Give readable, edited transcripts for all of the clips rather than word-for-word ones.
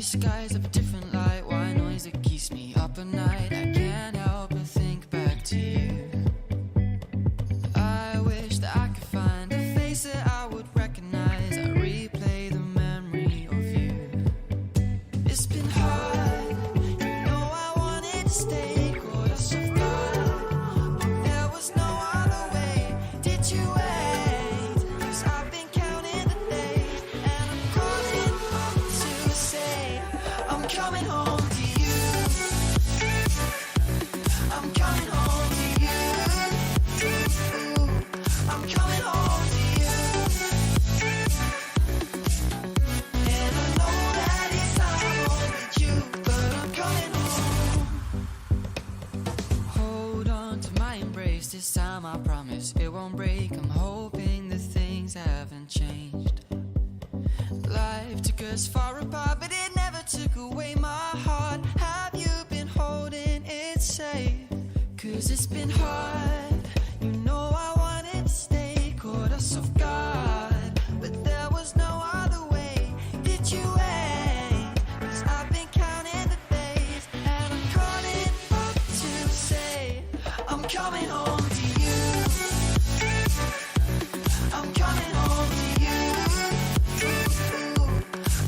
skies of a different light, white noise that keeps me up at night. I can't help but think back to you. I wish that I could find a face that I would recognize. I replay the memory of you. It's been hard, you know I wanted to stay, caught us off guard, but there was no other way. Did you wait? 'Cause I've been counting the days, and I'm calling up to say I'm coming home to you. I'm coming home to you. I'm coming home to you. And I know that it's time with you, but I'm coming home. Hold on to my embrace, this time I promise it won't break. I'm hoping that things haven't changed. Life took us far apart, but it never took away my heart. Have you been holding it safe? 'Cause it's been hard, you know I wanted to stay, caught us off guard, but there was no other way. Did you wait? 'Cause I've been counting the days, and I'm calling up to say I'm coming home to you. I'm coming home to you.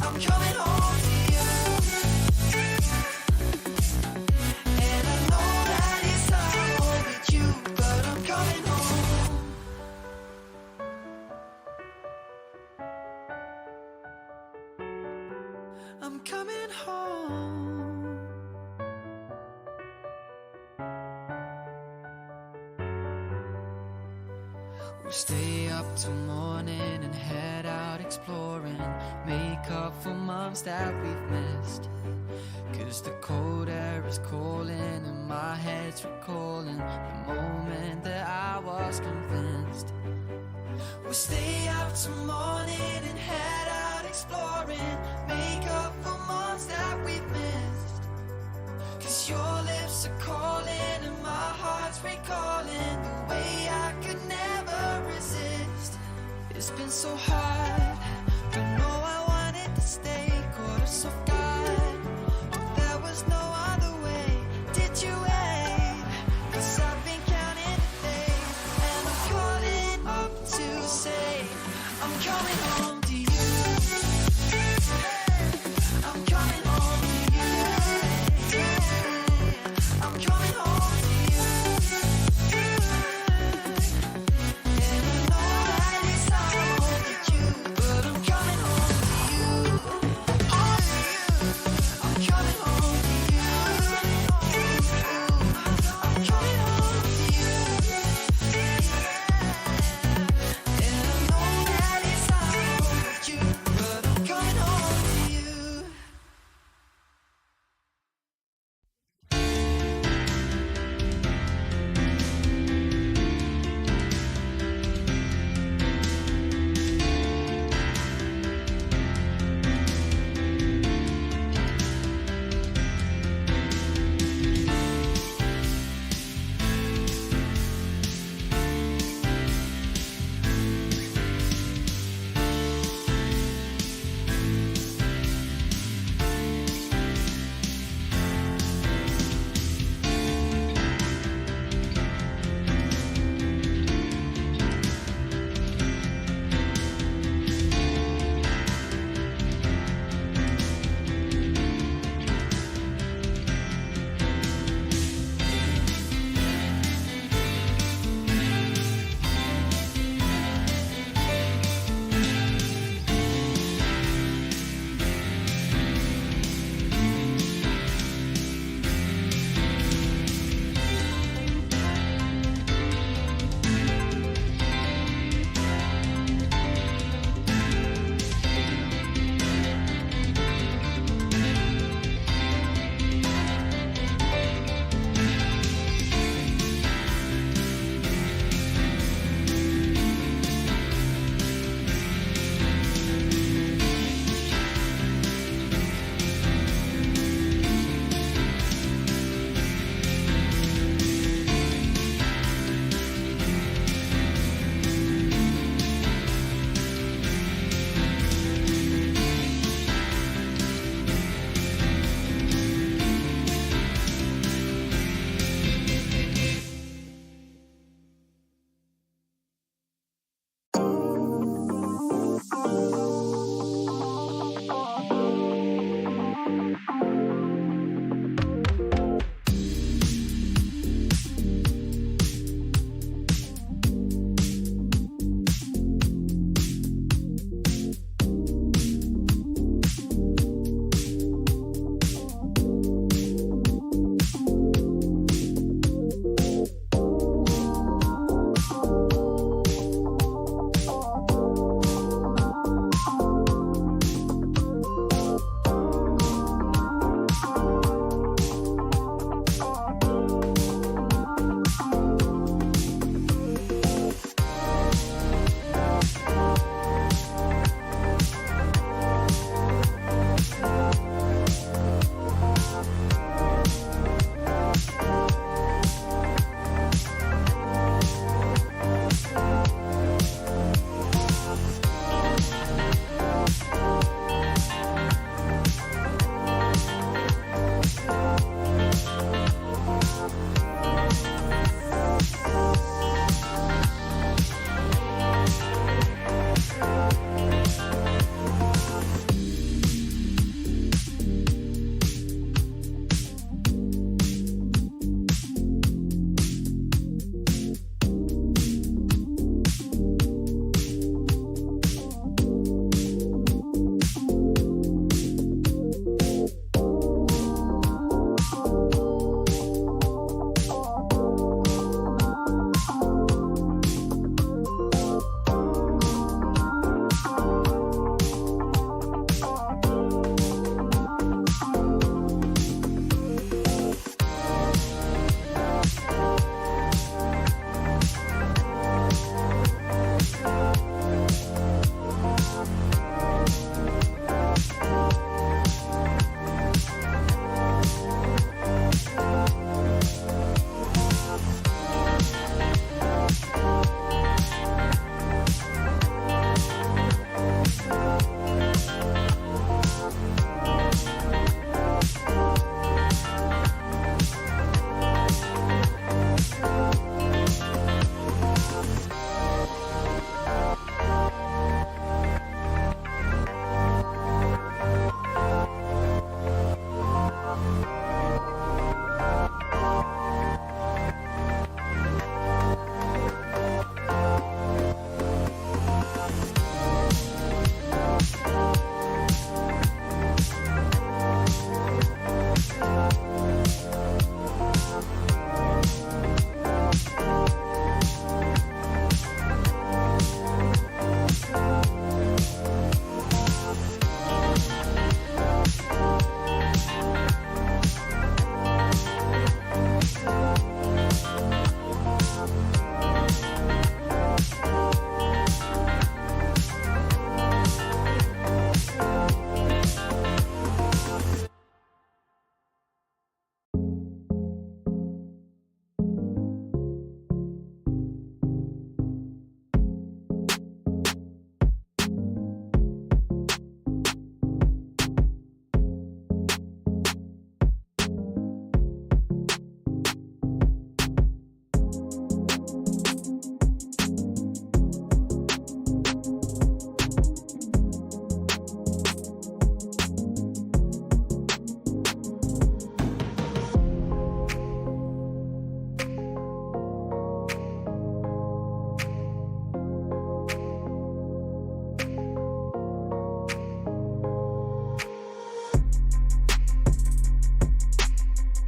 I'm coming home to you. And I know that it's time with you, but I'm coming home. I'm coming home. We'll stay up till morning and head out exploring, make up for months that we've missed. 'Cause the cold air is calling and my head's recalling the moment that I was convinced. We'll stay up till morning and head out exploring, make up for months that we've missed. 'Cause your lips are calling and my heart's recalling the way I could never resist. It's been so hard, but no, I wanted to stay, caught us off guard, but there was no other way. Did you wait? 'Cause I've been counting the days, and I'm calling up to say I'm coming home to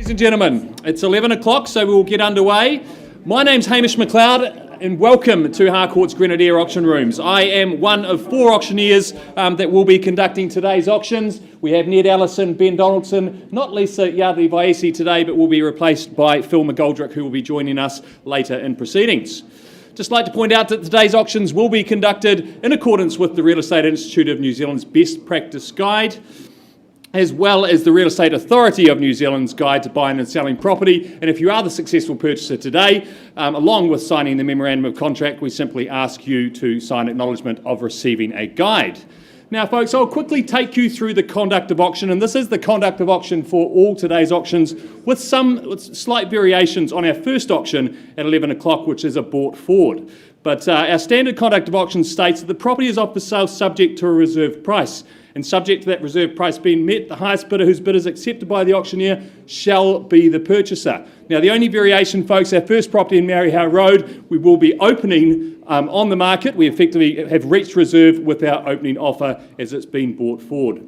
Ladies and gentlemen, it's 11 o'clock, so we will get underway. My name's Hamish McLeod, and welcome to Harcourt's Grenadier Auction Rooms. I am one of 4 auctioneers that will be conducting today's auctions. We have Ned Allison, Ben Donaldson, not Lisa Yardley Vaesi today, but will be replaced by Phil McGoldrick, who will be joining us later in proceedings. Just like to point out that today's auctions will be conducted in accordance with the Real Estate Institute of New Zealand's Best Practice Guide, as well as the Real Estate Authority of New Zealand's Guide to Buying and Selling Property. And if you are the successful purchaser today, along with signing the Memorandum of Contract, we simply ask you to sign acknowledgement of receiving a guide. Now, folks, I'll quickly take you through the conduct of auction, and this is the conduct of auction for all today's auctions, with some slight variations on our first auction at 11 o'clock, which is a brought forward. But our standard conduct of auction states that the property is up for sale subject to a reserve price, and subject to that reserve price being met, the highest bidder whose bid is accepted by the auctioneer shall be the purchaser. Now, the only variation, folks, our first property in Huia Road, we will be opening on the market. We effectively have reached reserve with our opening offer as it's been brought forward.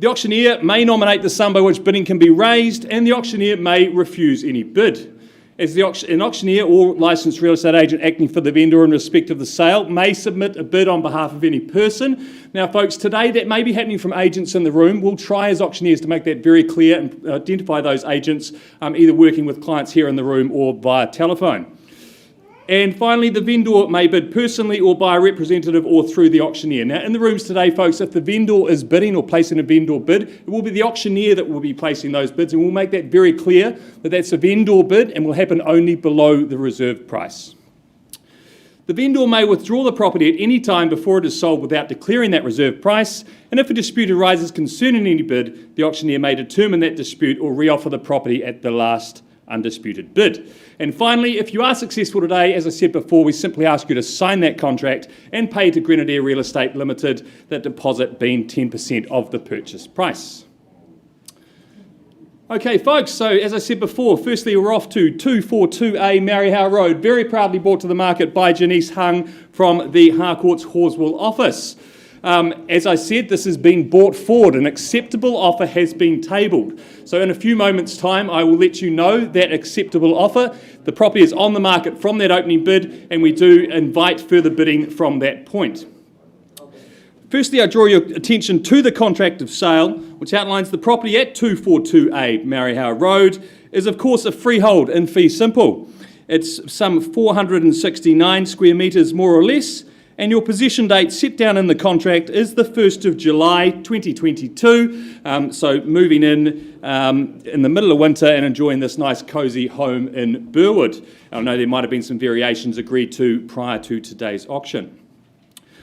The auctioneer may nominate the sum by which bidding can be raised, and the auctioneer may refuse any bid. As an auctioneer or licensed real estate agent acting for the vendor in respect of the sale may submit a bid on behalf of any person. Now, folks, today that may be happening from agents in the room. We'll try as auctioneers to make that very clear and identify those agents, either working with clients here in the room or via telephone. And finally, the vendor may bid personally or by a representative or through the auctioneer. Now, in the rooms today, folks, if the vendor is bidding or placing a vendor bid, it will be the auctioneer that will be placing those bids, and we'll make that very clear that that's a vendor bid and will happen only below the reserve price. The vendor may withdraw the property at any time before it is sold without declaring that reserve price, and if a dispute arises concerning any bid, the auctioneer may determine that dispute or reoffer the property at the last undisputed bid. And finally, if you are successful today, as I said before, we simply ask you to sign that contract and pay to Grenadier Real Estate Limited, that deposit being 10% of the purchase price. Okay, folks, so as I said before, firstly we're off to 242A Huia Road, very proudly brought to the market by Janice Hung from the Harcourt's Horswell office. As I said, this has been brought forward. An acceptable offer has been tabled. So in a few moments' time, I will let you know that acceptable offer. The property is on the market from that opening bid, and we do invite further bidding from that point. Firstly, I draw your attention to the contract of sale, which outlines the property at 242A Huia Road is, of course, a freehold in fee simple. It's some 469 square metres, more or less, and your possession date set down in the contract is the 1st of July 2022, so moving in the middle of winter and enjoying this nice cosy home in Birdwood. I know there might have been some variations agreed to prior to today's auction.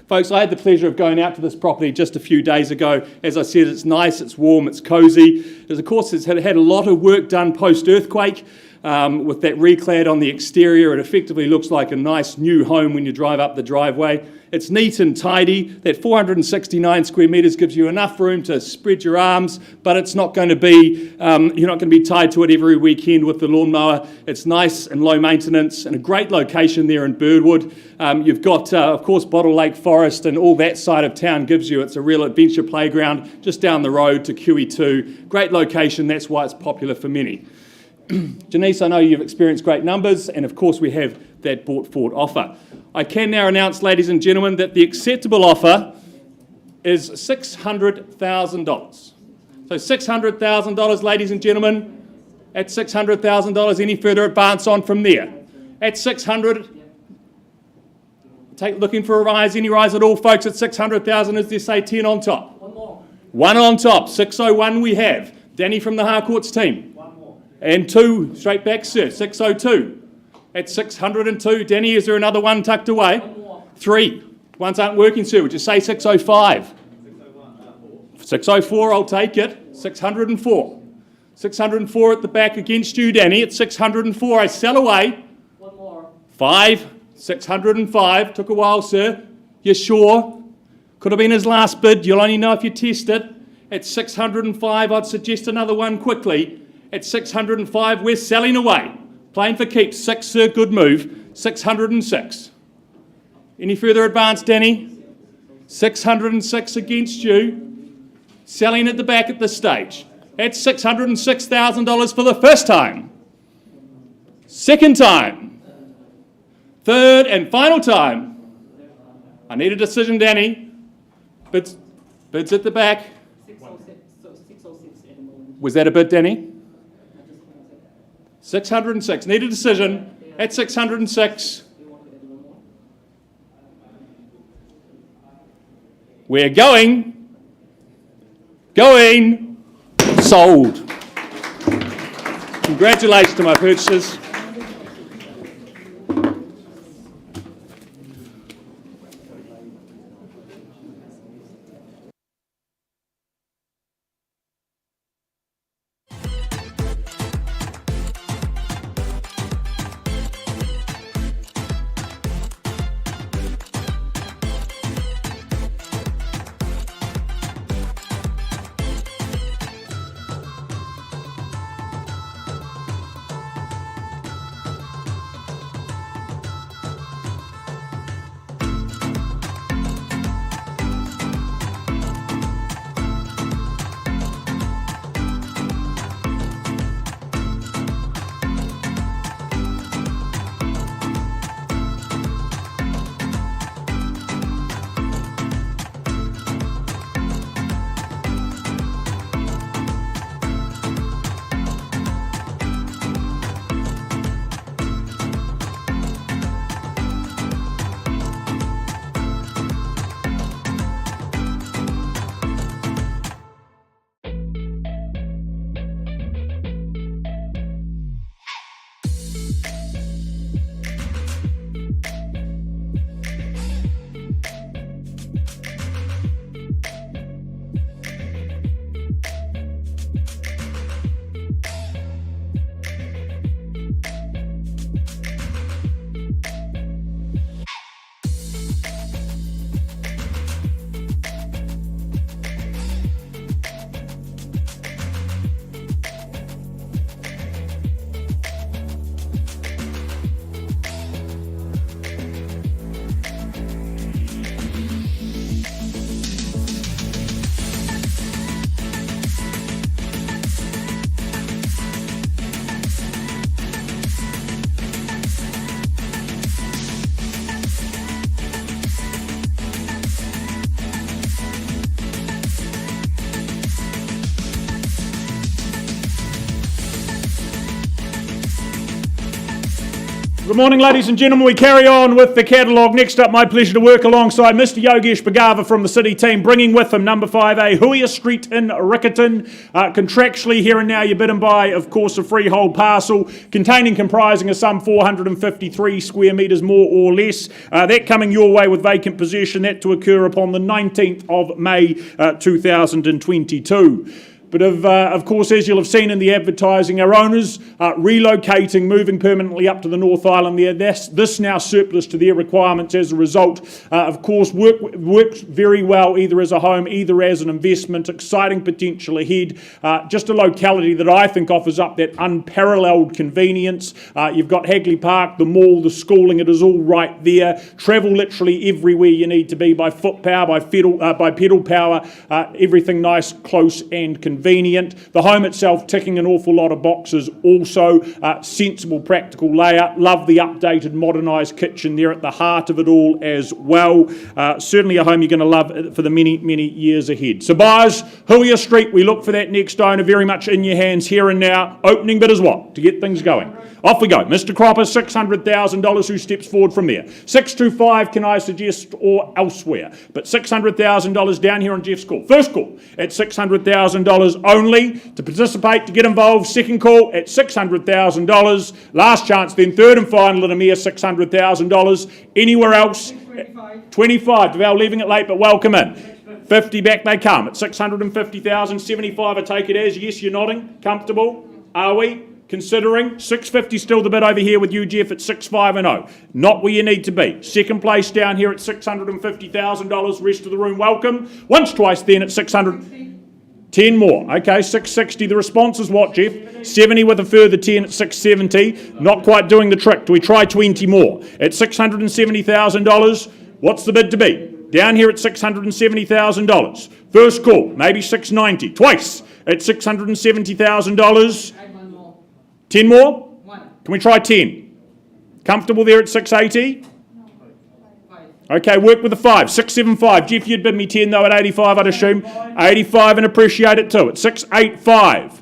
Folks, I had the pleasure of going out to this property just a few days ago. As I said, it's nice, it's warm, it's cosy. Of course, it's had a lot of work done post-earthquake. With that reclad on the exterior, it effectively looks like a nice new home when you drive up the driveway. It's neat and tidy. That 469 square metres gives you enough room to spread your arms, but it's not going to be, you're not going to be tied to it every weekend with the lawnmower. It's nice and low maintenance and a great location there in Birdwood. You've got, of course, Bottle Lake Forest, and all that side of town gives you, it's a real adventure playground just down the road to QE2. Great location, that's why it's popular for many. Janice, I know you've experienced great numbers, and of course we have that brought forward offer. I can now announce, ladies and gentlemen, that the acceptable offer is $600,000. So $600,000, ladies and gentlemen, at $600,000, any further advance on from there? At 600, looking for a rise, any rise at all, folks, at 600,000, is there, say 10 on top? One more. One on top, 601 we have. Danny from the Harcourt's team. And 2, straight back, sir, 602. At 602, Danny, is there another one tucked away? 3. Ones aren't working, sir. Would you say 605? 604, I'll take it. 604. 604 at the back against you, Danny. At 604, I sell away. One more. 5. 605. Took a while, sir. You sure? Could have been his last bid. You'll only know if you test it. At 605, I'd suggest another one quickly. At 605, we're selling away. Playing for keeps. 6, sir, good move. 606. Any further advance, Danny? 606 against you. Selling at the back at this stage. at $606,000 for the first time. Second time. Third and final time. I need a decision, Danny. Bids at the back. 606 at the moment. Was that a bid, Danny? 606. Need a decision at 606. We're going, sold. Congratulations to my purchasers. Good morning, ladies and gentlemen. We carry on with the catalogue. Next up, my pleasure to work alongside Mr. Yogesh Bhagava from the City team, bringing with him number 5A, Huia Street in Riccarton. Contractually, here and now, you're bidden by, of course, a freehold parcel comprising of some 453 square metres, more or less. That coming your way with vacant possession, that to occur upon the 19th of May 2022. But of course, as you'll have seen in the advertising, our owners are relocating, moving permanently up to the North Island there. This now surplus to their requirements as a result. Of course, works very well either as a home, either as an investment. Exciting potential ahead. Just a locality that I think offers up that unparalleled convenience. You've got Hagley Park, the mall, the schooling. It is all right there. Travel literally everywhere you need to be by foot power, by pedal power. Everything nice, close and convenient. The home itself ticking an awful lot of boxes also. Sensible, practical layout. Love the updated, modernised kitchen there at the heart of it all as well. Certainly a home you're going to love for the many, many years ahead. So buyers, Huia Street, we look for that next owner very much in your hands here and now. Opening bid is what? To get things going. Off we go. Mr. Cropper, $600,000. Who steps forward from there? 625, can I suggest, or elsewhere? But $600,000 down here on Jeff's call. First call at $600,000 only. To participate, to get involved, second call at $600,000. Last chance then, third and final at a mere $600,000. Anywhere else? 25. Deval leaving it late, but welcome in. 50 back they come at 650,000. 75 I take it as. Yes, you're nodding. Comfortable? Are we? Considering 650 still the bid over here with you, Jeff, at 650. Not where you need to be. Second place down here at $650,000. Rest of the room welcome. Once, twice then at 600. 10 more. Okay, 660. The response is what, Jeff? 70 with a further 10 at 670. Not quite doing the trick. Do we try 20 more? At $670,000, what's the bid to be? Down here at $670,000. First call, maybe $690. Twice at $670,000. Add one more. 10 more? One. Can we try 10? Comfortable there at 680? Five. Okay, work with the 5. 675. Jeff, you'd bid me 10 though at 85, I'd assume. 85 and appreciate it too at 685.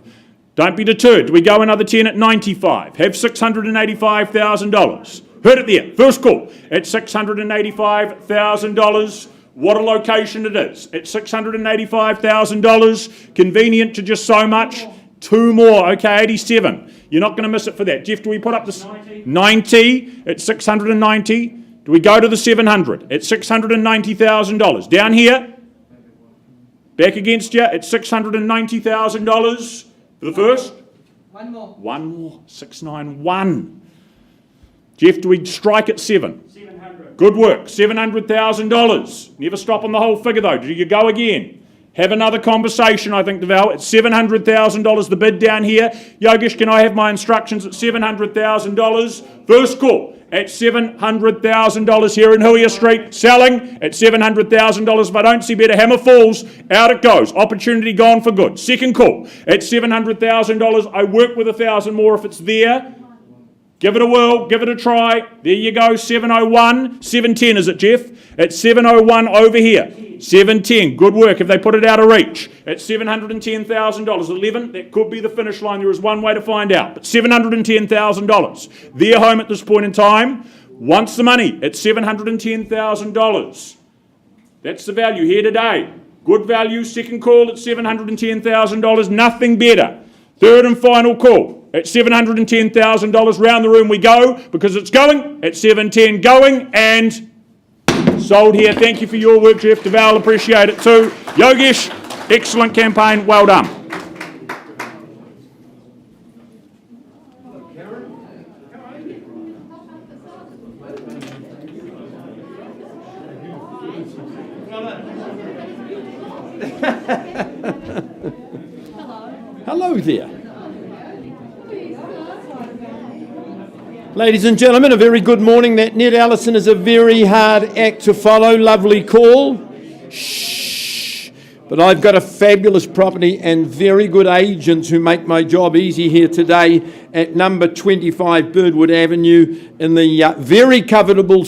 Don't be deterred. Do we go another 10 at 95? Have $685,000. Heard it there. First call at $685,000. What a location it is. At $685,000. Convenient to just so much. 2 more. Okay, 87. You're not going to miss it for that. Jeff, do we put up the 90 at 690? Do we go to the 700 at $690,000? Down here, back against you at $690,000 for the first. One more. One more, 691. Jeff, do we strike at 7? 700. Good work, $700,000. Never stop on the whole figure though. Do you go again? Have another conversation, I think, Deval. It's $700,000 the bid down here. Yogesh, can I have my instructions at $700,000? First call at $700,000 here in Huia Street. Selling at $700,000. If I don't see better, hammer falls. Out it goes. Opportunity gone for good. Second call at $700,000. I work with 1,000 more if it's there. Give it a whirl, give it a try. There you go, 701. 710 is it, Jeff? At 701 over here. 710, good work. If they put it out of reach at $710,000, 11, that could be the finish line. There is one way to find out. But $710,000. They're home at this point in time. Wants the money at $710,000. That's the value here today. Good value, second call at $710,000. Nothing better. Third and final call at $710,000. Round the room we go because it's going at 710 going and sold here. Thank you for your work, Jeff Deval. Appreciate it too. Yogesh, excellent campaign. Well done. Hello there. Ladies and gentlemen, a very good morning. That Ned Allison is a very hard act to follow. Lovely call. Shh. But I've got a fabulous property and very good agents who make my job easy here today at number 25 Birdwood Avenue in the very covetable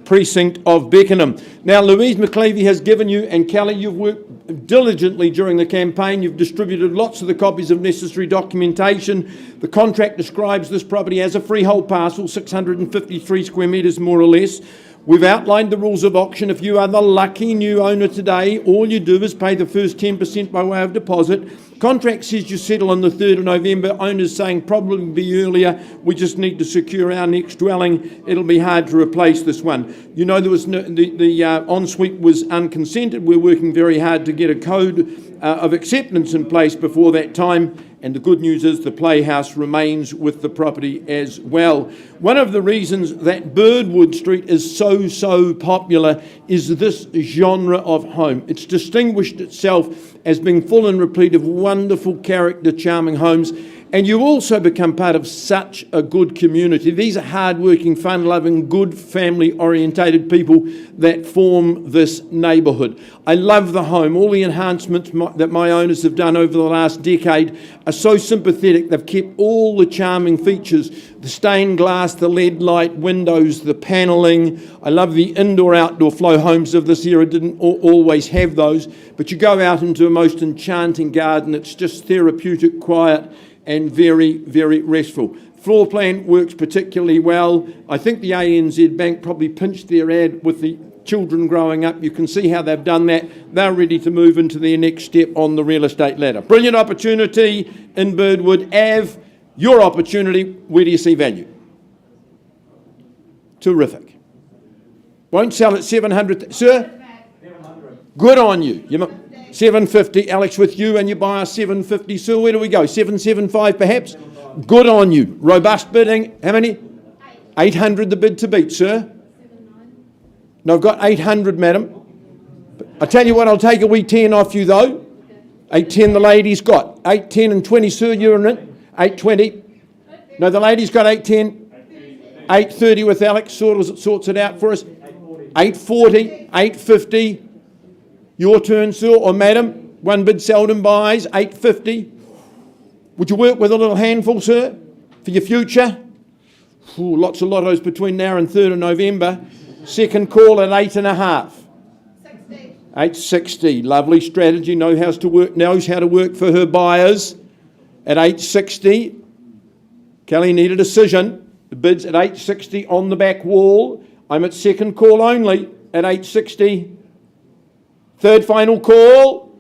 precinct of Beckenham. Now, Louise McClevey has given you, and Kelly, you've worked diligently during the campaign. You've distributed lots of the copies of necessary documentation. The contract describes this property as a freehold parcel, 653 square metres more or less. We've outlined the rules of auction. If you are the lucky new owner today, all you do is pay the first 10% by way of deposit. Contract says you settle on the 3rd of November. Owner's saying probably be earlier. We just need to secure our next dwelling. It'll be hard to replace this one. You know, there was the ensuite was unconsented. We're working very hard to get a code of acceptance in place before that time. And the good news is the playhouse remains with the property as well. One of the reasons that Birdwood Street is so popular is this genre of home. It's distinguished itself as being full and replete of wonderful character, charming homes. And you also become part of such a good community. These are hard-working, fun-loving, good, family-orientated people that form this neighbourhood. I love the home. All the enhancements that my owners have done over the last decade are so sympathetic. They've kept all the charming features, the stained glass, the LED light windows, the panelling. I love the indoor-outdoor flow. Homes of this era didn't always have those. But you go out into a most enchanting garden. It's just therapeutic, quiet, and very, very restful. Floor plan works particularly well. I think the ANZ Bank probably pinched their ad with the children growing up. You can see how they've done that. They're ready to move into their next step on the real estate ladder. Brilliant opportunity in Birdwood Ave. Your opportunity, where do you see value? Terrific. Won't sell at 700, sir? 700. Good on you. 750, Alex, with you, and you buy a 750. So where do we go? 775 perhaps? Good on you. Robust bidding. How many? 800 the bid to beat, sir. No, I've got 800, madam. I tell you what, I'll take a wee 10 off you though. 810 the lady's got. 810 and 20, sir, you're in it. 820. No, the lady's got 810. 830 with Alex sorts it out for us. 840, 850. Your turn, sir or madam. One bid seldom buys, 850. Would you work with a little handful, sir, for your future? Ooh, lots of lottos between now and 3rd of November. Second call at 8.5. 860. Lovely strategy. Knows how to work for her buyers at 860. Kelly, need a decision. The bid's at 860 on the back wall. I'm at second call only at 860. Third final call.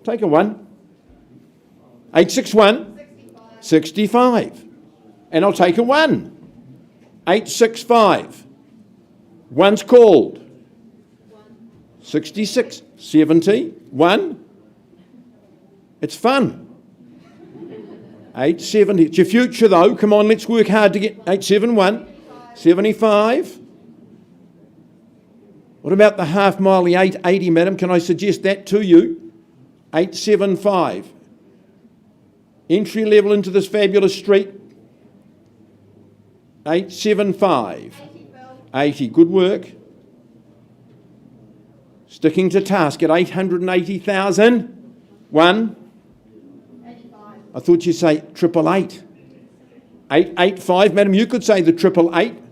Take a 1. 861. 65. And I'll take a 1. 865. One's called. 66. 70. 1. It's fun. 870. It's your future though. Come on, let's work hard to get 871. 75. What about the half mile, the 880, madam? Can I suggest that to you? 875. Entry level into this fabulous street. 875. 80. Good work. Sticking to task at 880,000. 1. I thought you'd say 888. 885, madam, you could say the 888.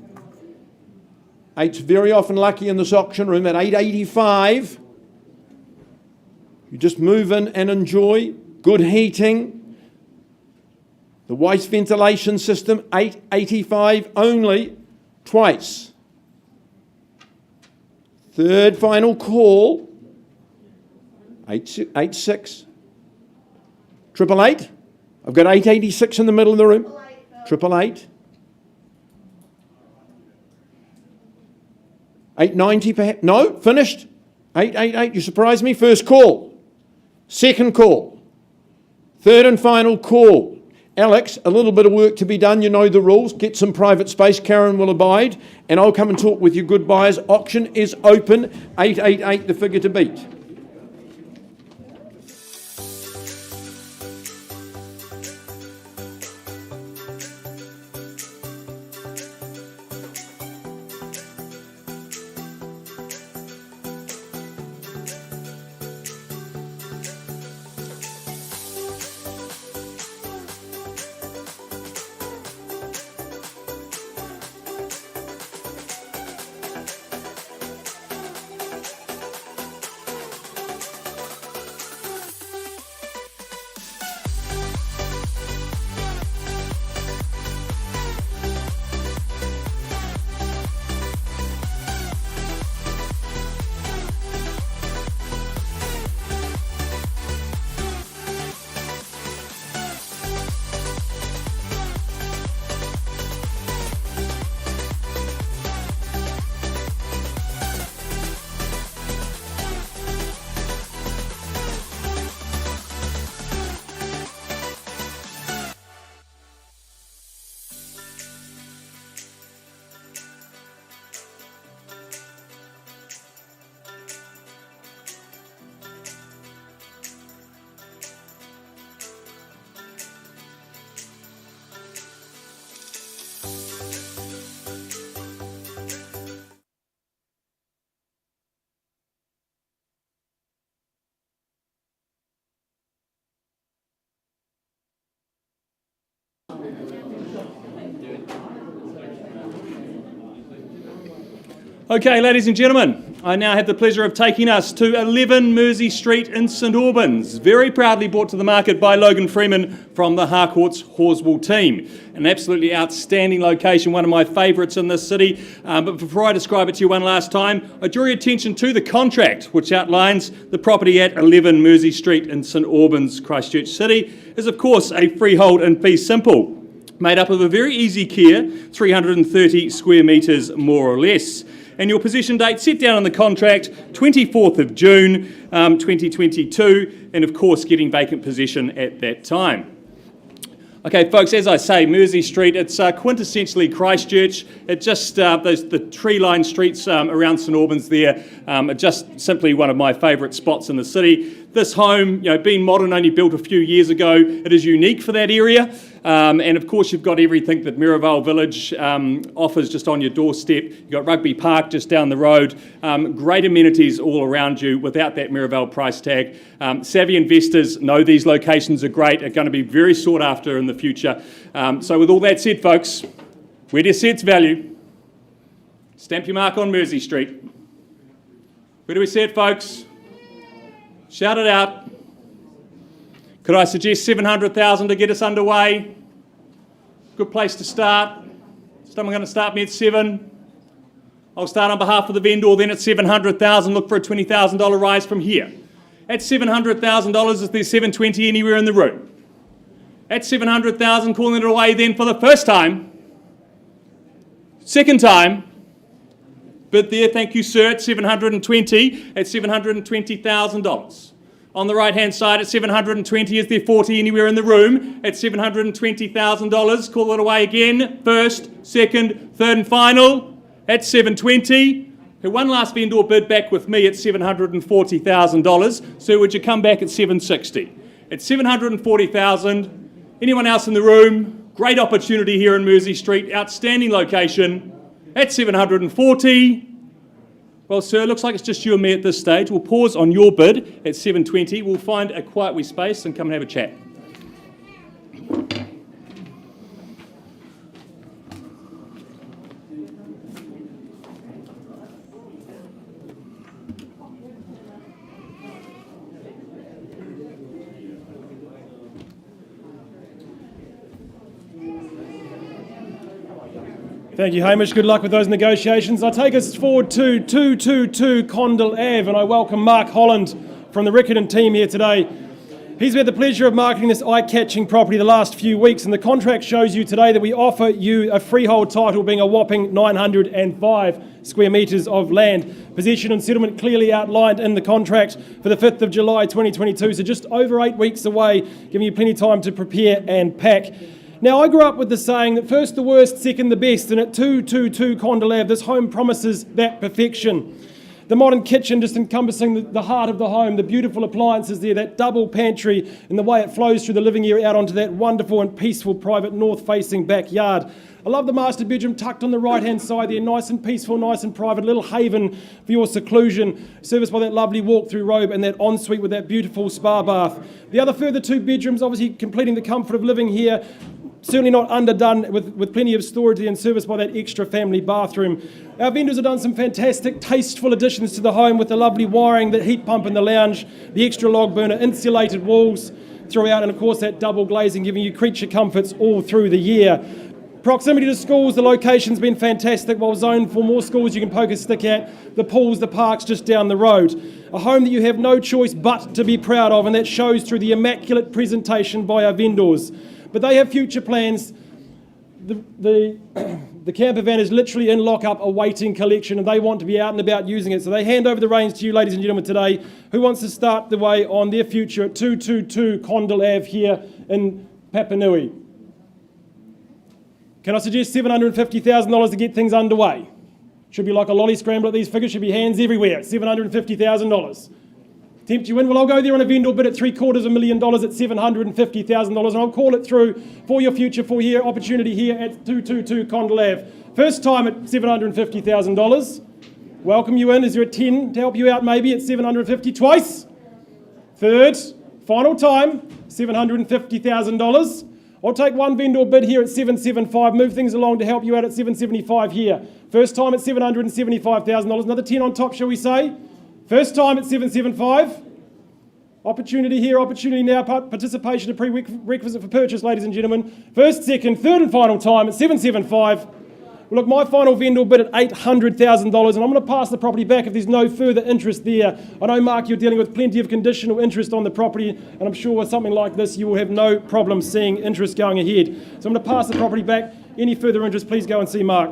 8's very often lucky in this auction room at 885. You just move in and enjoy. Good heating. The waste ventilation system, 885 only, twice. Third final call, 886. 888. I've got 886 in the middle of the room. 888. 890 perhaps. No, finished. 888. You surprised me. First call. Second call. Third and final call. Alex, a little bit of work to be done. You know the rules. Get some private space. Karen will abide. And I'll come and talk with you good buyers. Auction is open. 888, the figure to beat. Okay, ladies and gentlemen, I now have the pleasure of taking us to 11 Mersey Street in St Albans, very proudly brought to the market by Logan Freeman from the Harcourts Horswell team. An absolutely outstanding location, one of my favourites in this city. But before I describe it to you one last time, I draw your attention to the contract, which outlines the property at 11 Mersey Street in St Albans, Christchurch City, is of course a freehold in fee simple, made up of a very easy care, 330 square metres more or less. And your possession date set down in the contract, 24th of June 2022, and of course getting vacant possession at that time. Okay, folks, as I say, Mersey Street, it's quintessentially Christchurch. It just, the tree-lined streets around St Albans there are just simply one of my favourite spots in the city. This home, being modern, only built a few years ago, it is unique for that area. And of course, you've got everything that Mirabelle Village offers just on your doorstep. You've got Rugby Park just down the road. Great amenities all around you without that Mirabelle price tag. Savvy investors know these locations are great, are going to be very sought after in the future. So with all that said, folks, where do you see its value? Stamp your mark on Mersey Street. Where do we see it, folks? Shout it out. Could I suggest 700,000 to get us underway? Good place to start. Someone going to start me at 7? I'll start on behalf of the vendor, then at 700,000, look for a $20,000 rise from here. At $700,000, is there 720 anywhere in the room? At 700,000, calling it away then for the first time. Second time. Bid there, thank you, sir, at 720, at $720,000. On the right-hand side at 720, is there 40 anywhere in the room? At $720,000, call it away again. First, second, third and final at 720. One last vendor bid back with me at $740,000. Sir, would you come back at 760? At 740,000. Anyone else in the room? Great opportunity here in Mersey Street. Outstanding location. At 740. Well, sir, looks like it's just you and me at this stage. We'll pause on your bid at 720. We'll find a quiet wee space and come and have a chat. Thank you, Hamish. Good luck with those negotiations. I take us forward to 222 Condell Ave, and I welcome Mark Holland from the Riccarton team here today. He's had the pleasure of marketing this eye-catching property the last few weeks, and the contract shows you today that we offer you a freehold title being a whopping 905 square metres of land. Possession and settlement clearly outlined in the contract for the 5th of July 2022, so just over 8 weeks away, giving you plenty of time to prepare and pack. Now, I grew up with the saying that first the worst, second the best, and at 222 Condell Ave, this home promises that perfection. The modern kitchen just encompassing the heart of the home, the beautiful appliances there, that double pantry, and the way it flows through the living area out onto that wonderful and peaceful private north-facing backyard. I love the master bedroom tucked on the right-hand side there, nice and peaceful, nice and private, a little haven for your seclusion, serviced by that lovely walk-through robe and that ensuite with that beautiful spa bath. The other further 2 bedrooms, obviously completing the comfort of living here, certainly not underdone with plenty of storage and serviced by that extra family bathroom. Our vendors have done some fantastic, tasteful additions to the home with the lovely wiring, the heat pump in the lounge, the extra log burner, insulated walls throughout, and of course that double glazing giving you creature comforts all through the year. Proximity to schools, the location's been fantastic, well zoned for more schools you can poke a stick at, the pools, the parks just down the road. A home that you have no choice but to be proud of, and that shows through the immaculate presentation by our vendors. But they have future plans. The camper van is literally in lock-up awaiting collection, and they want to be out and about using it. So they hand over the reins to you, ladies and gentlemen, today. Who wants to start the way on their future at 222 Condell Ave here in Papanui? Can I suggest $750,000 to get things underway? Should be like a lolly scramble at these figures. Should be hands everywhere. $750,000. Tempt you in? Well, I'll go there on a vendor bid at $750,000 at $750,000, and I'll call it through for your future, for here, opportunity here at 222 Condell Ave. First time at $750,000. Welcome you in. Is there a 10 to help you out maybe at $750,000 twice? Third, final time, $750,000. I'll take one vendor bid here at $775, move things along to help you out at $775 here. First time at $775,000, another 10 on top, shall we say? First time at $775. Opportunity here, opportunity now, participation a prerequisite for purchase, ladies and gentlemen. First, second, third and final time at $775. Well, look, my final vendor bid at $800,000, and I'm going to pass the property back if there's no further interest there. I know, Mark, you're dealing with plenty of conditional interest on the property, and I'm sure with something like this, you will have no problem seeing interest going ahead. So I'm going to pass the property back. Any further interest, please go and see Mark.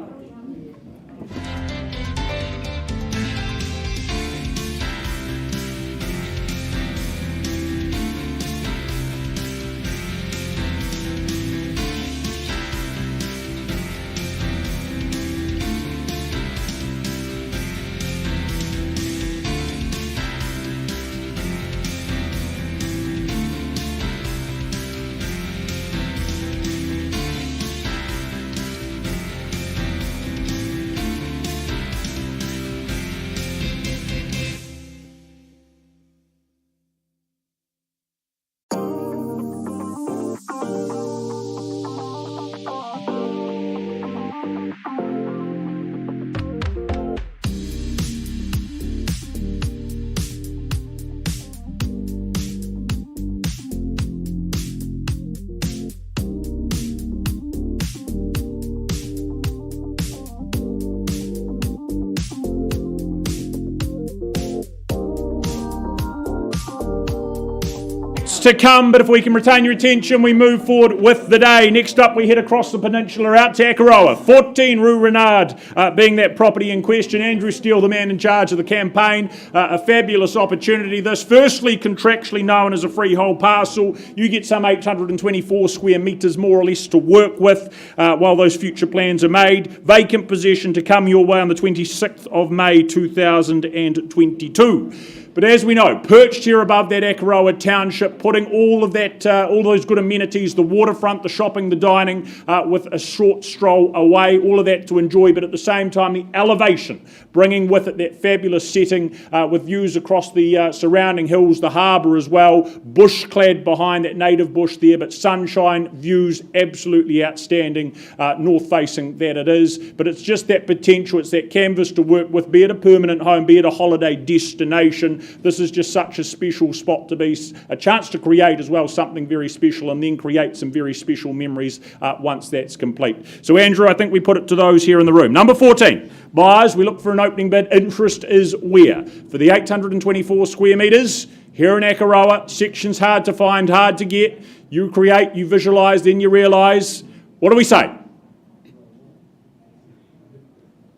to come, but if we can retain your attention, we move forward with the day. Next up, we head across the peninsula out to Akaroa. 14 Rue Renard being that property in question. Andrew Steele, the man in charge of the campaign. A fabulous opportunity. This, firstly, contractually known as a freehold parcel. You get some 824 square metres more or less to work with while those future plans are made. Vacant possession to come your way on the 26th of May 2022. But as we know, perched here above that Akaroa township, putting all of that, all those good amenities, the waterfront, the shopping, the dining, with a short stroll away, all of that to enjoy, but at the same time, the elevation, bringing with it that fabulous setting with views across the surrounding hills, the harbour as well, bush-clad behind that native bush there, but sunshine, views, absolutely outstanding, north-facing that it is. But it's just that potential, it's that canvas to work with, be it a permanent home, be it a holiday destination. This is just such a special spot to be, a chance to create as well something very special and then create some very special memories once that's complete. So Andrew, I think we put it to those here in the room. Number 14, buyers, we look for an opening bid. Interest is where? For the 824 square metres, here in Akaroa, sections hard to find, hard to get. You create, you visualise, then you realise. What do we say?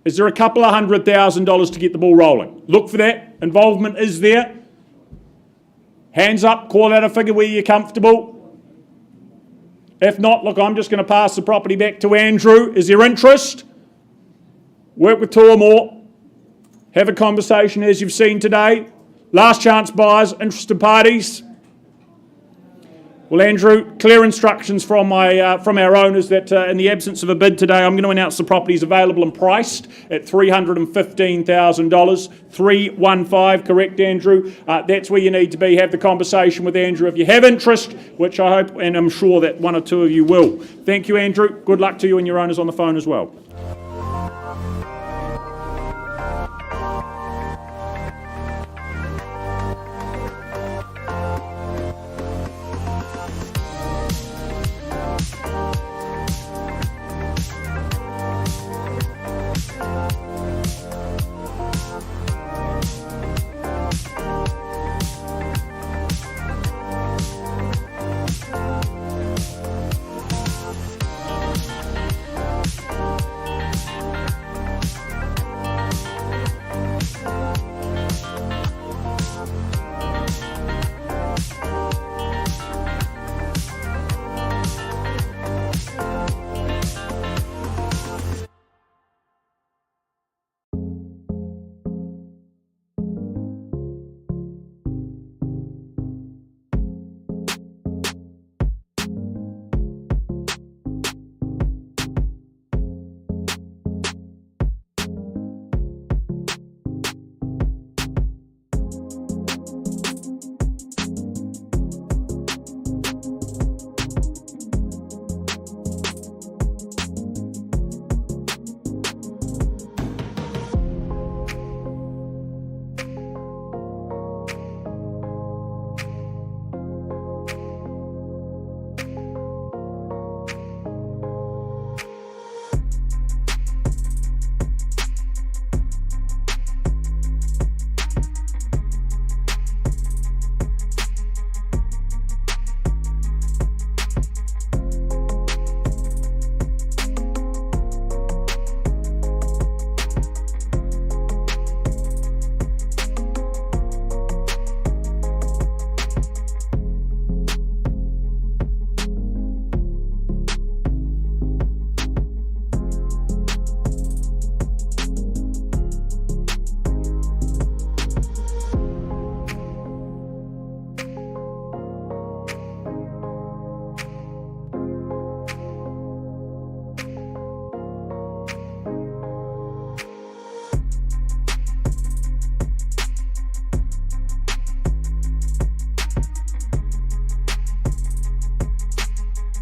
Is there a couple of $100,000 to get the ball rolling? Look for that. Involvement is there. Hands up, call out a figure where you're comfortable. If not, look, I'm just going to pass the property back to Andrew. Is there interest? Work with two or more. Have a conversation as you've seen today. Last chance buyers, interested parties. Well, Andrew, clear instructions from our owners that in the absence of a bid today, I'm going to announce the property is available and priced at $315,000. 315, correct, Andrew? That's where you need to be. Have the conversation with Andrew if you have interest, which I hope and I'm sure that one or two of you will. Thank you, Andrew. Good luck to you and your owners on the phone as well.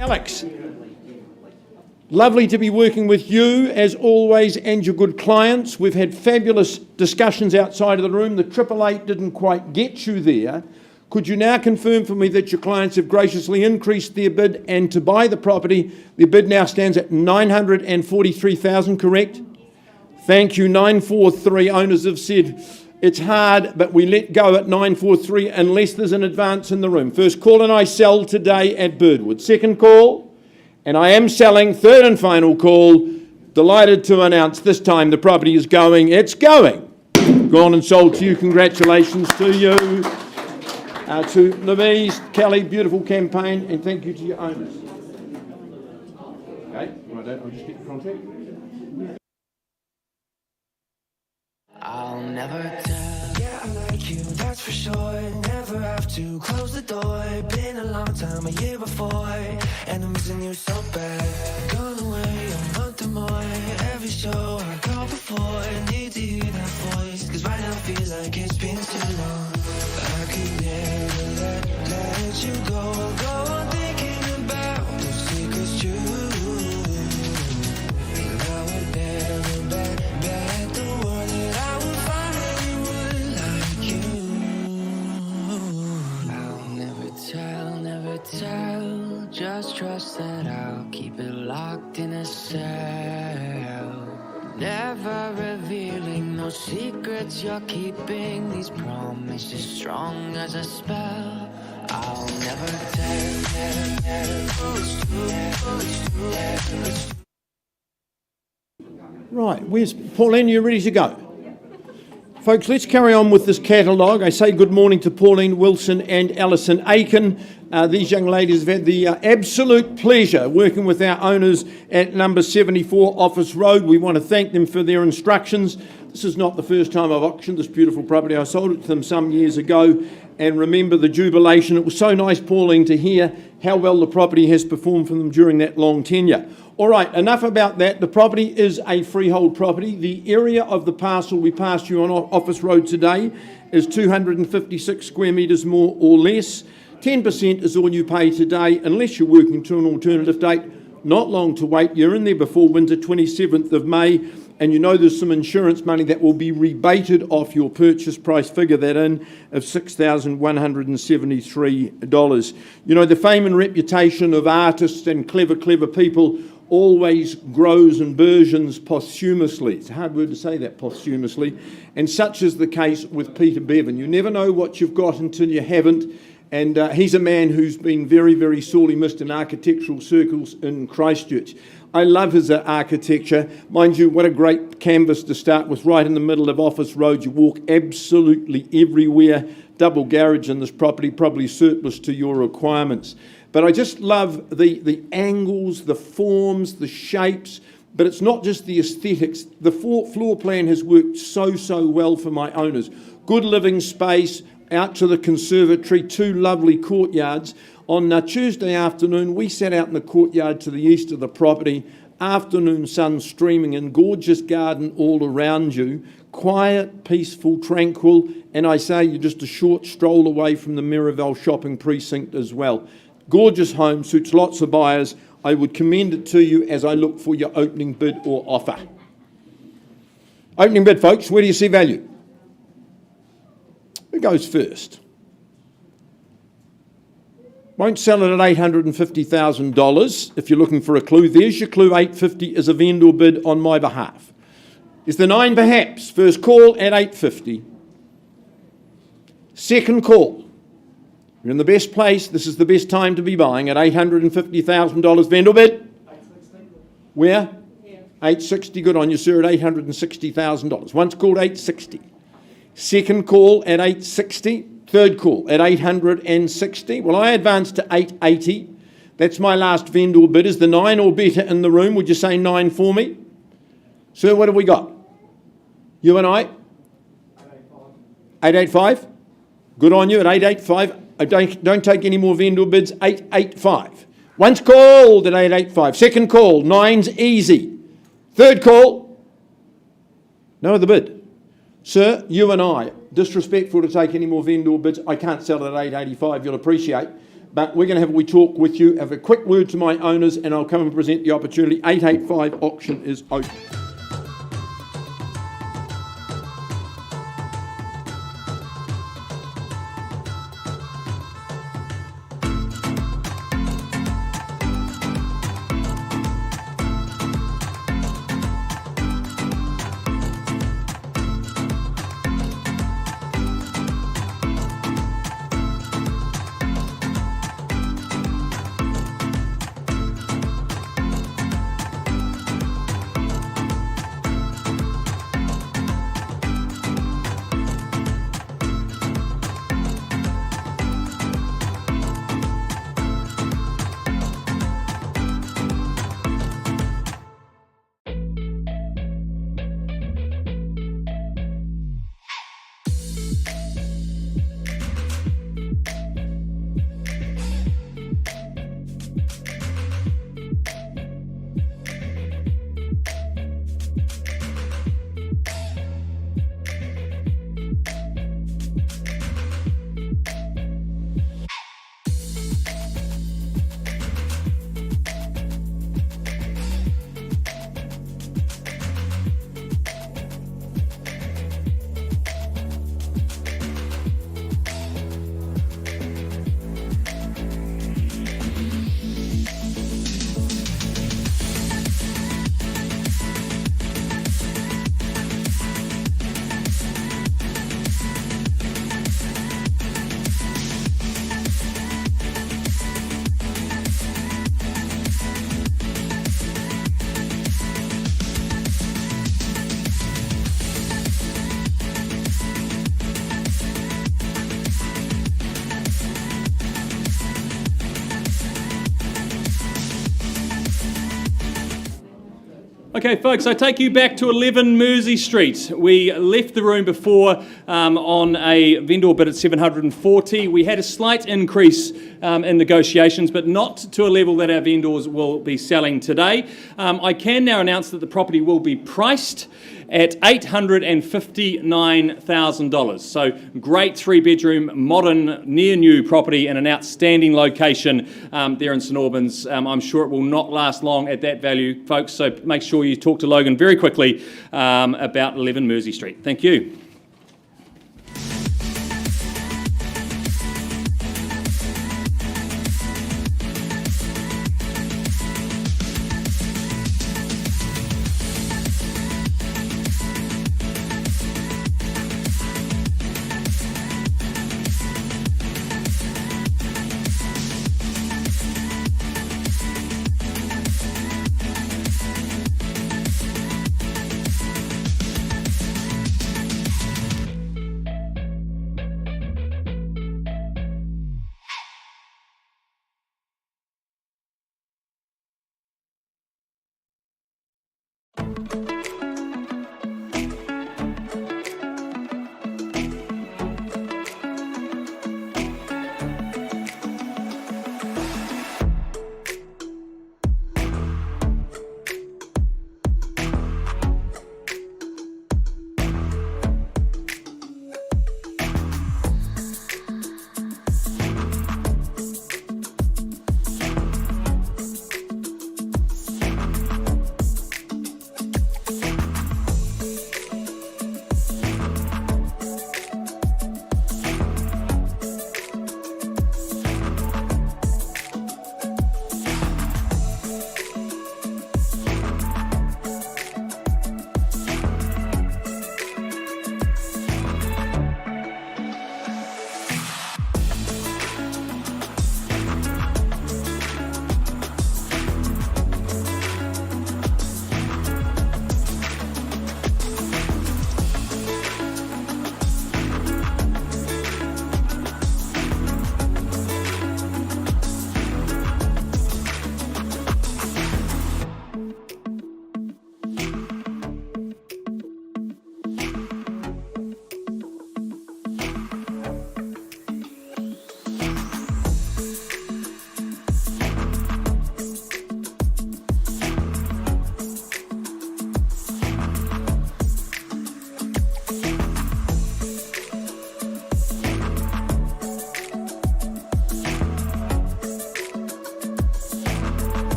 Alex, lovely to be working with you as always and your good clients. We've had fabulous discussions outside of the room. The 888 didn't quite get you there. Could you now confirm for me that your clients have graciously increased their bid and to buy the property, their bid now stands at $943,000, correct? Thank you. 943 owners have said It's hard, but we let go at 943 unless there's an advance in the room. First call and I sell today at Birdwood. Second call, and I am selling. Third and final call. Delighted to announce this time the property is going. It's going. Gone and sold to you. Congratulations to you. To Louise, Kelly, beautiful campaign, and thank you to your owners. Okay, I'll just get the contract. I'll never tell. Yeah, I like you, that's for sure. Never have to close the door. Been a long time, a year before, and I'm missing you so bad. Gone away a month or more. Every show I go before, I need to hear that voice, cause right now feels like it's been too long. I could never let you go on thinking about those secrets true. And I would never bet the world that I would find anyone like you. I'll never tell, just trust that I'll keep it locked in a cell. Never revealing no secrets you're keeping, these promises strong as a spell. I'll never tell. Right, where's Pauline? You ready to go? Folks, let's carry on with this catalogue. I say good morning to Pauline Wilson and Alison Aiken. These young ladies have had the absolute pleasure working with our owners at number 74 Office Road. We want to thank them for their instructions. This is not the first time I've auctioned this beautiful property. I sold it to them some years ago, and remember the jubilation. It was so nice, Pauline, to hear how well the property has performed for them during that long tenure. All right, enough about that. The property is a freehold property. The area of the parcel we passed you on Office Road today is 256 square metres more or less. 10% is all you pay today, unless you're working to an alternative date. Not long to wait. You're in there before winter, 27th of May, and you know there's some insurance money that will be rebated off your purchase price. Figure that in, of $6,173. You know, the fame and reputation of artists and clever people always grows and burgeons posthumously. It's a hard word to say that, posthumously. And such is the case with Peter Bevan. You never know what you've got until you haven't. And he's a man who's been very, very sorely missed in architectural circles in Christchurch. I love his architecture. Mind you, what a great canvas to start with, right in the middle of Office Road. You walk absolutely everywhere. Double garage in this property, probably surplus to your requirements. But I just love the angles, the forms, the shapes, but it's not just the aesthetics. The floor plan has worked so well for my owners. Good living space, out to the conservatory, two lovely courtyards. On Tuesday afternoon, we sat out in the courtyard to the east of the property, afternoon sun streaming in, gorgeous garden all around you, quiet, peaceful, tranquil, and I say you're just a short stroll away from the Merivale shopping precinct as well. Gorgeous home, suits lots of buyers. I would commend it to you as I look for your opening bid or offer. Opening bid, folks, where do you see value? Who goes first? Won't sell it at $850,000. If you're looking for a clue, there's your clue. $850 is a vendor bid on my behalf. Is the 9 perhaps? First call at $850. Second call. You're in the best place. This is the best time to be buying at $850,000 vendor bid. Where? Here. $860. Good on you, sir, at $860,000. Once called $860. Second call at $860. Third call at $860. Well, I advanced to $880. That's my last vendor bid. Is the 9 or better in the room? Would you say 9 for me? Sir, what have we got? You and I? 885. Good on you at 885. I don't take any more vendor bids. 885. Once called at 885. Second call, 9's easy. Third call, no other bid. Sir, you and I, disrespectful to take any more vendor bids. I can't sell it at 885, you'll appreciate. But we're going to have a wee talk with you, have a quick word to my owners, and I'll come and present the opportunity. 885 auction is open. Okay, folks, I take you back to 11 Mersey Street. We left the room before on a vendor bid at 740. We had a slight increase in negotiations, but not to a level that our vendors will be selling today. I can now announce that the property will be priced at $859,000. So great 3-bedroom, modern, near new property in an outstanding location there in St Albans. I'm sure it will not last long at that value, folks, so make sure you talk to Logan very quickly about 11 Mersey Street. Thank you.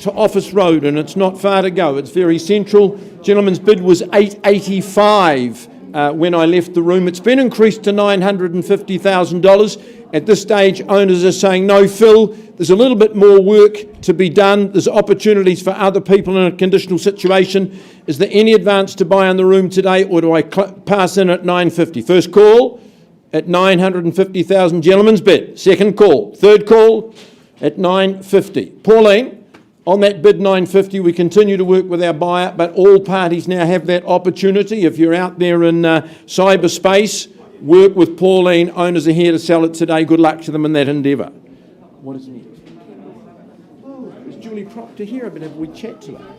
to Office Road, and it's not far to go. It's very central. Gentleman's bid was $885 when I left the room. It's been increased to $950,000. At this stage, owners are saying, no, Phil, there's a little bit more work to be done. There's opportunities for other people in a conditional situation. Is there any advance to buy in the room today, or do I pass in at $950? First call at $950,000, gentleman's bid. Second call. Third call at $950. Pauline, on that bid $950, we continue to work with our buyer, but all parties now have that opportunity. If you're out there in cyberspace, work with Pauline. Owners are here to sell it today. Good luck to them in that endeavour. What is next? Oh, is Julie Proctor here? But have we chat to her?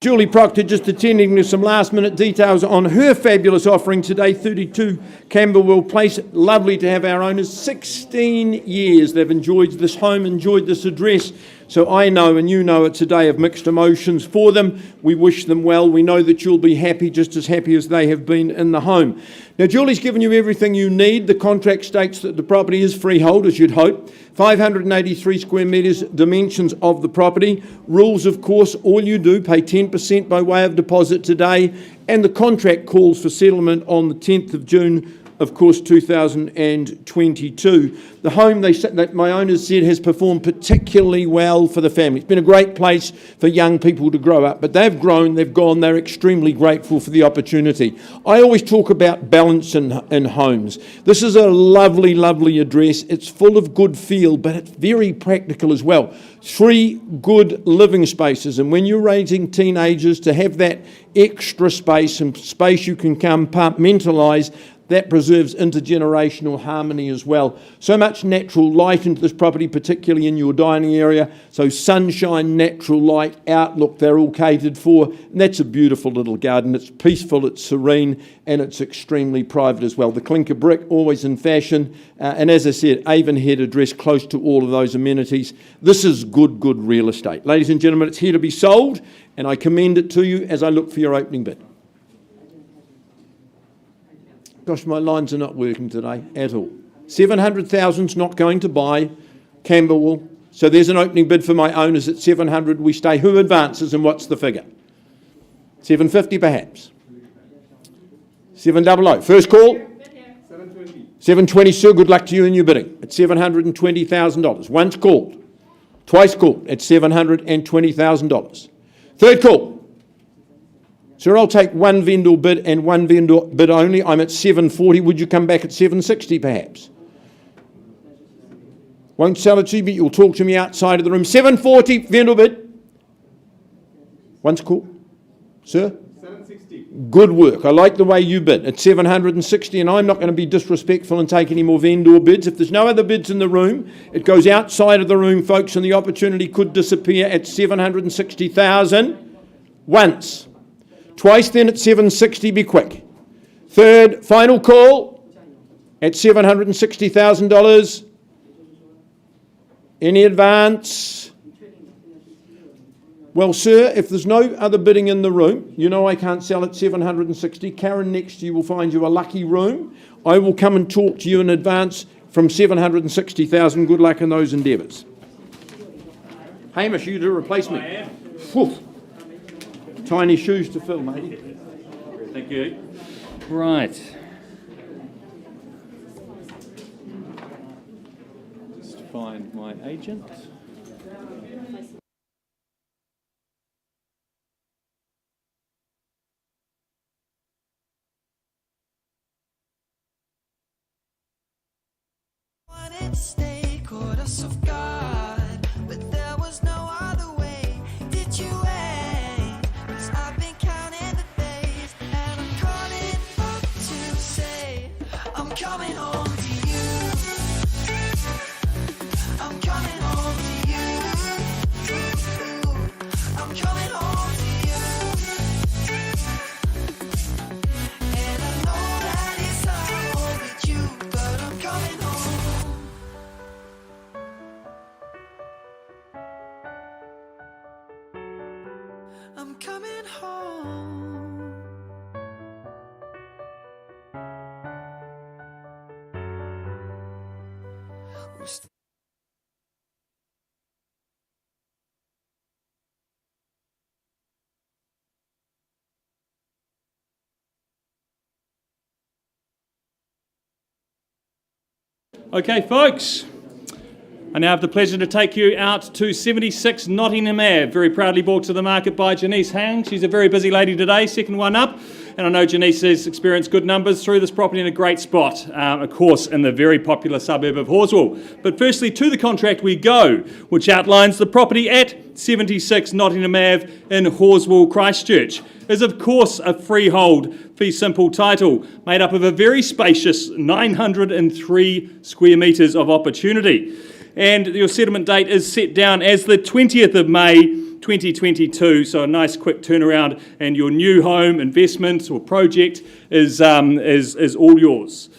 Julie Proctor just attending to some last minute details on her fabulous offering today, 32 Canberra Place. Lovely to have our owners. 16 years they've enjoyed this home, enjoyed this address. So I know and you know it's a day of mixed emotions for them. We wish them well. We know that you'll be happy, just as happy as they have been in the home. Now, Julie's given you everything you need. The contract states that the property is freehold, as you'd hope. 583 square metres, dimensions of the property. Rules, of course, all you do, pay 10% by way of deposit today, and the contract calls for settlement on the 10th of June, of course, 2022. The home, that my owners said, has performed particularly well for the family. It's been a great place for young people to grow up, but they've grown, they've gone, they're extremely grateful for the opportunity. I always talk about balance in homes. This is a lovely, lovely address. It's full of good feel, but it's very practical as well. 3 good living spaces, and when you're raising teenagers, to have that extra space and space you can compartmentalise, that preserves intergenerational harmony as well. So much natural light into this property, particularly in your dining area. So sunshine, natural light, outlook, they're all catered for. And that's a beautiful little garden. It's peaceful, it's serene, and it's extremely private as well. The clinker brick, always in fashion. And as I said, Avonhead address, close to all of those amenities. This is good real estate. Ladies and gentlemen, it's here to be sold, and I commend it to you as I look for your opening bid. Gosh, my lines are not working today at all. 700,000's not going to buy Camberwell. So there's an opening bid for my owners at 700. We stay. Who advances and what's the figure? 750 perhaps. 700. First call? 720. 720, sir. Good luck to you in your bidding. At $720,000. Once called. Twice called at $720,000. Third call. Sir, I'll take one vendor bid and one vendor bid only. I'm at 740. Would you come back at 760 perhaps? Won't sell it to you, but you'll talk to me outside of the room. 740 vendor bid. Once call. Sir? 760. Good work. I like the way you bid. At 760, and I'm not going to be disrespectful and take any more vendor bids. If there's no other bids in the room, it goes outside of the room, folks, and the opportunity could disappear at 760,000 once. Twice then at 760, be quick. Third, final call at $760,000. Any advance? Well, sir, if there's no other bidding in the room, you know I can't sell at 760. Karen next to you will find you a lucky room. I will come and talk to you in advance from 760,000. Good luck in those endeavours. Hamish, you to replace me. I am. Whew. Tiny shoes to fill, mate. Thank you. Right. Just find my agent. Wanted to stay, caught us off guard, but there was no other way. Did you wait? 'Cause I've been counting the days, and I'm calling up to say I'm coming home to you. I'm coming home to you. I'm coming home to you. And I know that it's hard with you, but I'm coming home. I'm coming home. We're st- Okay, folks. I now have the pleasure to take you out to 76 Nottingham Ave, very proudly brought to the market by Janice Hang. She's a very busy lady today, second one up. And I know Janice has experienced good numbers through this property in a great spot, of course, in the very popular suburb of Horswell. But firstly, to the contract we go, which outlines the property at 76 Nottingham Ave in Horswell, Christchurch. Is of course a freehold fee simple title made up of a very spacious 903 square metres of opportunity. And your settlement date is set down as the 20th of May 2022, so a nice quick turnaround, and your new home investment or project is all yours.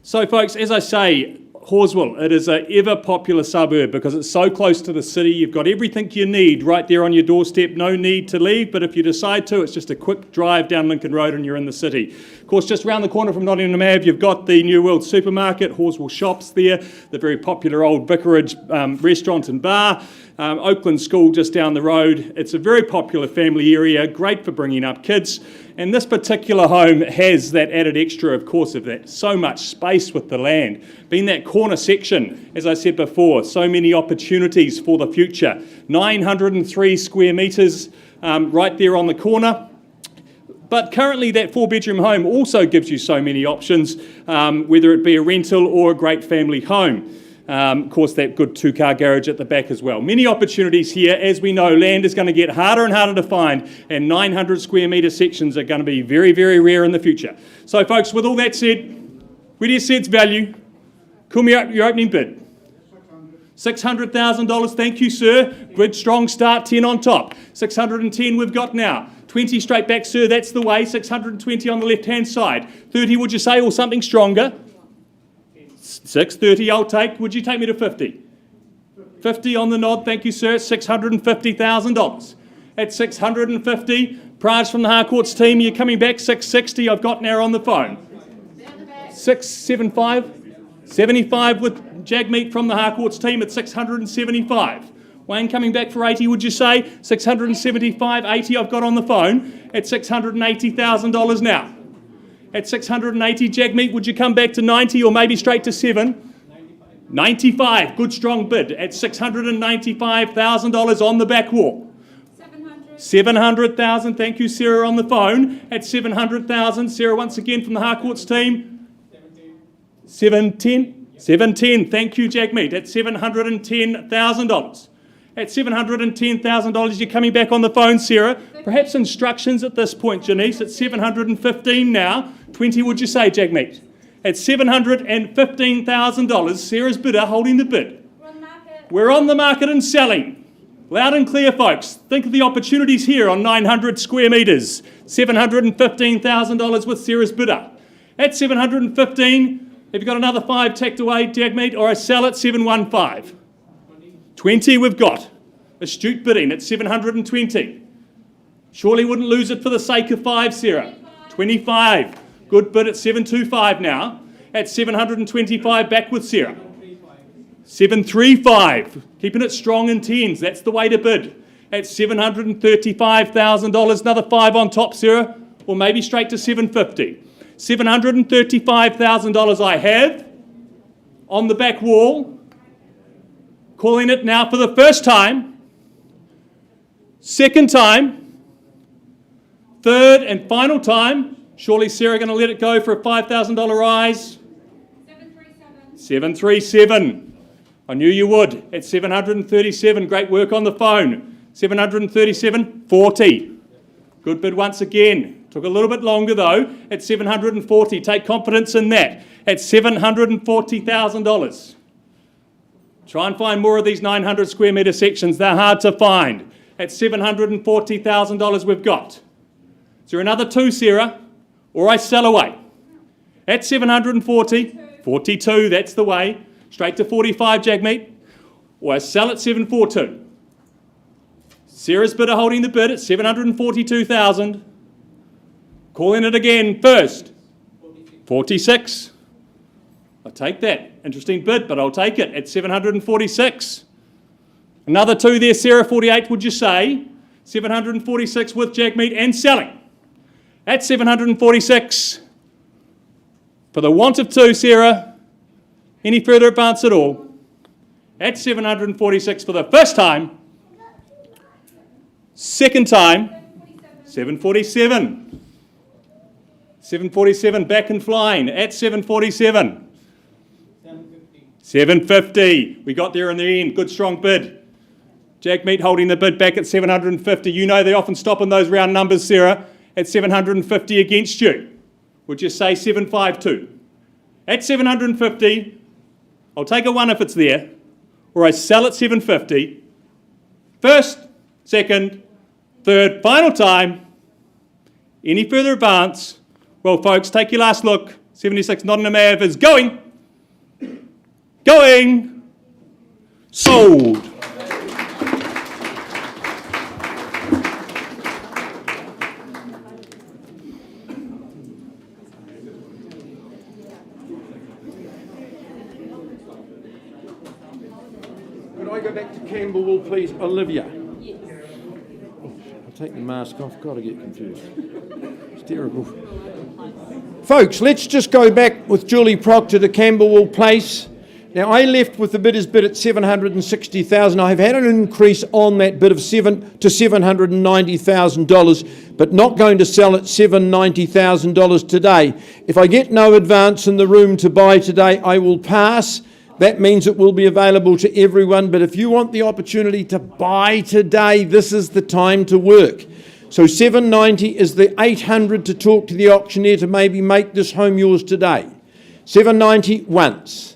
So folks, as I say, Horswell, it is an ever popular suburb because it's so close to the city. You've got everything you need right there on your doorstep. No need to leave, but if you decide to, it's just a quick drive down Lincoln Road and you're in the city. Of course, just around the corner from Nottingham Avenue, you've got the New World Supermarket, Horswell Shops there, the very popular old Vicarage restaurant and bar, Oakland School just down the road. It's a very popular family area, great for bringing up kids. And this particular home has that added extra, of course, of that so much space with the land. Being that corner section, as I said before, so many opportunities for the future. 903 square metres right there on the corner. But currently that 4-bedroom home also gives you so many options, whether it be a rental or a great family home. Of course, that good 2-car garage at the back as well. Many opportunities here. As we know, land is going to get harder and harder to find, and 900 square metre sections are going to be very, very rare in the future. So, folks, with all that said, where do you see its value? Call me up your opening bid. $600,000, thank you, sir. Good, strong start, 10 on top. 610 we've got now. 20 straight back, sir, that's the way. 620 on the left-hand side. 30, would you say, or something stronger? 630 I'll take. Would you take me to 50? 50 on the nod, thank you, sir. $650,000. At 650, Praj from the Harcourts team, you're coming back. 660, I've got now on the phone. 675? 75 with Jagmeet from the Harcourts team at 675. Wayne coming back for 80, would you say? 675, 80 I've got on the phone at $680,000 now. At 680, Jagmeet, would you come back to 90 or maybe straight to 7? 95, good strong bid at $695,000 on the back wall. 700,000, thank you, Sarah, on the phone at 700,000. Sarah, once again from the Harcourts team. 710, 710, thank you, Jagmeet, at $710,000. At $710,000, you're coming back on the phone, Sarah. Perhaps instructions at this point, Janice, at 715 now. 20, would you say, Jagmeet? At $715,000, Sarah's bidder holding the bid. We're on the market and selling. Loud and clear, folks. Think of the opportunities here on 900 square metres. $715,000 with Sarah's bidder. At 715, have you got another 5 tacked away, Jagmeet, or I sell at 715? 20 we've got. Astute bidding at 720. Surely wouldn't lose it for the sake of 5, Sarah. 25. Good bid at 725 now. At 725 back with Sarah. 735. Keeping it strong in tens. That's the way to bid. At $735,000. Another 5 on top, Sarah. Or maybe straight to 750. $735,000 I have on the back wall. Calling it now for the first time, second time, third and final time. Surely Sarah going to let it go for a $5,000 rise? 737. 737. I knew you would. At 737, great work on the phone. 737, 40. Good bid once again. Took a little bit longer though. At 740, take confidence in that. At $740,000. Try and find more of these 900 square metre sections. They're hard to find. At $740,000 we've got. Is there another 2, Sarah? Or I sell away. At 740, 42, that's the way. Straight to 45, Jagmeet. Or I sell at 742. Sarah's bidder holding the bid at 742,000. Calling it again first. 46. I'll take that. Interesting bid, but I'll take it at 746. Another 2 there, Sarah, 48, would you say? 746 with Jagmeet and selling. At 746. For the want of 2, Sarah, any further advance at all? At 746 for the first time. Second time, 747. 747 back and flying at 747. 750. We got there in the end. Good strong bid. Jagmeet holding the bid back at 750. You know they often stop on those round numbers, Sarah, at 750 against you. Would you say 752? At 750, I'll take a 1 if it's there, or I sell at 750. First, second, third, final time. Any further advance? Well, folks, take your last look. 76 Nottingham Ave is going. Going. Sold. Could I go back to Camberwell, please? Olivia. I'll take the mask off. God, I get confused. It's terrible. Folks, let's just go back with Julie Proctor to Camberwell Place. Now, I left with the bidder's bid at $760,000. I've had an increase on that bid of $790,000, but not going to sell at $790,000 today. If I get no advance in the room to buy today, I will pass. That means it will be available to everyone, but if you want the opportunity to buy today, this is the time to work. So $790 is the $800 to talk to the auctioneer to maybe make this home yours today. $790 once.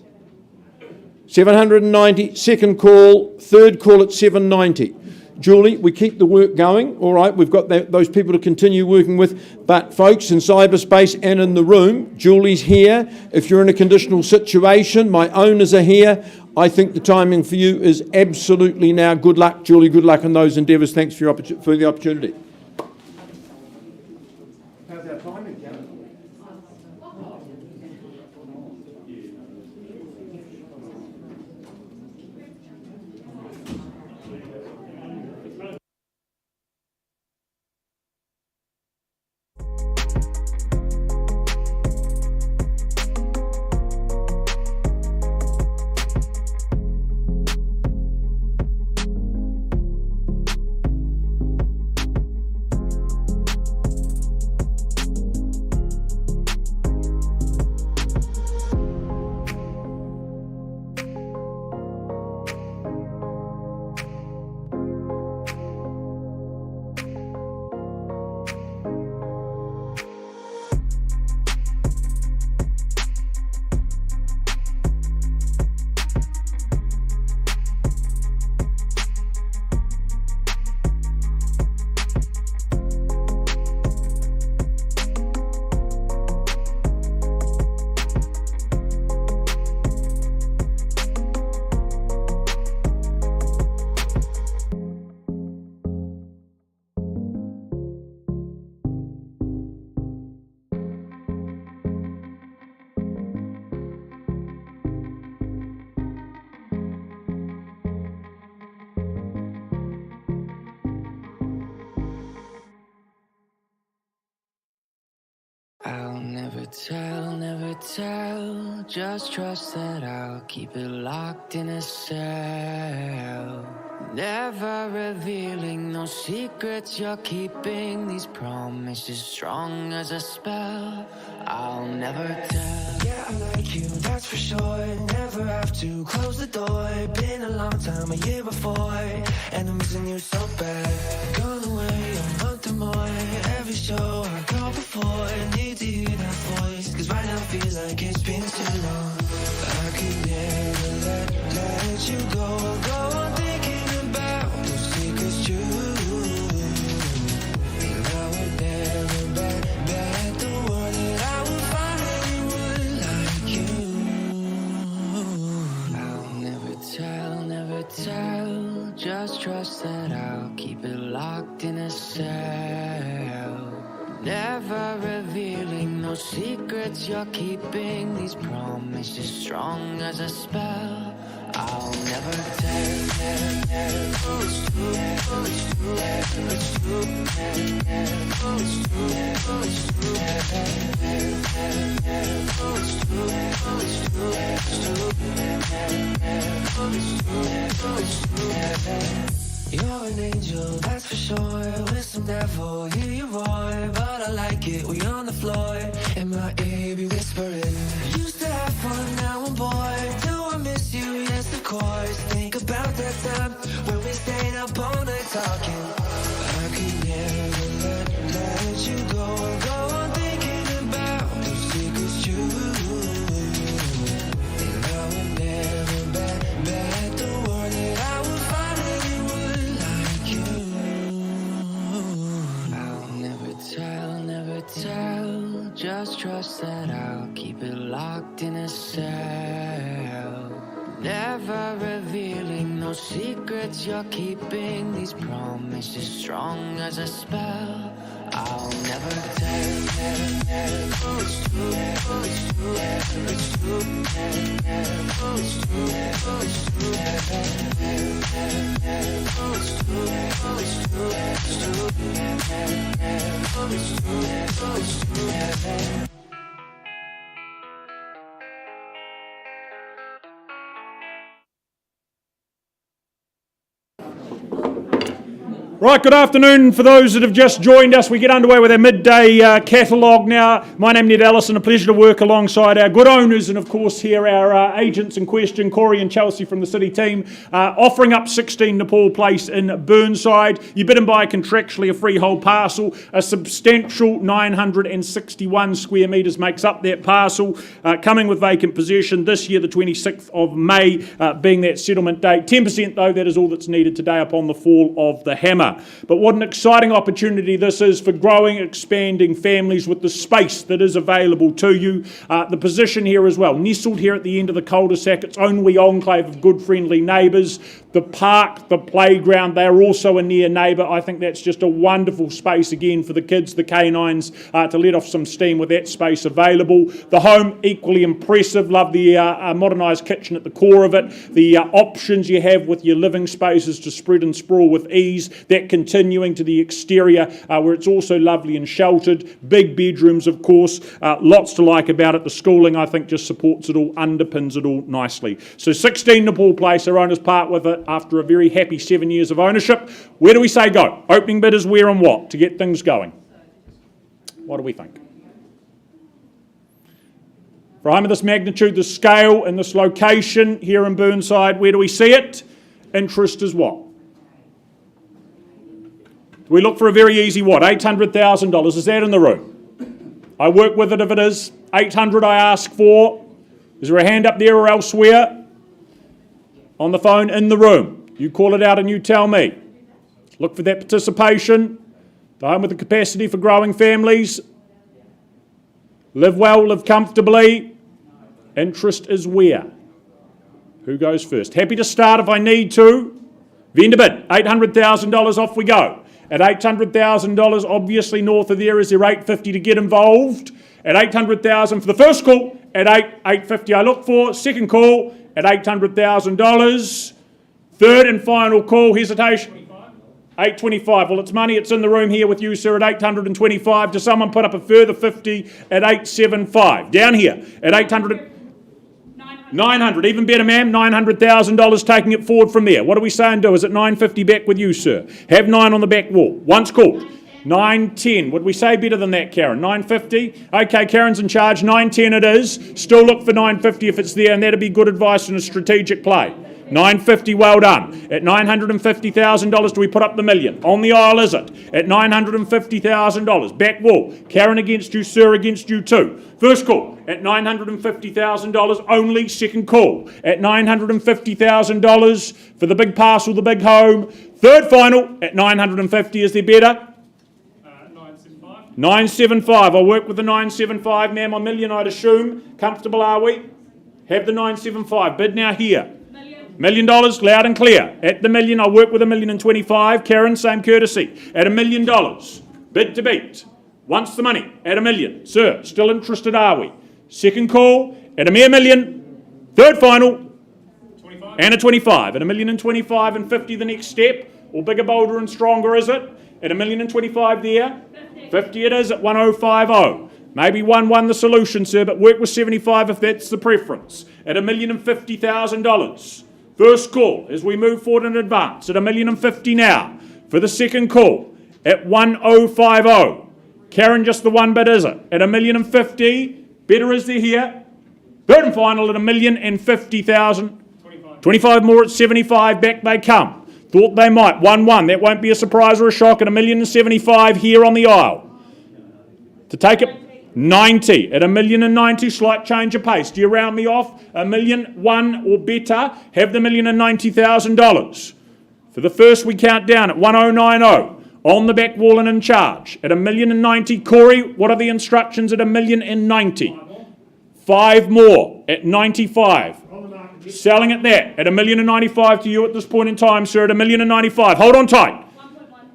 $790, second call, third call at $790. Julie, we keep the work going. All right, we've got those people to continue working with. But folks in cyberspace and in the room, Julie's here. If you're in a conditional situation, my owners are here. I think the timing for you is absolutely now. Good luck, Julie. Good luck in those endeavours. Thanks for the opportunity. How's our timing, Karen? I'll never tell, just trust that I'll keep it locked in a cell. Never revealing no secrets you're keeping, these promises strong as a spell. I'll never tell. Yeah, I like you, that's for sure. Never have to close the door. Been a long time, a year before, and I'm missing you so bad. Gone away a month or more. Every show I go before, need to hear that voice, cause right now feels like it's been too long. I could never let you go on thinking about those secrets true. And I would never bet the world that I would find anyone like you. I'll never tell, just trust that I'll keep it locked in a cell. Never revealing no secrets you're keeping, these promises strong as a spell. I'll never tell. It's true, it's true, it's true, it's true, it's true, you're an angel, that's for sure. With some devil, hear you roar, but I like it, we on the floor. In my ear, be whispering. Used to have fun, now I'm bored. Do I miss you? Yes, of course. Think about that time when we stayed up all night talking. I could never let you go on thinking about those secrets true. And I would never bet the world that I would find anyone like you. I'll never tell, just trust that I'll keep it locked in a cell. Never revealing no secrets you're keeping. These promises strong as a spell. I'll never tell. Oh, it's true. Oh, it's true. It's true. Oh, it's true. Oh, it's true. Oh, it's true. Oh, it's true. It's true. Oh, it's true. Oh, it's true. Right, good afternoon for those that have just joined us. We get underway with our midday catalogue now. My name is Ned Allison, a pleasure to work alongside our good owners and of course here our agents in question, Corey and Chelsea from the City team, offering up 16 Nepal Place in Burnside. You bid and buy contractually a freehold parcel. A substantial 961 square metres makes up that parcel, coming with vacant possession this year, the 26th of May, being that settlement date. 10% though, that is all that's needed today upon the fall of the hammer. But what an exciting opportunity this is for growing, expanding families with the space that is available to you. The position here as well, nestled here at the end of the cul-de-sac, its own wee enclave of good friendly neighbours. The park, the playground, they are also a near neighbour. I think that's just a wonderful space again for the kids, the canines, to let off some steam with that space available. The home, equally impressive. Love the modernised kitchen at the core of it. The options you have with your living spaces to spread and sprawl with ease. That continuing to the exterior where it's also lovely and sheltered. Big bedrooms, of course. Lots to like about it. The schooling, I think, just supports it all, underpins it all nicely. So 16 Nepal Place, our owners part with it after a very happy 7 years of ownership. Where do we say go? Opening bid is where and what to get things going? What do we think? For a home of this magnitude, this scale and this location here in Burnside, where do we see it? Interest is what? We look for a very easy what? $800,000. Is that in the room? I work with it if it is. 800 I ask for. Is there a hand up there or elsewhere? On the phone, in the room. You call it out and you tell me. Look for that participation. The home with the capacity for growing families. Live well, live comfortably. Interest is where? Who goes first? Happy to start if I need to. Vendor bid, $800,000, off we go. At $800,000, obviously north of there is your $850 to get involved. At $800,000 for the first call, at $850 I look for. Second call at $800,000. Third and final call, hesitation. $825. Well, it's money. It's in the room here with you, sir, at $825. Does someone put up a further 50 at $875? Down here at $800. 900, even better, ma'am. $900,000, taking it forward from there. What do we say and do? Is it $950 back with you, sir? Have 9 on the back wall. Once called. 910. Would we say better than that, Karen? 950? Okay, Karen's in charge. 910 it is. Still look for 950 if it's there, and that'd be good advice and a strategic play. 950, well done. At $950,000, do we put up the million? On the aisle, is it? At $950,000. Back wall. Karen against you, sir against you too. First call at $950,000 only. Second call at $950,000 for the big parcel, the big home. Third final at $950. Is there better? 975. I'll work with the 975, ma'am. A million, I'd assume. Comfortable, are we? Have the 975. Bid now here. $1 million, loud and clear. At the million, I'll work with $1,025,000. Karen, same courtesy. At $1 million. Bid to beat. Once the money. At $1 million. Sir, still interested, are we? Second call. At a mere million. Third final. 25. And a 25. At $1,025,000 and 50 the next step. Or bigger, bolder and stronger, is it? At $1,025,000 there. 50 it is at 1050. Maybe 1-1 the solution, sir, but work with 75 if that's the preference. At $1,050,000. First call as we move forward in advance at $1,050,000 now for the second call at 1050. Karen, just the one bit, is it? At $1,050,000. Better is there here. Third and final at $1,050,000. 25 more at 75. Back they come. Thought they might. 1-1. That won't be a surprise or a shock at $1,075,000 here on the aisle. To take it. 90 at $1,090,000, slight change of pace. Do you round me off? $1,001,000 or better. Have the $1,090,000. For the first, we count down at 1090. On the back wall and in charge at $1,090,000. Corey, what are the instructions at $1,090,000? 5 more at 95. Selling at that, at $1,095,000 to you at this point in time, sir, at $1,095,000. Hold on tight.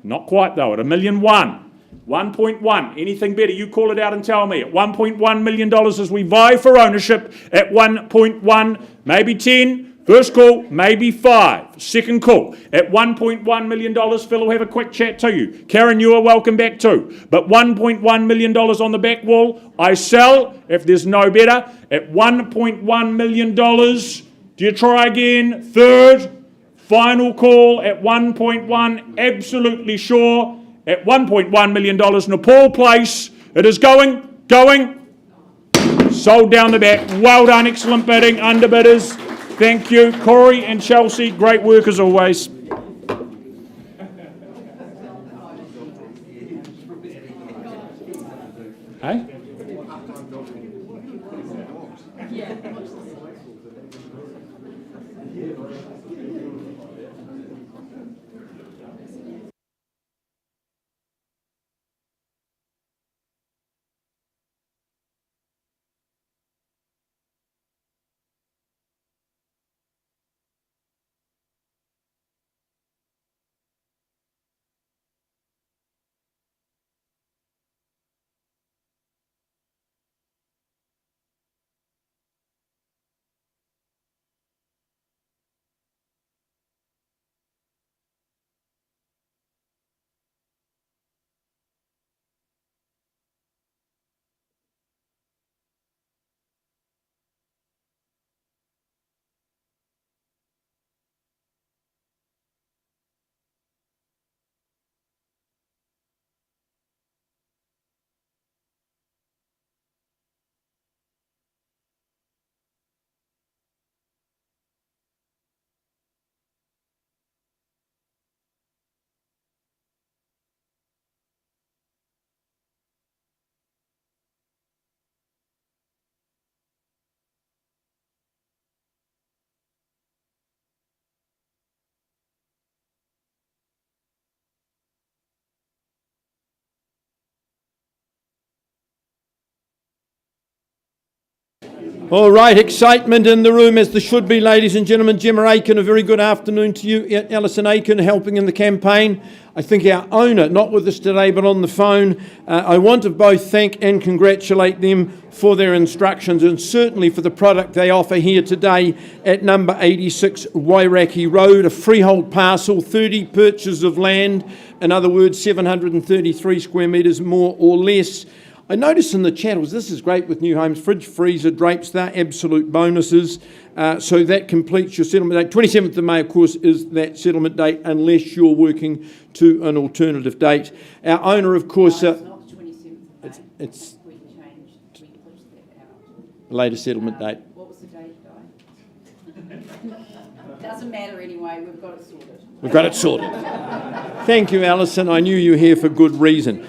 Not quite though, at $1,001,000. 1.1, anything better, you call it out and tell me. At $1.1 million as we vie for ownership at 1.1, maybe 10. First call, maybe 5. Second call, at $1.1 million, Phil will have a quick chat to you. Karen, you are welcome back too. But $1.1 million on the back wall, I sell, if there's no better, at $1.1 million. Do you try again? Third, final call at 1.1, absolutely sure. At $1.1 million, Nepal Place. It is going. Sold down the back. Well done, excellent bidding, underbidders. Thank you. Corey and Chelsea, great work as always. Hey? All right, excitement in the room as there should be, ladies and gentlemen. Gemma Aiken, a very good afternoon to you. Alison Aiken helping in the campaign. I think our owner, not with us today but on the phone, I want to both thank and congratulate them for their instructions and certainly for the product they offer here today at number 86 Wyraki Road, a freehold parcel, 30 purchases of land, in other words 733 square metres more or less. I noticed in the channels, this is great with new homes, fridge, freezer, drapes, they're absolute bonuses. So that completes your settlement date. 27th of May, of course, is that settlement date unless you're working to an alternative date. Our owner, of course... It's not the 27th of May. It's we pushed that out. Later settlement date. What was the date, Di? Doesn't matter anyway, we've got it sorted. We've got it sorted. Thank you, Alison. I knew you were here for good reason.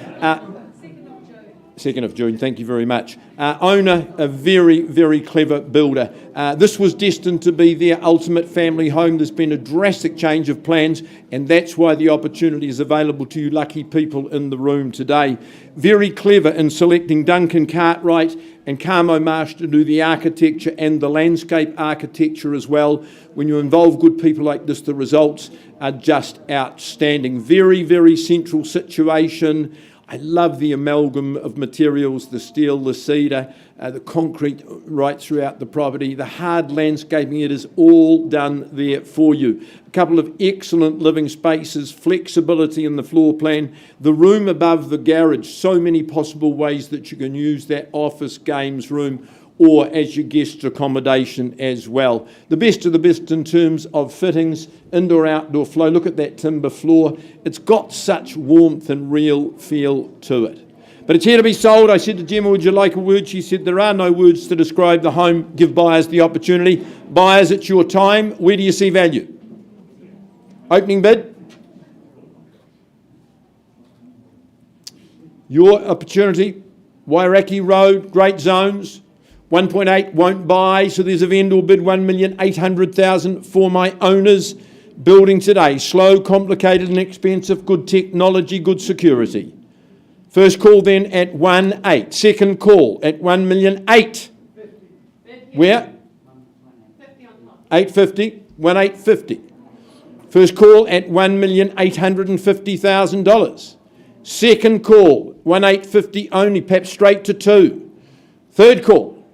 2nd of June, thank you very much. Owner, a very, very clever builder. This was destined to be their ultimate family home. There's been a drastic change of plans, and that's why the opportunity is available to you lucky people in the room today. Very clever in selecting Duncan Cartwright and Carmo Marsh to do the architecture and the landscape architecture as well. When you involve good people like this, the results are just outstanding. Very, very central situation. I love the amalgam of materials, the steel, the cedar, the concrete right throughout the property, the hard landscaping, it is all done there for you. A couple of excellent living spaces, flexibility in the floor plan, the room above the garage, so many possible ways that you can use that office games room or as your guest accommodation as well. The best of the best in terms of fittings, indoor, outdoor flow. Look at that timber floor. It's got such warmth and real feel to it. But it's here to be sold. I said to Gemma, would you like a word? She said, there are no words to describe the home. Give buyers the opportunity. Buyers, it's your time. Where do you see value? Opening bid? Your opportunity. Wyraki Road, great zones. 1.8 won't buy, so there's a vendor bid 1,800,000 for my owners. Building today, slow, complicated and expensive, good technology, good security. First call then at 1.8. Second call at 1,000,008. Where? 850, 1850. First call at $1,850,000. Second call, 1850 only, perhaps straight to 2. Third call.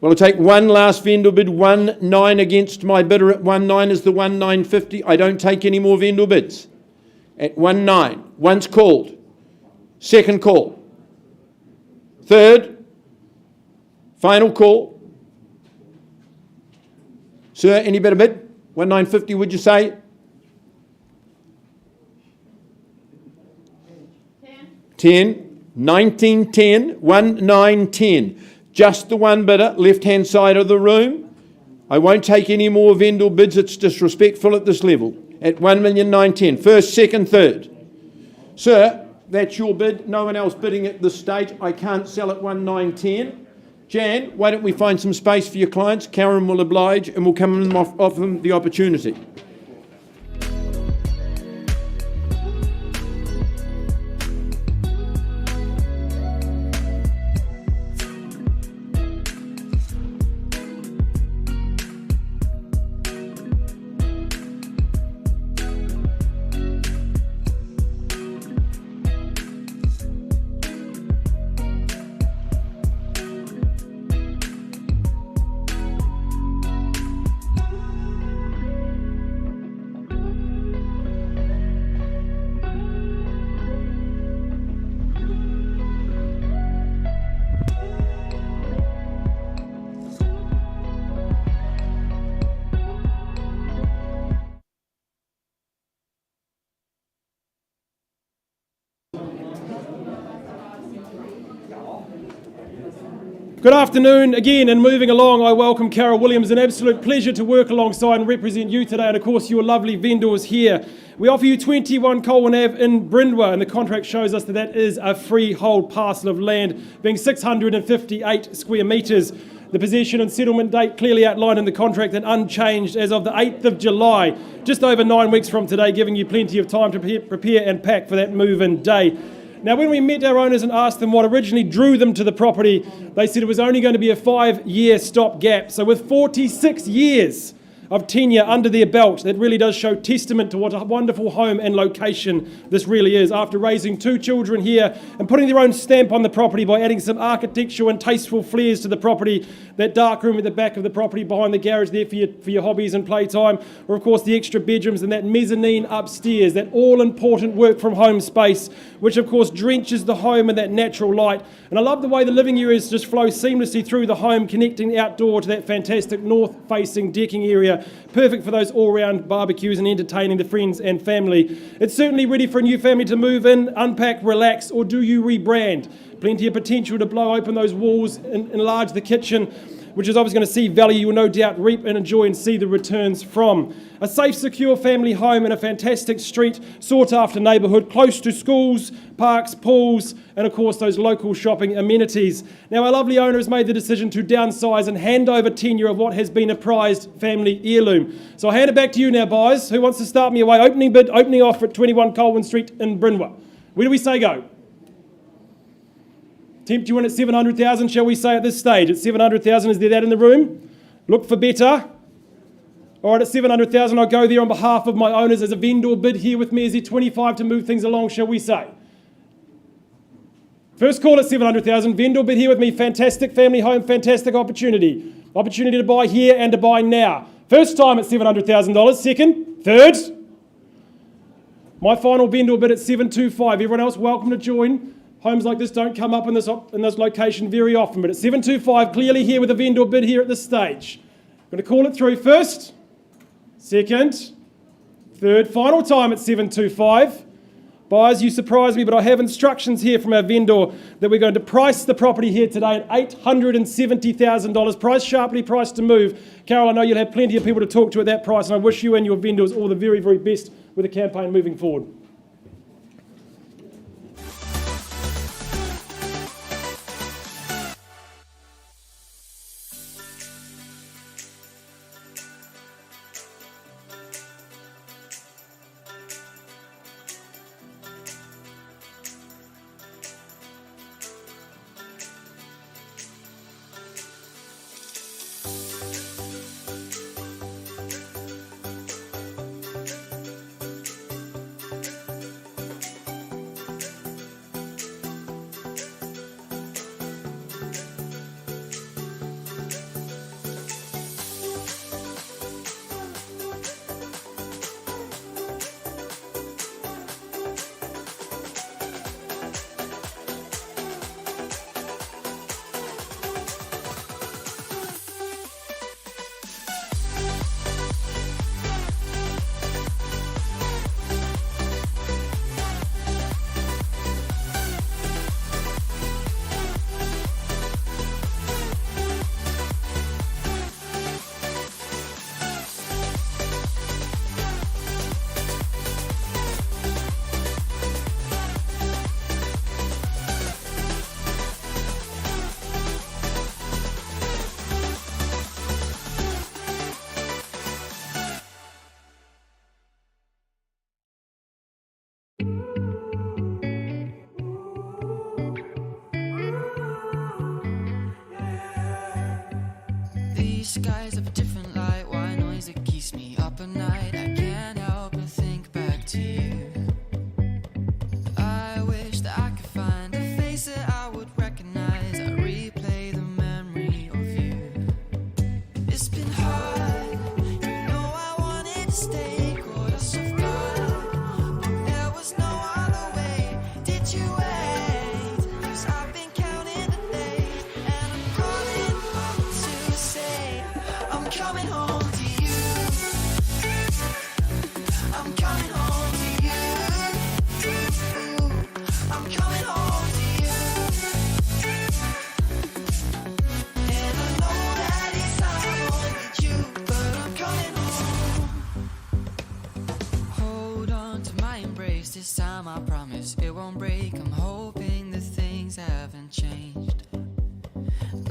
Well, I'll take one last vendor bid, 19 against my bidder at 19 is the 1950. I don't take any more vendor bids. At 19, once called. Second call. Third, final call. Sir, any better bid? 1950, would you say? 10. 1910, 1910. Just the one bidder, left-hand side of the room. I won't take any more vendor bids. It's disrespectful at this level. At 1,910,000. First, second, third. Sir, that's your bid. No one else bidding at this stage. I can't sell at 1,910,000. Jan, why don't we find some space for your clients? Karen will oblige and we'll come and offer them the opportunity. Good afternoon again, and moving along, I welcome Carol Williams. An absolute pleasure to work alongside and represent you today, and of course your lovely vendors here. We offer you 21 Colwin Ave in Brindwa, and the contract shows us that that is a freehold parcel of land, being 658 square metres. The possession and settlement date clearly outlined in the contract and unchanged as of the 8th of July, just over 9 weeks from today, giving you plenty of time to prepare and pack for that move-in day. Now, when we met our owners and asked them what originally drew them to the property, they said it was only going to be a 5-year stopgap. So with 46 years of tenure under their belt, that really does show testament to what a wonderful home and location this really is. After raising 2 children here and putting their own stamp on the property by adding some architectural and tasteful flares to the property, that dark room at the back of the property behind the garage there for your hobbies and playtime, or of course the extra bedrooms and that mezzanine upstairs, that all-important work from home space, which of course drenches the home in that natural light. And I love the way the living areas just flow seamlessly through the home, connecting the outdoor to that fantastic north-facing decking area. Perfect for those all-round barbecues and entertaining the friends and family. It's certainly ready for a new family to move in, unpack, relax, or do you rebrand? Plenty of potential to blow open those walls and enlarge the kitchen, which is obviously going to see value you will no doubt reap and enjoy and see the returns from. A safe, secure family home in a fantastic street, sought-after neighbourhood, close to schools, parks, pools, and of course those local shopping amenities. Now our lovely owner has made the decision to downsize and hand over tenure of what has been a prized family heirloom. So I'll hand it back to you now, boys. Who wants to start me away? Opening bid, opening offer at 21 Colwin Street in Brindwa. Where do we say go? Tempt you in at 700,000, shall we say at this stage? At 700,000, is there that in the room? Look for better. All right, at 700,000, I'll go there on behalf of my owners as a vendor bid here with me. Is there 25 to move things along, shall we say? First call at 700,000, vendor bid here with me. Fantastic family home, fantastic opportunity. Opportunity to buy here and to buy now. First time at $700,000. Second, third. My final vendor bid at 725. Everyone else welcome to join. Homes like this don't come up in this location very often, but at 725, clearly here with a vendor bid here at this stage. I'm going to call it through first, second, third, final time at 725. Buyers, you surprise me, but I have instructions here from our vendor that we're going to price the property here today at $870,000. Price sharply, price to move. Carol, I know you'll have plenty of people to talk to at that price, and I wish you and your vendors all the very, very best with the campaign moving forward. These skies have a different light, white noise that keeps me up at night. I can't help but think back to you. I wish that I could find a face that I would recognize. I replay the memory of you. It's been hard, you know I wanted to stay, caught us off guard, but there was no other way. Did you wait? 'Cause I've been counting the days, and I'm calling up to say I'm coming home to you. I'm coming home to you. I'm coming home to you. And I know that it's hard with you, but I'm coming home. Hold on to my embrace, this time I promise it won't break. I'm hoping that things haven't changed.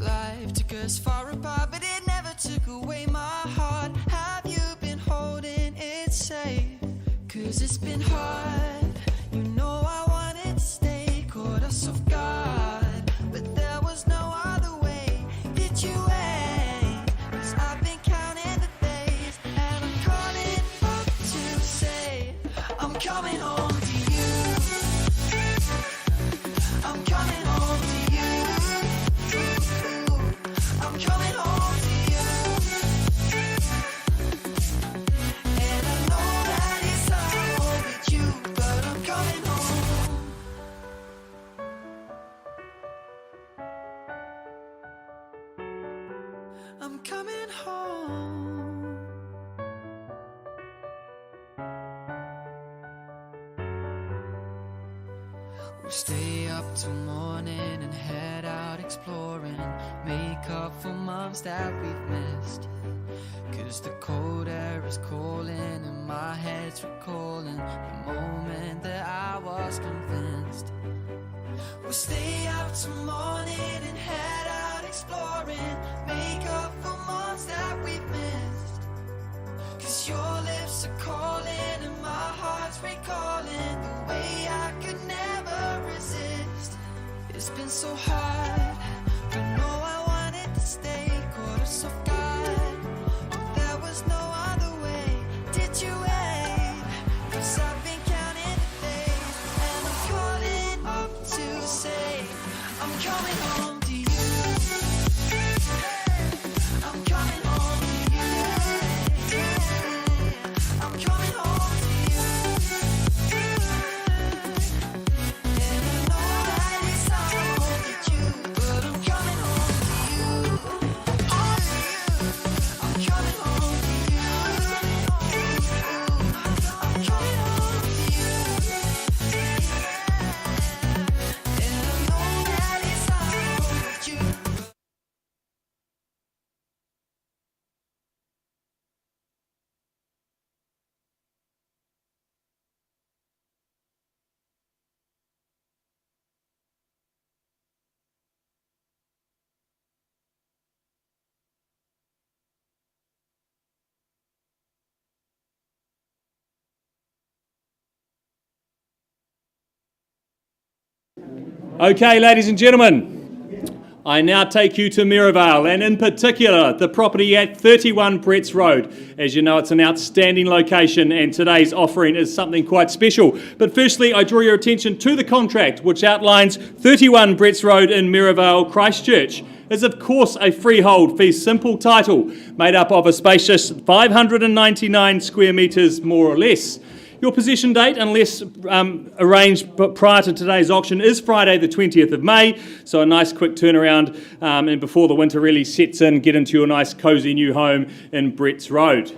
Life took us far apart, but it never took away my heart. Have you been holding it safe? 'Cause it's been hard, you know I wanted to stay, caught us off guard, but there was no other way. Did you wait? 'Cause I've been counting the days, and I'm calling up to say I'm coming home to you. I'm coming home to you. I'm coming home to you. And I know that it's hard with you, but I'm coming home. I'm coming home. We'll stay up till morning and head out exploring, make up for months that we've missed. 'Cause the cold air is calling and my head's recalling the moment that I was convinced. We'll stay up till morning and head out exploring, make up for months that we've missed. 'Cause your lips are calling and my heart's recalling the way I could never resist. It's been so hard, I know I wanted to stay, caught us off guard, but there was no other way. Did you wait? 'Cause I've been counting the days, and I'm calling up to say I'm coming home to you. I'm coming home to you. I'm coming home to you. And I know that it's hard with you, but I'm coming home to you. Oh, to you. I'm coming home to you. I'm coming home to you. And I know that it's hard with you. Okay, ladies and gentlemen, I now take you to Mirrorvale, and in particular the property at 31 Brits Road. As you know, it's an outstanding location, and today's offering is something quite special. But firstly, I draw your attention to the contract, which outlines 31 Brits Road in Mirrorvale, Christchurch. Is of course a freehold fee simple title made up of a spacious 599 square metres more or less. Your possession date, unless arranged prior to today's auction, is Friday the 20th of May, so a nice quick turnaround and before the winter really sets in, get into your nice cosy new home in Brits Road.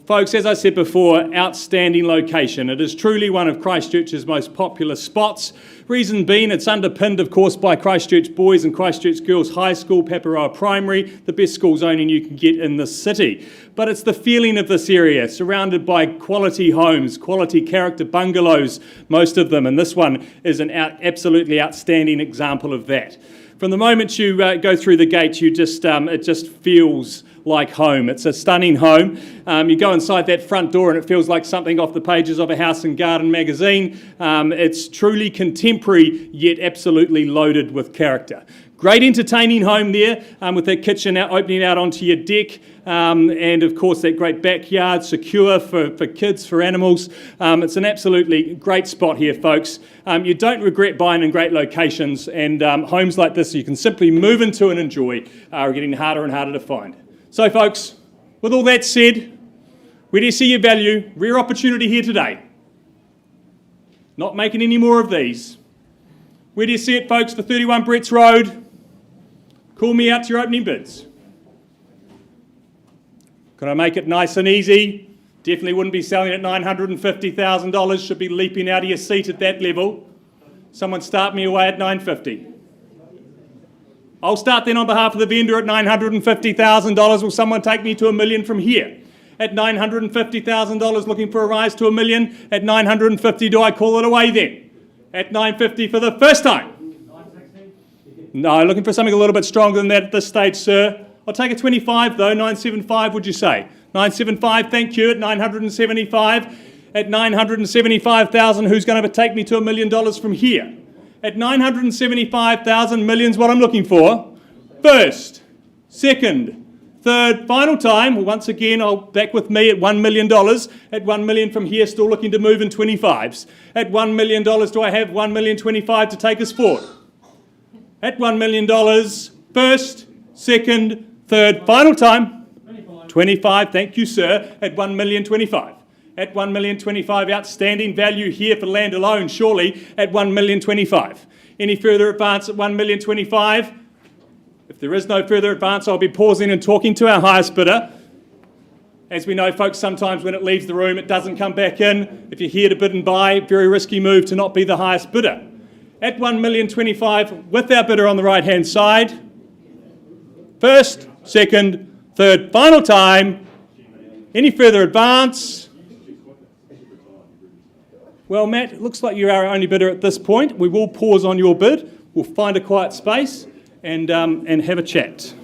Folks, as I said before, outstanding location. It is truly one of Christchurch's most popular spots. Reason being, it's underpinned, of course, by Christchurch Boys and Christchurch Girls High School, Paparoa Primary, the best school zoning you can get in the city. But it's the feeling of this area, surrounded by quality homes, quality character bungalows, most of them, and this one is an absolutely outstanding example of that. From the moment you go through the gate, it just feels like home. It's a stunning home. You go inside that front door and it feels like something off the pages of a House and Garden magazine. It's truly contemporary, yet absolutely loaded with character. Great entertaining home there with that kitchen opening out onto your deck, and of course that great backyard, secure for kids, for animals. It's an absolutely great spot here, folks. You don't regret buying in great locations, and homes like this you can simply move into and enjoy are getting harder and harder to find. So folks, with all that said, where do you see your value? Rare opportunity here today. Not making any more of these. Where do you see it, folks, for 31 Brits Road? Call me out to your opening bids. Can I make it nice and easy? Definitely wouldn't be selling at $950,000. Should be leaping out of your seat at that level. Someone start me away at $950,000. I'll start then on behalf of the vendor at $950,000. Will someone take me to $1 million from here? At $950,000, looking for a rise to $1 million. At $950,000, do I call it away then? At $950,000 for the first time. No, looking for something a little bit stronger than that at this stage, sir. I'll take a 25 though, 975 would you say? 975, thank you, at 975. At 975,000, who's going to take me to $1 million from here? At 975,000, million's what I'm looking for. First, second, third, final time. Well, once again, back with me at $1 million. At $1 million from here, still looking to move in 25s. At $1 million, do I have $1,025,000 to take us forward? At $1 million, first, second, third, final time. 25, thank you, sir. At $1,025,000. At $1,025,000, outstanding value here for land alone, surely, at $1,025,000. Any further advance at $1,025,000? If there is no further advance, I'll be pausing and talking to our highest bidder. As we know, folks, sometimes when it leaves the room, it doesn't come back in. If you're here to bid and buy, very risky move to not be the highest bidder. At $1,025,000, with our bidder on the right-hand side. First, second, third, final time. Any further advance? Well, Matt, it looks like you're our only bidder at this point. We will pause on your bid. We'll find a quiet space and have a chat.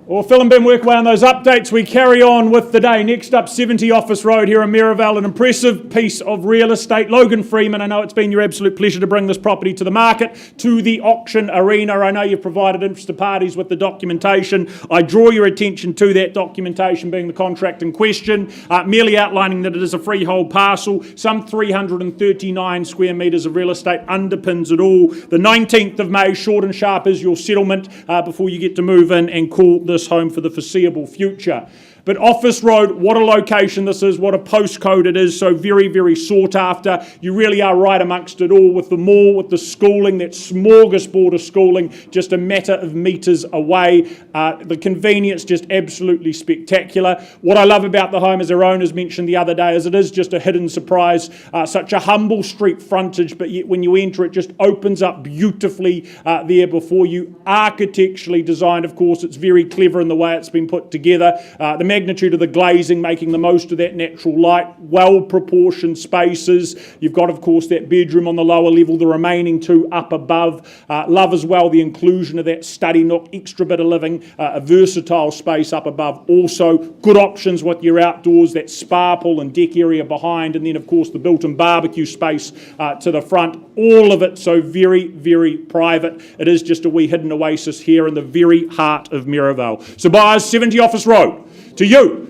Well, Phil and Ben work away on those updates. We carry on with the day. Next up, 70 Office Road here in Maryvale, an impressive piece of real estate. Logan Freeman, I know it's been your absolute pleasure to bring this property to the market, to the auction arena. I know you've provided interested parties with the documentation. I draw your attention to that documentation being the contract in question, merely outlining that it is a freehold parcel. Some 339 square metres of real estate underpins it all. The 19th of May, short and sharp, is your settlement before you get to move in and call this home for the foreseeable future. But Office Road, what a location this is, what a postcode it is, so very, very sought after. You really are right amongst it all with the mall, with the schooling, that smorgasbord of schooling, just a matter of metres away. The convenience, just absolutely spectacular. What I love about the home, as our owners mentioned the other day, is it is just a hidden surprise. Such a humble street frontage, but yet when you enter it, just opens up beautifully there before you. Architecturally designed, of course, it's very clever in the way it's been put together. The magnitude of the glazing, making the most of that natural light, well-proportioned spaces. You've got, of course, that bedroom on the lower level, the remaining two up above. Love as well the inclusion of that study nook, extra bit of living, a versatile space up above. Also, good options with your outdoors, that spa pool and deck area behind, and then, of course, the built-in barbecue space to the front. All of it so very, very private. It is just a wee hidden oasis here in the very heart of Maryvale. So buyers, 70 Office Road. To you,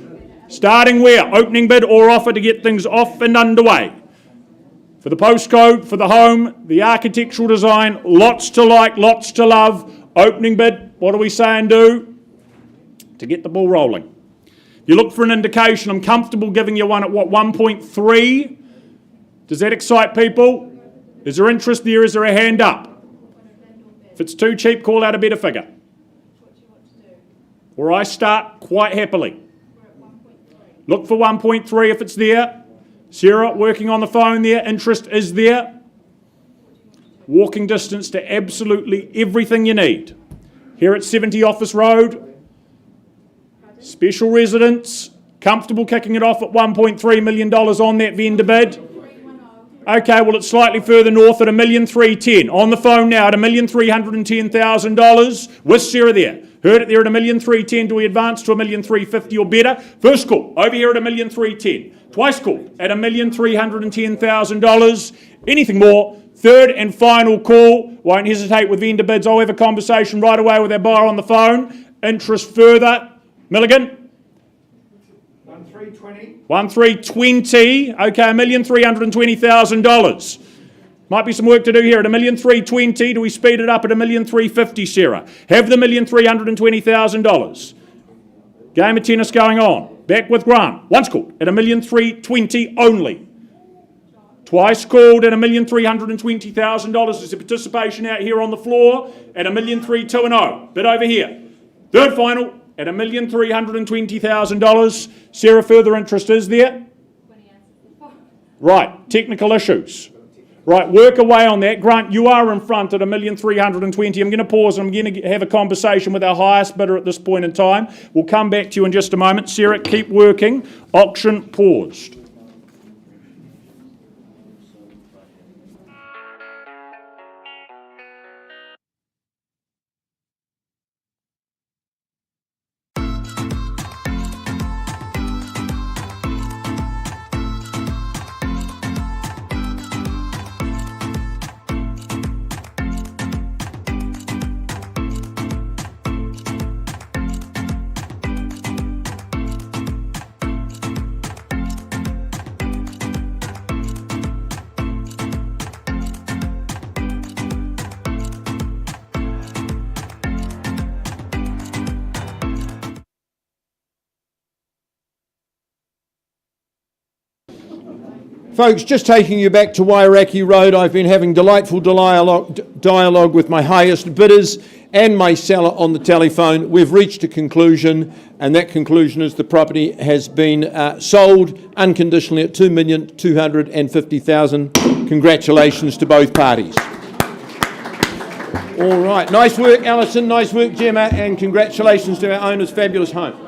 starting where? Opening bid or offer to get things off and underway. For the postcode, for the home, the architectural design, lots to like, lots to love. Opening bid, what do we say and do? To get the ball rolling. You look for an indication, I'm comfortable giving you one at what, 1.3? Does that excite people? Is there interest there? Is there a hand up? If it's too cheap, call out a better figure. Where I start quite happily. Look for 1.3 if it's there. Sarah working on the phone there. Interest is there. Walking distance to absolutely everything you need. Here at 70 Office Road. Special residence. Comfortable kicking it off at $1.3 million on that vendor bid. Okay, well it's slightly further north at $1,310,000. On the phone now at $1,310,000 with Sarah there. Heard it there at $1,310,000. Do we advance to $1,350,000 or better? First call over here at $1,310,000. Twice call at $1,310,000. Anything more? Third and final call. Won't hesitate with vendor bids. I'll have a conversation right away with our buyer on the phone. Interest further. Milligan? 1,320. Okay, $1,320,000. Might be some work to do here at $1,320,000. Do we speed it up at $1,350,000, Sarah? Have the $1,320,000. Game of tennis going on. Back with Grant. Once called at $1,320,000 only. Twice called at $1,320,000. There's a participation out here on the floor at $1,320,000. Bid over here. Third final at $1,320,000. Sarah, further interest is there? Right, technical issues. Right, work away on that. Grant, you are in front at $1,320,000. I'm going to pause and I'm going to have a conversation with our highest bidder at this point in time. We'll come back to you in just a moment. Sarah, keep working. Auction paused. Folks, just taking you back to Wyraki Road, I've been having delightful dialogue with my highest bidders and my seller on the telephone. We've reached a conclusion, and that conclusion is the property has been sold unconditionally at $2,250,000. Congratulations to both parties. All right, nice work, Alison, nice work, Gemma, and congratulations to our owner's fabulous home.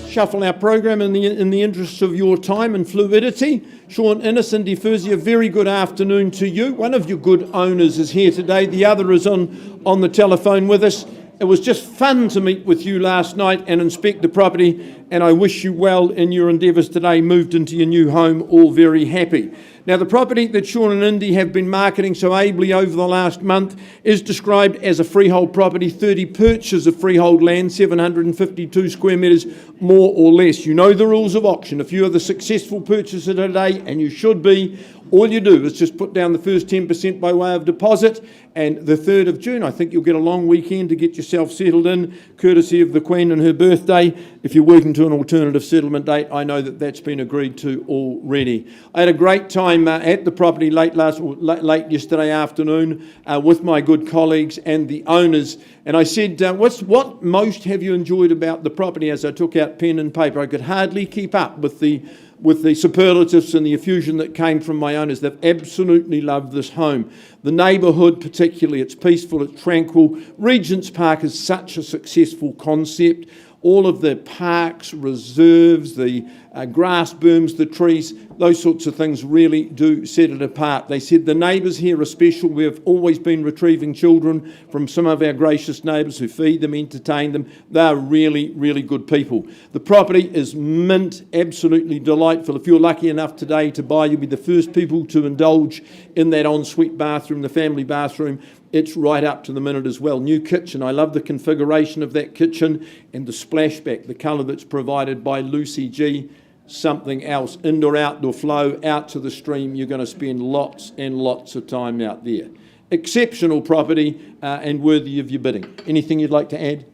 shuffle our program in the interests of your time and fluidity. Sean Innes and Diffusi, a very good afternoon to you. One of your good owners is here today. The other is on the telephone with us. It was just fun to meet with you last night and inspect the property, and I wish you well in your endeavours today. Moved into your new home, all very happy. Now, the property that Sean and Indy have been marketing so ably over the last month is described as a freehold property, 30 purchases of freehold land, 752 square metres, more or less. You know the rules of auction. If you are the successful purchaser today, and you should be, all you do is just put down the first 10% by way of deposit, and the 3rd of June, I think you'll get a long weekend to get yourself settled in, courtesy of the Queen and her birthday. If you're working to an alternative settlement date, I know that that's been agreed to already. I had a great time at the property late yesterday afternoon with my good colleagues and the owners, and I said, what most have you enjoyed about the property? As I took out pen and paper, I could hardly keep up with the superlatives and the effusion that came from my owners. They've absolutely loved this home. The neighbourhood particularly, it's peaceful, it's tranquil. Regents Park is such a successful concept. All of the parks, reserves, the grass berms, the trees, those sorts of things really do set it apart. They said the neighbours here are special. We've always been retrieving children from some of our gracious neighbours who feed them, entertain them. They're really, really good people. The property is mint, absolutely delightful. If you're lucky enough today to buy, you'll be the first people to indulge in that ensuite bathroom, the family bathroom. It's right up to the minute as well. New kitchen. I love the configuration of that kitchen and the splashback, the colour that's provided by Lucy G. Something else. Indoor, outdoor flow, out to the stream. You're going to spend lots and lots of time out there. Exceptional property and worthy of your bidding. Anything you'd like to add?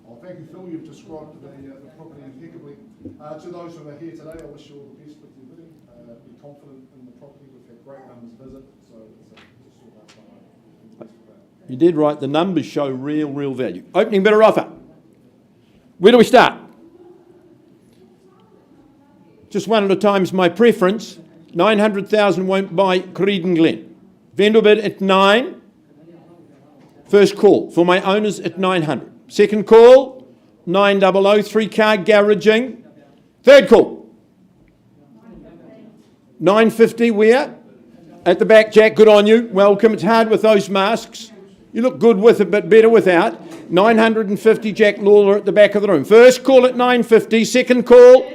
Oh, thank you, Phil. You've described the property impeccably. To those who are here today, I wish you all the best with your bidding. Be confident in the property. We've had great numbers visit, so it's a sort of fun. You did right. The numbers show real value. Opening bidder offer. Where do we start? Just one at a time is my preference. 900,000 won't buy Creedon Glen. Vendor bid at 9. First call for my owners at 900. Second call, 900, 3-car garaging. Third call, 950. Where? At the back, Jack. Good on you. Welcome. It's hard with those masks. You look good with it, but better without. 950, Jack Lawler at the back of the room. First call at 950. Second call,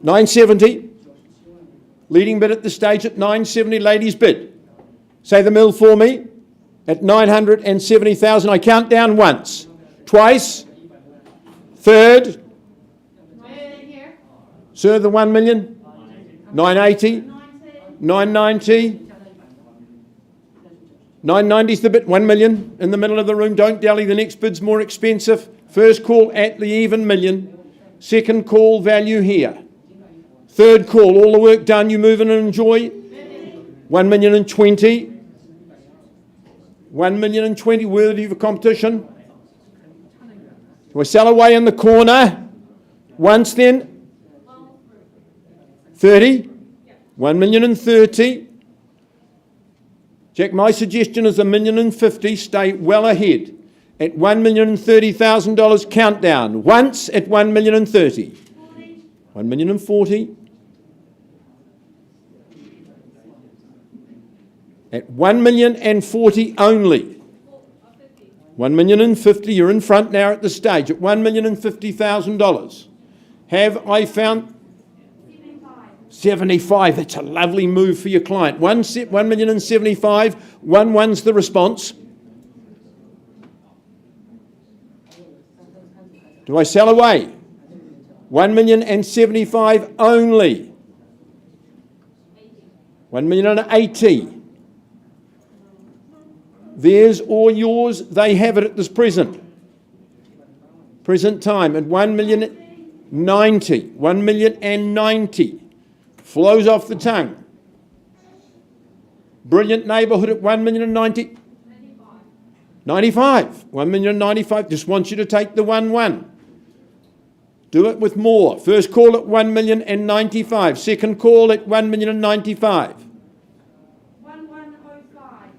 970. Leading bid at the stage at 970. Ladies bid. Say the mill for me. At 970,000. I count down once. Twice. Third. Sir, the 1 million. 980. 990. 990 is the bid. 1 million in the middle of the room. Don't dally. The next bid's more expensive. First call at the even million. Second call value here. Third call, all the work done. You move in and enjoy. 1 million and 20. 1 million and 20. Worthy of a competition. Do I sell away in the corner? Once then. 30. 1 million and 30. Jack, my suggestion is $1 million and 50. Stay well ahead. At $1,030,000 countdown. Once at 1 million and 30. 1 million and 40. At 1 million and 40 only. 1 million and 50. You're in front now at the stage. At $1,050,000. Have I found 75. That's a lovely move for your client. 1 million and 75. 1's the response. Do I sell away? 1 million and 75 only. 1 million and 80. Theirs or yours, they have it at this present time at 1 million 90. 1 million and 90. Flows off the tongue. Brilliant neighbourhood at 1 million and 90. 95. 1 million and 95. Just want you to take the 1. Do it with more. First call at 1 million and 95. Second call at 1 million and 95.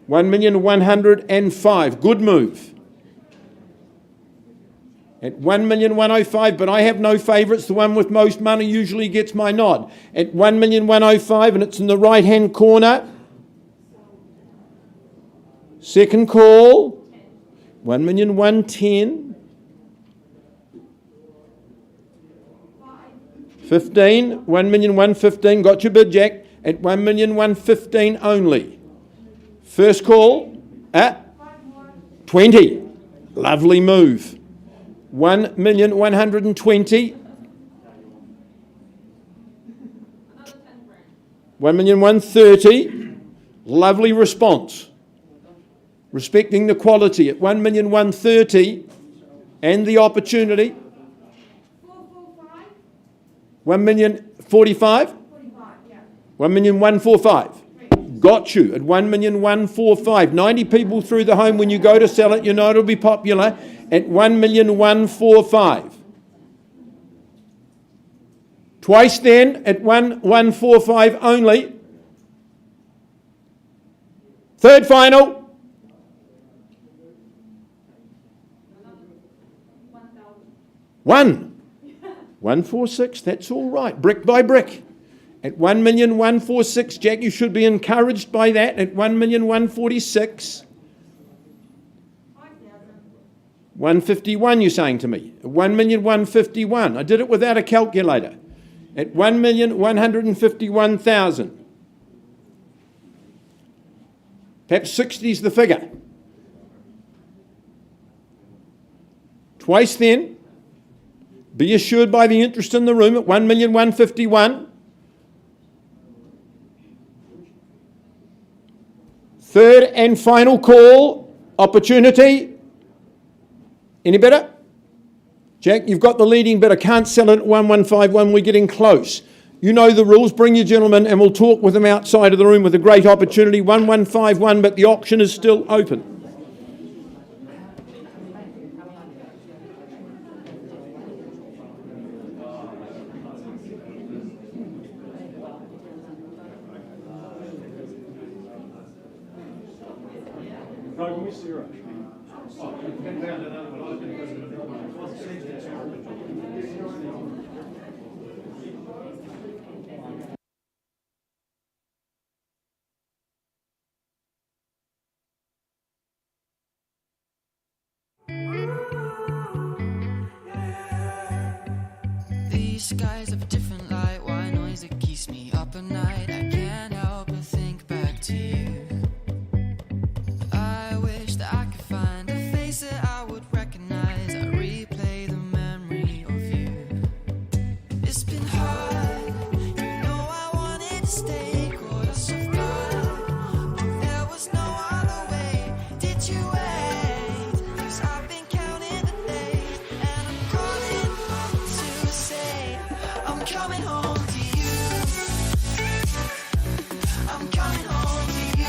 1 million 105. Good move. At 1,105,000, but I have no favourites. The one with most money usually gets my nod. At 1,105,000, and it's in the right-hand corner. Second call, 1,110,000. 15, 1,115,000. Got your bid, Jack. At 1,115,000 only. First call at 20. Lovely move. 1,120,000. 1,130,000. Lovely response. Respecting the quality at 1,130,000 and the opportunity. 1,045,000. 1,145,000. Got you at 1,145,000. 90 people through the home. When you go to sell it, you know it'll be popular at 1,145,000. Twice then at 1,145,000 only. Third final. 1,146. That's all right. Brick by brick. At 1,146,000, Jack, you should be encouraged by that. At 1,146,000. 151, you're saying to me. 1,151,000. I did it without a calculator. At 1,151,000. Perhaps 60 is the figure. Twice then. Be assured by the interest in the room at 1,151,000. Third and final call, opportunity. Any better? Jack, you've got the leading bidder. Can't sell it at 1,151. We're getting close. You know the rules. Bring your gentlemen and we'll talk with them outside of the room with a great opportunity. 1,151, but the auction is still open. These skies have a different light. Why noise that keeps me up at night? I can't help but think back to you. I wish that I could find a face that I would recognize. I replay the memory of you. It's been hard. You know I wanted to stay caught us off guard. There was no other way. Did you wait? 'Cause I've been counting the days and I'm calling home to say I'm coming home to you. I'm coming home to you.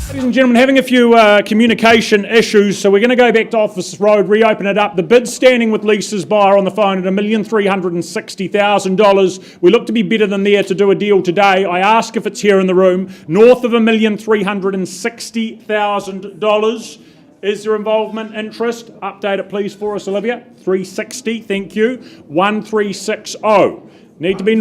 Ladies and gentlemen, having a few communication issues, so we're going to go back to Office Road, reopen it up. The bid standing with Lisa's buyer on the phone at $1,360,000. We look to be better than there to do a deal today. I ask if it's here in the room. North of $1,360,000. Is there involvement, interest? Update it please for us, Olivia. 360, thank you. 1360. Need to be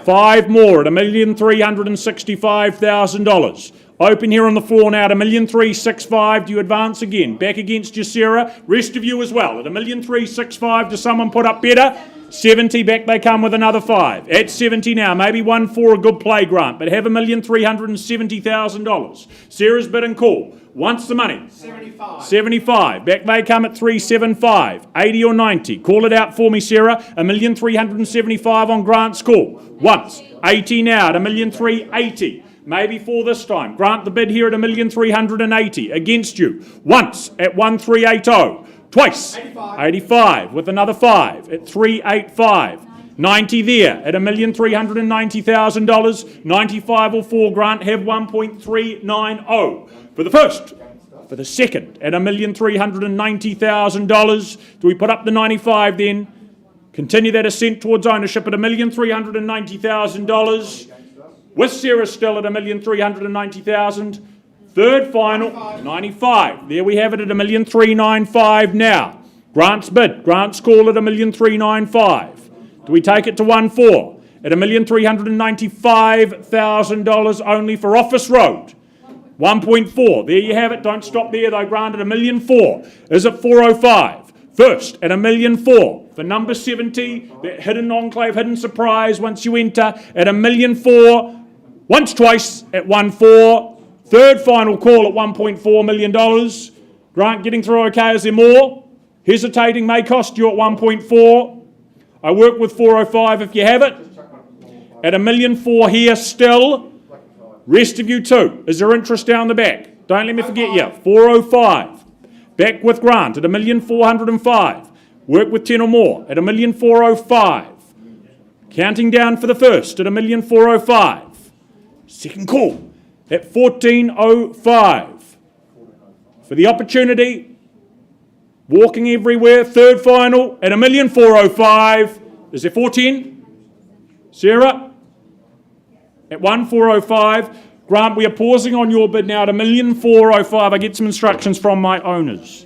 5 more at $1,365,000. Open here on the floor now at $1,365,000. Do you advance again? Back against Yasera. Rest of you as well at $1,365,000. Does someone put up better? 70, back they come with another 5. At 70 now, maybe 1 for a good play grant, but have $1,370,000. Sarah's bid and call. Wants the money. 75. Back they come at 375. 80 or 90. Call it out for me, Sarah. $1,375,000 on Grant's call. Once. 80 now at $1,380,000. Maybe 4 this time. Grant the bid here at $1,380,000. Against you. Once at 1380. Twice. 85 with another 5 at 385. 90 there at $1,390,000. 95 or 4 Grant have 1.390. For the first. For the second at $1,390,000. Do we put up the 95 then? Continue that ascent towards ownership at $1,390,000. With Sarah still at $1,390,000. Third final, 95. There we have it at 1,395,000 now. Grant's bid. Grant's call at 1,395,000. Do we take it to 1.4? At $1,395,000 only for Office Road. 1.4. There you have it. Don't stop there though. Grant at 1,400,000. Is it 405? First at 1,400,000 for number 70. That hidden enclave, hidden surprise once you enter at 1,400,000. Once, twice at 1.4. Third final call at $1.4 million. Grant getting through okay? Is there more? Hesitating may cost you at 1.4. I work with 405 if you have it. At 1,400,000 here still. Rest of you too. Is there interest down the back? Don't let me forget you. 405. Back with Grant at 1,405,000. Work with 10 or more at 1,405,000. Counting down for the first at 1,405,000. Second call at 1,405. For the opportunity, walking everywhere, third final at 1,405,000. Is there 410? Sarah? At 1,405. Grant, we are pausing on your bid now at 1,405,000. I get some instructions from my owners.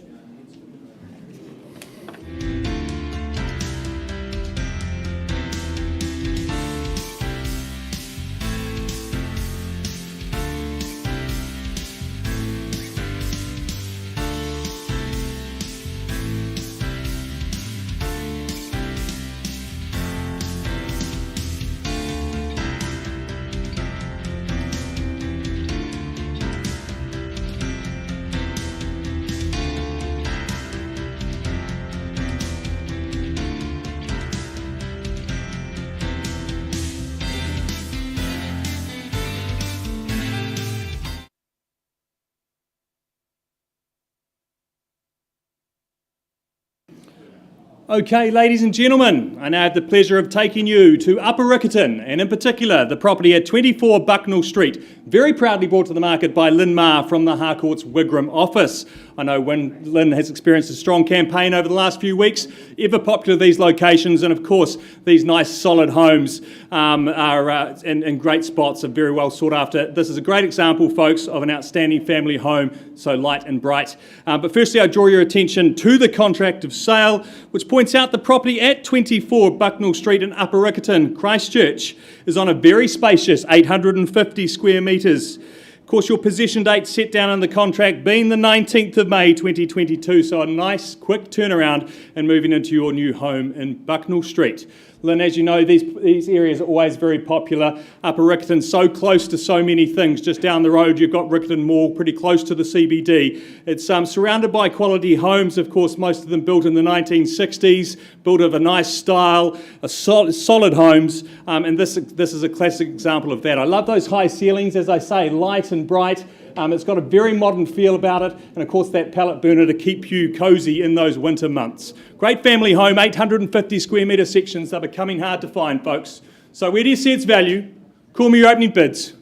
Okay, ladies and gentlemen, I now have the pleasure of taking you to Upper Riccarton, and in particular the property at 24 Bucknell Street, very proudly brought to the market by Lynn Marr from the Harcourt's Wigram office. I know Lynn has experienced a strong campaign over the last few weeks, ever popular these locations, and of course these nice solid homes are in great spots, are very well sought after. This is a great example, folks, of an outstanding family home, so light and bright. But firstly, I draw your attention to the contract of sale, which points out the property at 24 Bucknell Street in Upper Riccarton, Christchurch, is on a very spacious 850 square metres. Of course, your possession date set down in the contract being the 19th of May 2022, so a nice quick turnaround and moving into your new home in Bucknell Street. Lynn, as you know, these areas are always very popular. Upper Riccarton, so close to so many things. Just down the road, you've got Riccarton Mall, pretty close to the CBD. It's surrounded by quality homes, of course, most of them built in the 1960s, built of a nice style, solid homes, and this is a classic example of that. I love those high ceilings, as I say, light and bright. It's got a very modern feel about it, and of course that pellet burner to keep you cosy in those winter months. Great family home, 850 square metre sections. They're becoming hard to find, folks. So where do you see its value? Call me your opening bids.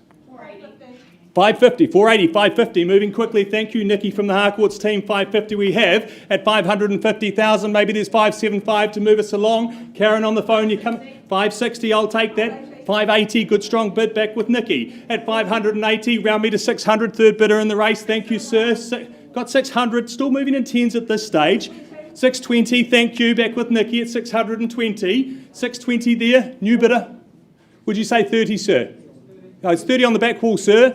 550, 480, 550, moving quickly. Thank you, Nikki from the Harcourt's team. 550 we have at 550,000. Maybe there's 575 to move us along. Karen on the phone, you come. 560, I'll take that. 580, good strong bid, back with Nikki. At 580, round me to 600, third bidder in the race. Thank you, sir. Got 600, still moving in tens at this stage. 620, thank you, back with Nikki at 620. 620 there, new bidder. Would you say 30, sir? No, it's 30 on the back wall, sir.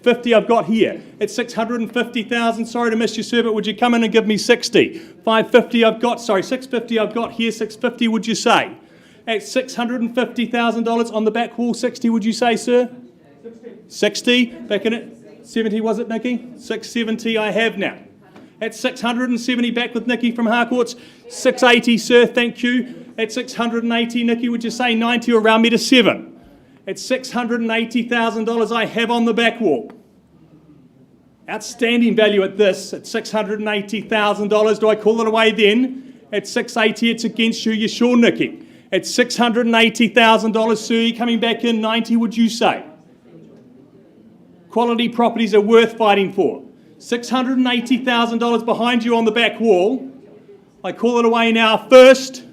50 I've got here. At 650,000, sorry to miss you, sir, but would you come in and give me 60? 550 I've got, sorry, 650 I've got here, 650 would you say? At $650,000 on the back wall, 60 would you say, sir? 60, back in it. 70 was it, Nikki? 670 I have now. At 670, back with Nikki from Harcourt's. 680, sir, thank you. At 680, Nikki, would you say 90 or round me to 7? At $680,000 I have on the back wall. Outstanding value at this, at $680,000. Do I call it away then? At 680, it's against you. You sure, Nikki? At $680,000, sir, you coming back in 90, would you say? Quality properties are worth fighting for. $680,000 behind you on the back wall. I call it away now. First,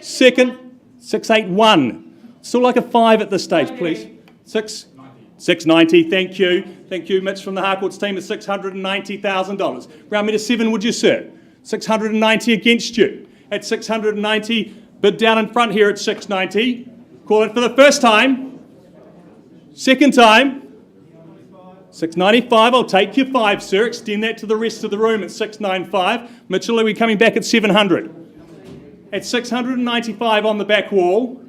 second, 681. Still like a 5 at this stage, please. 690, thank you. Thank you, Mitch, from the Harcourts team, at $690,000. Round me to 7, would you, sir? 690 against you. At 690, bid down in front here at 690. Call it for the first time. Second time. 695, I'll take your 5, sir. Extend that to the rest of the room at 695. Mitchell, are we coming back at 700? At 695 on the back wall.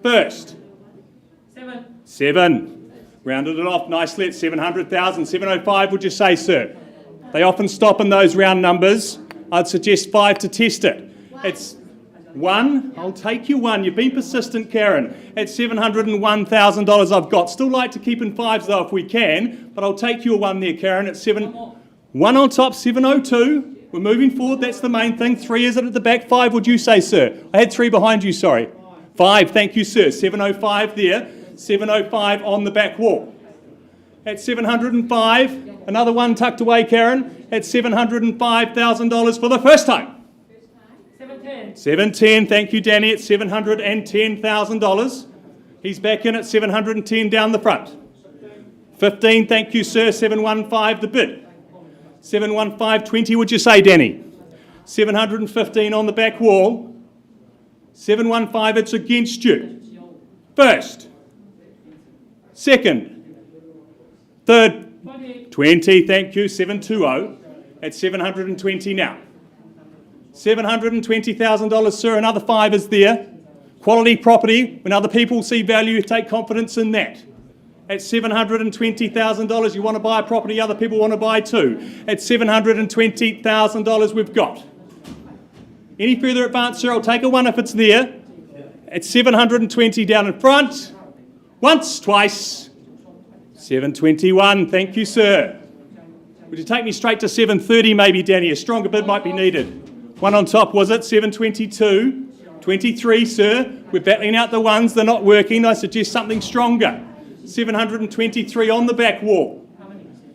First. 7. Rounded it off nicely at 700,000. 705, would you say, sir? They often stop in those round numbers. I'd suggest 5 to test it. It's 1. I'll take you 1. You've been persistent, Karen. At $701,000 I've got. Still like to keep in 5s though if we can, but I'll take you a 1 there, Karen. At 7. 1 on top, 702. We're moving forward. That's the main thing. 3 is it at the back. 5, would you say, sir? I had 3 behind you, sorry. 5, thank you, sir. 705 there. 705 on the back wall. At 705, another 1 tucked away, Karen. At $705,000 for the first time. 710, thank you, Danny, at $710,000. He's back in at 710 down the front. 15, thank you, sir, 715 the bid. 715.20, would you say, Danny? 715 on the back wall. 715, it's against you. First. Second. Third. 20, thank you, 720 at 720 now. $720,000, sir. Another 5 is there. Quality property. When other people see value, take confidence in that. At $720,000, you want to buy a property other people want to buy too. At $720,000 we've got. Any further advance, sir? I'll take a 1 if it's there. At 720 down in front. Once, twice. 721, thank you, sir. Would you take me straight to 730 maybe, Danny? A stronger bid might be needed. 1 on top, was it? 722. 23, sir. We're battling out the ones. They're not working. I suggest something stronger. 723 on the back wall.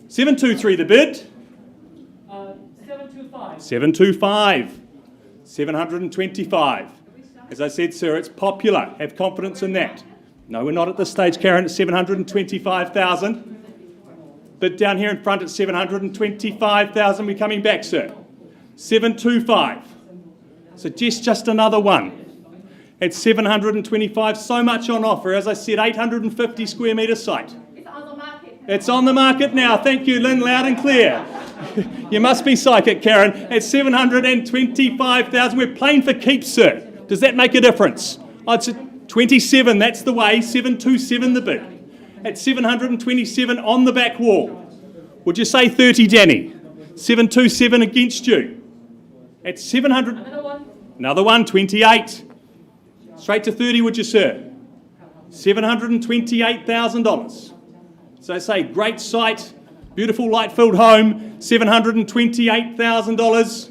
723 the bid. 725. 725. 725. As I said, sir, it's popular. Have confidence in that. No, we're not at this stage, Karen, at 725,000. Bid down here in front at 725,000. We're coming back, sir. 725. Suggest just another 1. At 725, so much on offer. As I said, 850 square metre site. It's on the market. It's on the market now. Thank you, Lynn, loud and clear. You must be psychic, Karen. At 725,000, we're playing for keeps, sir. Does that make a difference? I'd say 27, that's the way. 727 the bid. At 727 on the back wall. Would you say 30, Danny? 727 against you. At 700... Another one, 28. Straight to 30, would you, sir? $728,000. So I say, great site, beautiful light-filled home, $728,000.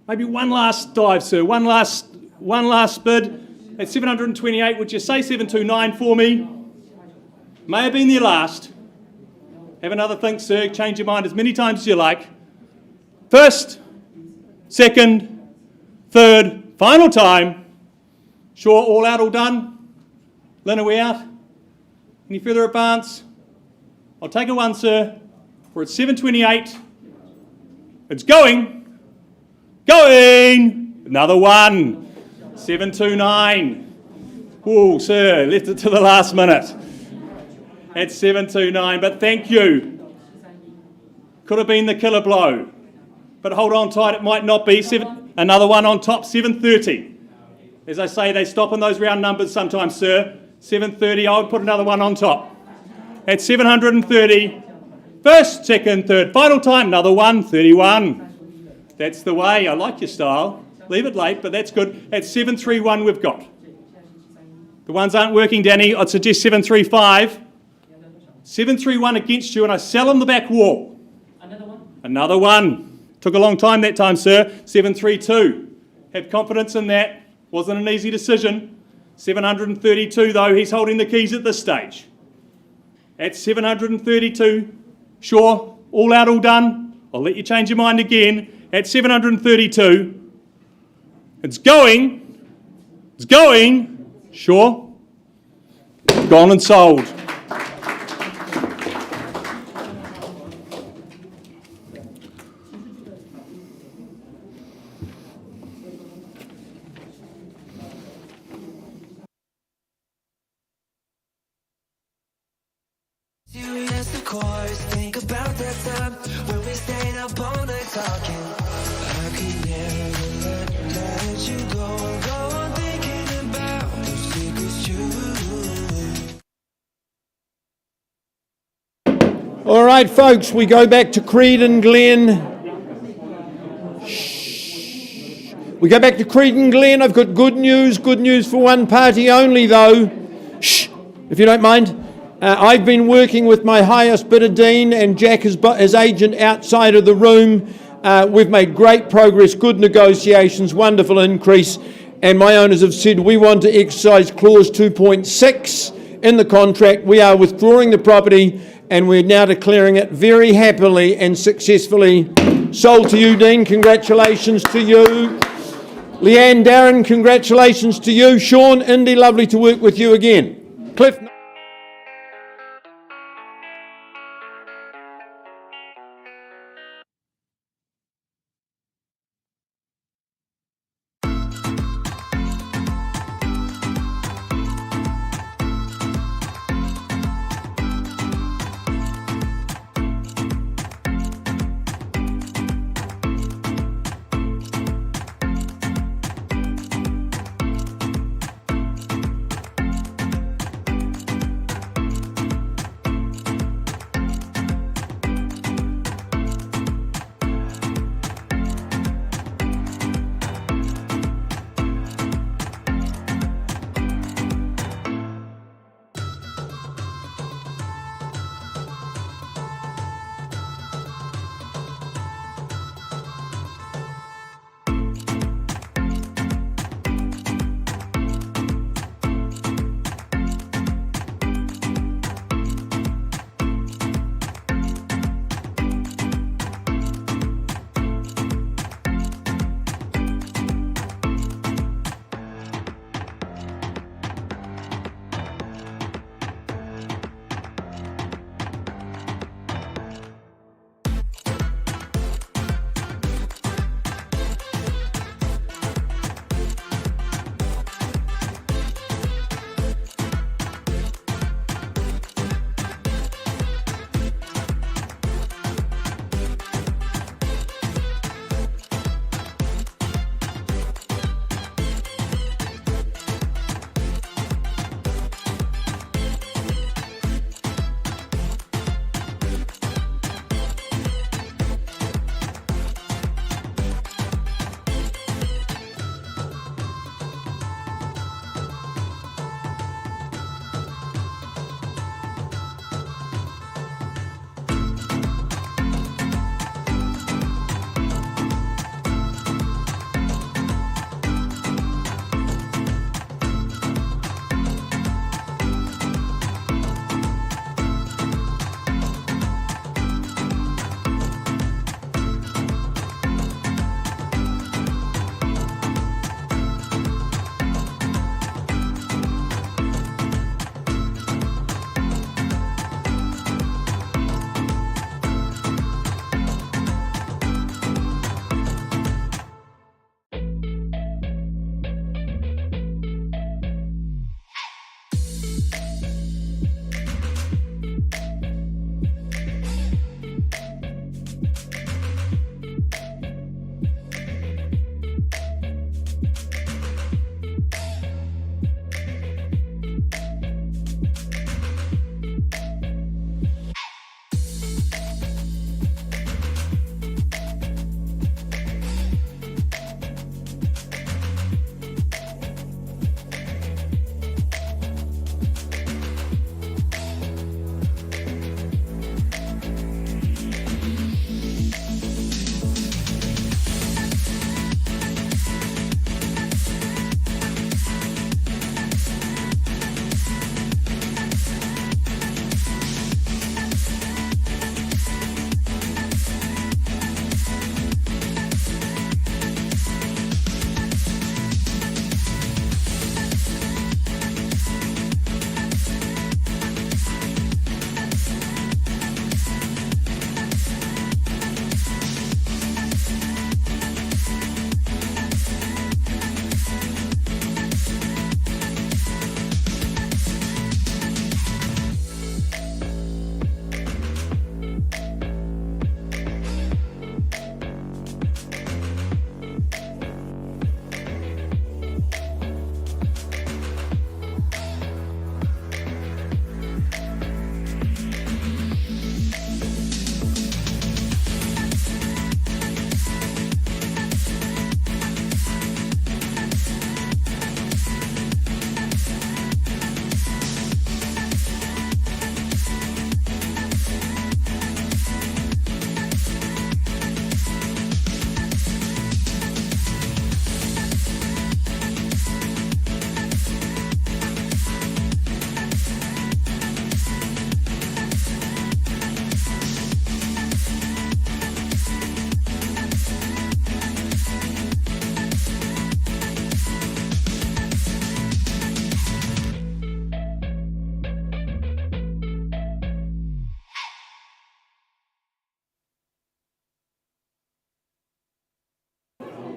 Maybe one last dive, sir. One last bid. At 728, would you say 729 for me? May have been your last. Have another think, sir. Change your mind as many times as you like. First, second, third, final time. Sure, all out, all done? Lynn, are we out? Any further advance? I'll take a 1, sir. We're at 728. It's going. Going. Another 1. 729. Oh, sir, left it to the last minute. At 729, but thank you. Could have been the killer blow. But hold on tight, it might not be. Another 1 on top, 730. As I say, they stop in those round numbers sometimes, sir. 730, I would put another 1 on top. At 730, first, second, third, final time, another 1, 31. That's the way, I like your style. Leave it late, but that's good. At 731 we've got. The ones aren't working, Danny. I'd suggest 735. 731 against you, and I sell on the back wall. Another 1. Took a long time that time, sir. 732. Have confidence in that. Wasn't an easy decision. 732, though, he's holding the keys at this stage. At 732, sure, all out, all done. I'll let you change your mind again. At 732, it's going. It's going. Sure. Gone and sold. course. Think about that time when we stayed up all night talking. I could never let you go. Go on thinking about those secrets you. All right, folks, we go back to Creedon Glen. We go back to Creedon Glen. I've got good news for one party only, though. Shh, if you don't mind. I've been working with my highest bidder, Dean, and Jack, his agent, outside of the room. We've made great progress, good negotiations, wonderful increase, and my owners have said we want to exercise clause 2.6 in the contract. We are withdrawing the property, and we're now declaring it very happily and successfully sold to you, Dean. Congratulations to you. Leanne, Darren, congratulations to you. Sean, Indy, lovely to work with you again. Cliff.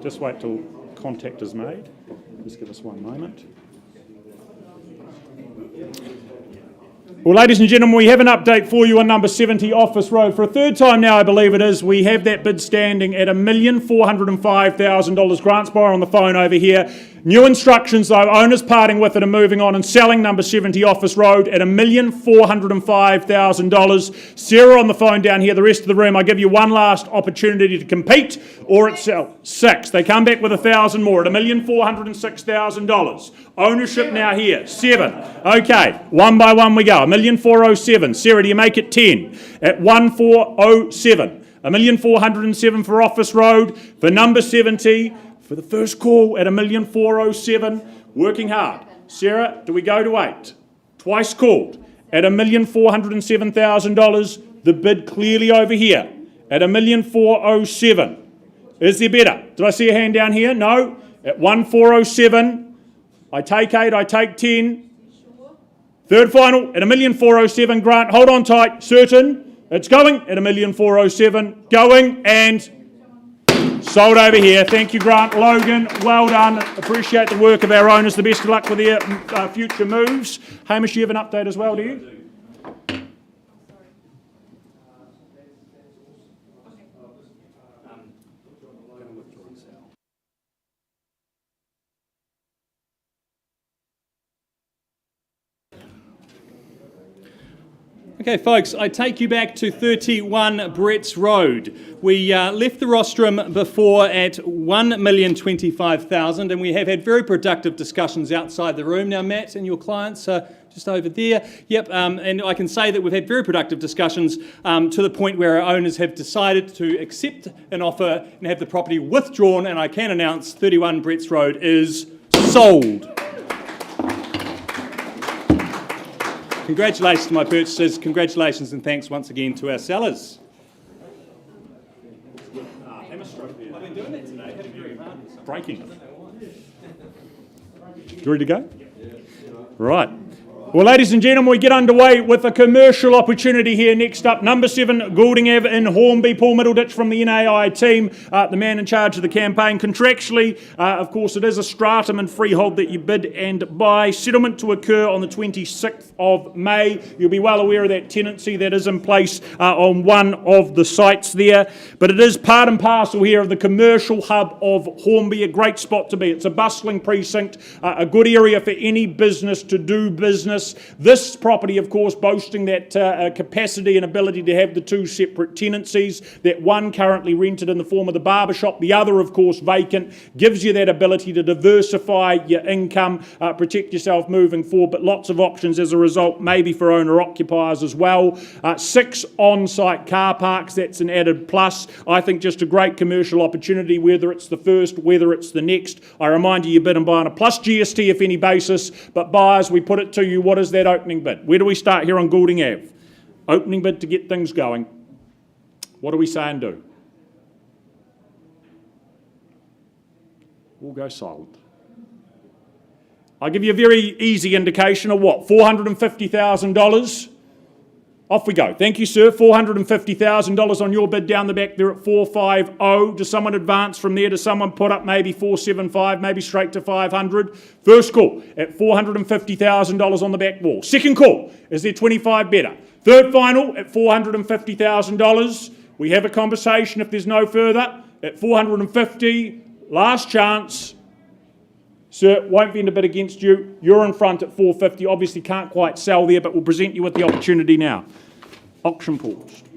Just wait till contact is made. Just give us one moment. Well, ladies and gentlemen, we have an update for you on number 70 Office Road. For a third time now, I believe it is, we have that bid standing at $1,405,000. Grant's buyer on the phone over here. New instructions, though, owners parting with it and moving on and selling number 70 Office Road at $1,405,000. Sarah on the phone down here, the rest of the room, I give you one last opportunity to compete or it sell. 6. They come back with 1,000 more at $1,406,000. Ownership now here, 7. Okay, one by one we go. $1,407,000. Sarah, do you make it 10? At $1,407,000. $1,407,000 for Office Road. For number 70, for the first call at $1,407,000. Working hard. Sarah, do we go to 8? Twice called at $1,407,000. The bid clearly over here at $1,407,000. Is there better? Did I see a hand down here? No. At $1,407,000. I take 8, I take 10. Third final at $1,407,000. Grant, hold on tight. Certain. It's going at $1,407,000. Going and sold over here. Thank you, Grant. Logan, well done. Appreciate the work of our owners. The best of luck with their future moves. Hamish, you have an update as well, do you? Okay, folks, I take you back to 31 Brits Road. We left the rostrum before at $1,025,000, and we have had very productive discussions outside the room. Now, Matt and your clients are just over there. Yep, and I can say that we've had very productive discussions to the point where our owners have decided to accept an offer and have the property withdrawn, and I can announce 31 Brits Road is sold. Congratulations to my purchasers, congratulations and thanks once again to our sellers. I've been doing that today, had a very hard. Breaking. You ready to go? Right. Well, ladies and gentlemen, we get underway with a commercial opportunity here. Next up, number 7, Goulding Avenue in Hornby. Paul Middleditch from the NAI team, the man in charge of the campaign. Contractually, of course, it is a stratum and freehold that you bid and buy. Settlement to occur on the 26th of May. You'll be well aware of that tenancy that is in place on one of the sites there. But it is part and parcel here of the commercial hub of Hornby, a great spot to be. It's a bustling precinct, a good area for any business to do business. This property, of course, boasting that capacity and ability to have the 2 separate tenancies, that one currently rented in the form of the barber shop, the other, of course, vacant, gives you that ability to diversify your income, protect yourself moving forward, but lots of options as a result, maybe for owner-occupiers as well. 6 on-site car parks, that's an added plus. I think just a great commercial opportunity, whether it's the first, whether it's the next. I remind you, you bid and buy on a plus GST if any basis, but buyers, we put it to you, what is that opening bid? Where do we start here on Goulding Ave? Opening bid to get things going. What do we say and do? We'll go silent. I'll give you a very easy indication of what? $450,000. Off we go. Thank you, sir. $450,000 on your bid down the back there at 450. Does someone advance from there? Does someone put up maybe 475, maybe straight to 500? First call at $450,000 on the back wall. Second call, is there 25 better? Third final at $450,000. We have a conversation if there's no further at 450. Last chance. Sir, won't be in a bid against you. You're in front at 450. Obviously can't quite sell there, but we'll present you with the opportunity now. Auction paused.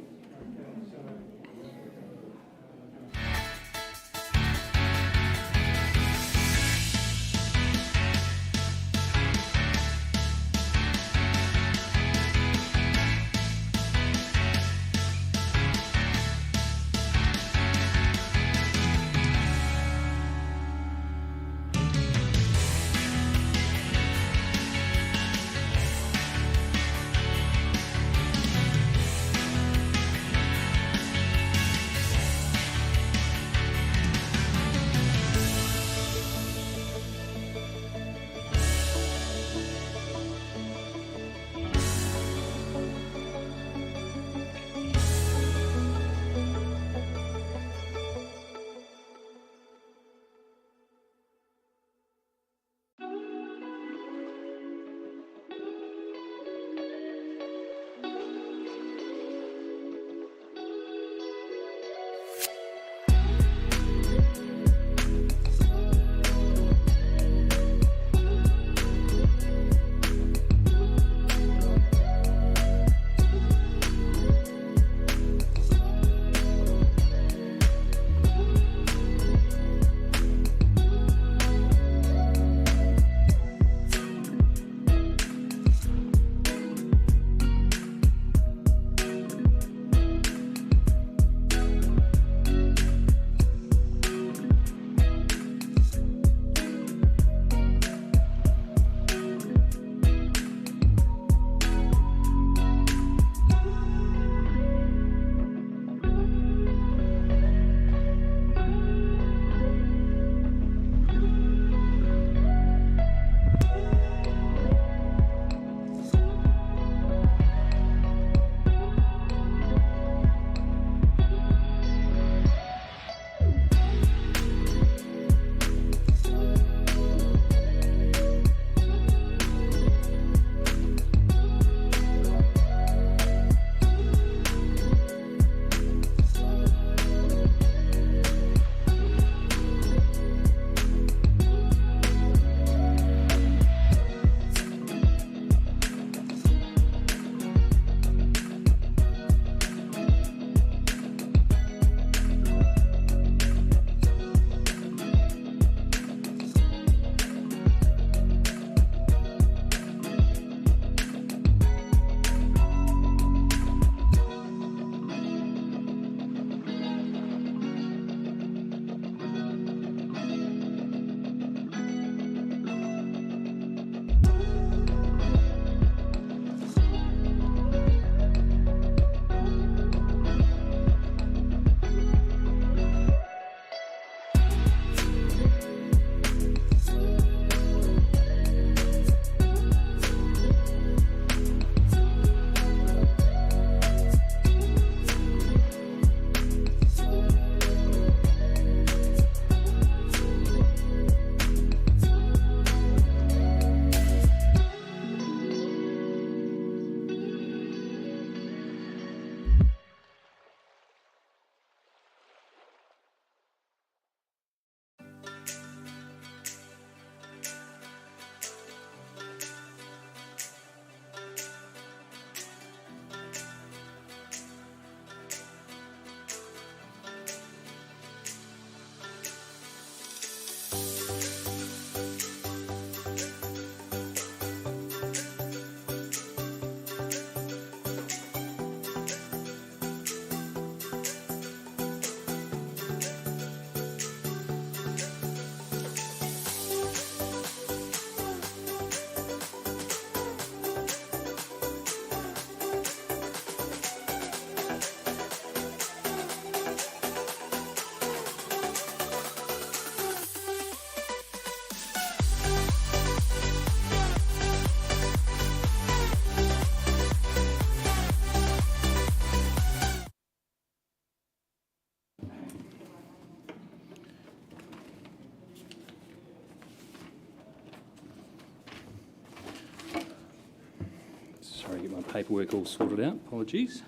Sorry, get my paperwork all sorted out. Apologies.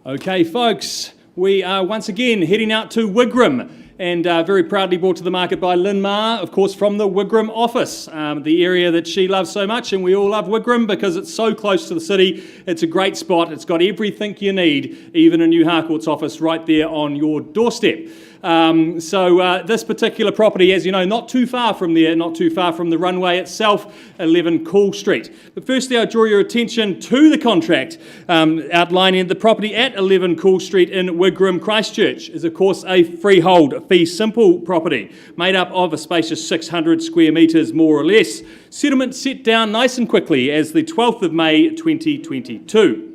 Okay, folks, we are once again heading out to Wigram, and very proudly brought to the market by Lynn Ma, of course, from the Wigram office, the area that she loves so much, and we all love Wigram because it's so close to the city. It's a great spot. It's got everything you need, even a new Harcourt's office right there on your doorstep. So this particular property, as you know, not too far from there, not too far from the runway itself, 11 Cool Street. But firstly, I draw your attention to the contract outlining the property at 11 Cool Street in Wigram, Christchurch is, of course, a freehold, fee simple property made up of a spacious 600 square metres, more or less. Settlement set down nice and quickly as the 12th of May 2022.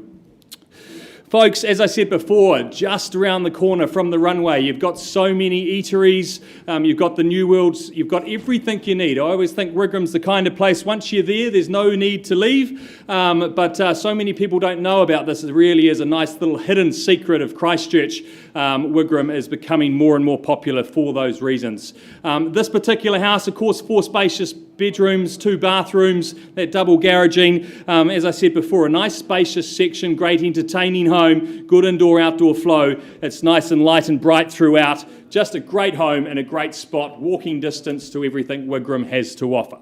Folks, as I said before, just around the corner from the runway, you've got so many eateries, you've got the New Worlds, you've got everything you need. I always think Wigram's the kind of place, once you're there, there's no need to leave, but so many people don't know about this. It really is a nice little hidden secret of Christchurch. Wigram is becoming more and more popular for those reasons. This particular house, of course, 4 spacious bedrooms, 2 bathrooms, that double garaging. As I said before, a nice spacious section, great entertaining home, good indoor-outdoor flow. It's nice and light and bright throughout. Just a great home and a great spot, walking distance to everything Wigram has to offer.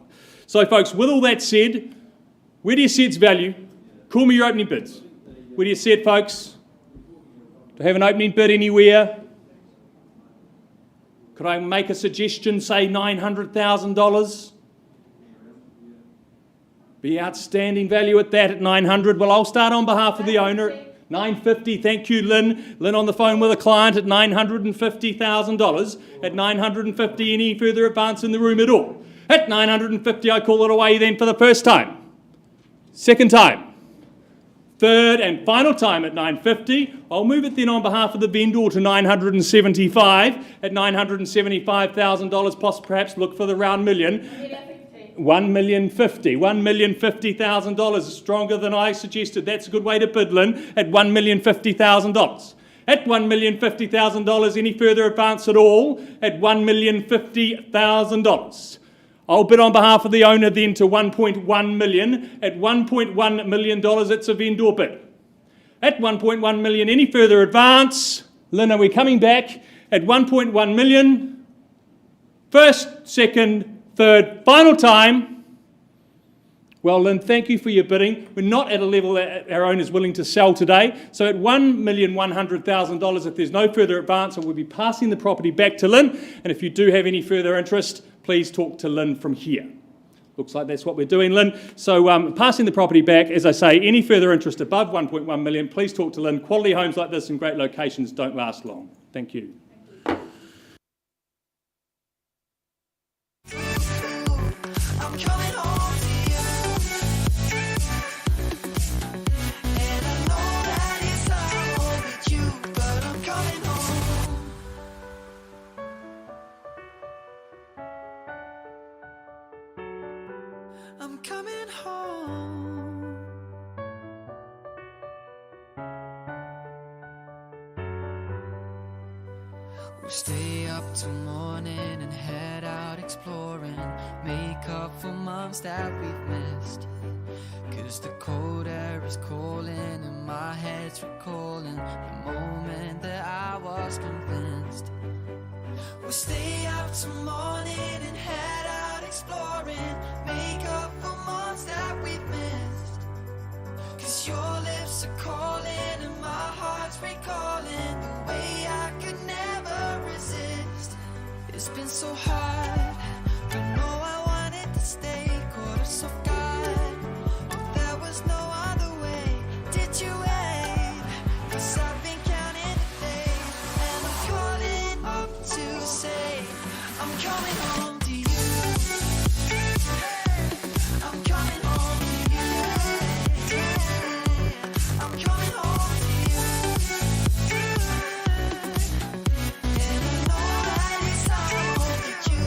So, folks, with all that said, where do you see its value? Call me your opening bids. Where do you see it, folks? Do I have an opening bid anywhere? Could I make a suggestion, say $900,000? Be outstanding value at that at 900. Well, I'll start on behalf of the owner. 950. Thank you, Lynn. Lynn on the phone with a client at $950,000. At 950, any further advance in the room at all? At 950, I call it away then for the first time. Second time. Third and final time at 950. I'll move it then on behalf of the vendor to 975. At $975,000, perhaps look for the round million. $1,050,000 is stronger than I suggested. That's a good way to bid, Lynn, at $1,050,000. At $1,050,000, any further advance at all? At $1,050,000. I'll bid on behalf of the owner then to $1.1 million. At $1.1 million, it's a vendor bid. At $1.1 million, any further advance? Lynn, are we coming back? At $1.1 million, first, second, third, final time. Well, Lynn, thank you for your bidding. We're not at a level that our owner is willing to sell today. So at $1,100,000, if there's no further advance, I will be passing the property back to Lynn. And if you do have any further interest, please talk to Lynn from here. Looks like that's what we're doing, Lynn. So passing the property back, as I say, any further interest above 1.1 million, please talk to Lynn. Quality homes like this in great locations don't last long. Thank you. I'm coming home. We'll stay up till morning and head out exploring, make up for months that we've missed. 'Cause the cold air is calling and my head's recalling the moment that I was convinced. We'll stay up till morning and head out exploring, make up for months that we've missed. 'Cause your lips are calling and my heart's recalling the way I could never resist. It's been so hard, but no, I wanted to stay, caught us off guard. If there was no other way, did you wait? 'Cause I've been counting the days, and I'm calling up to say I'm coming home to you. I'm coming home to you. I'm coming home to you. And I know that it's hard, but you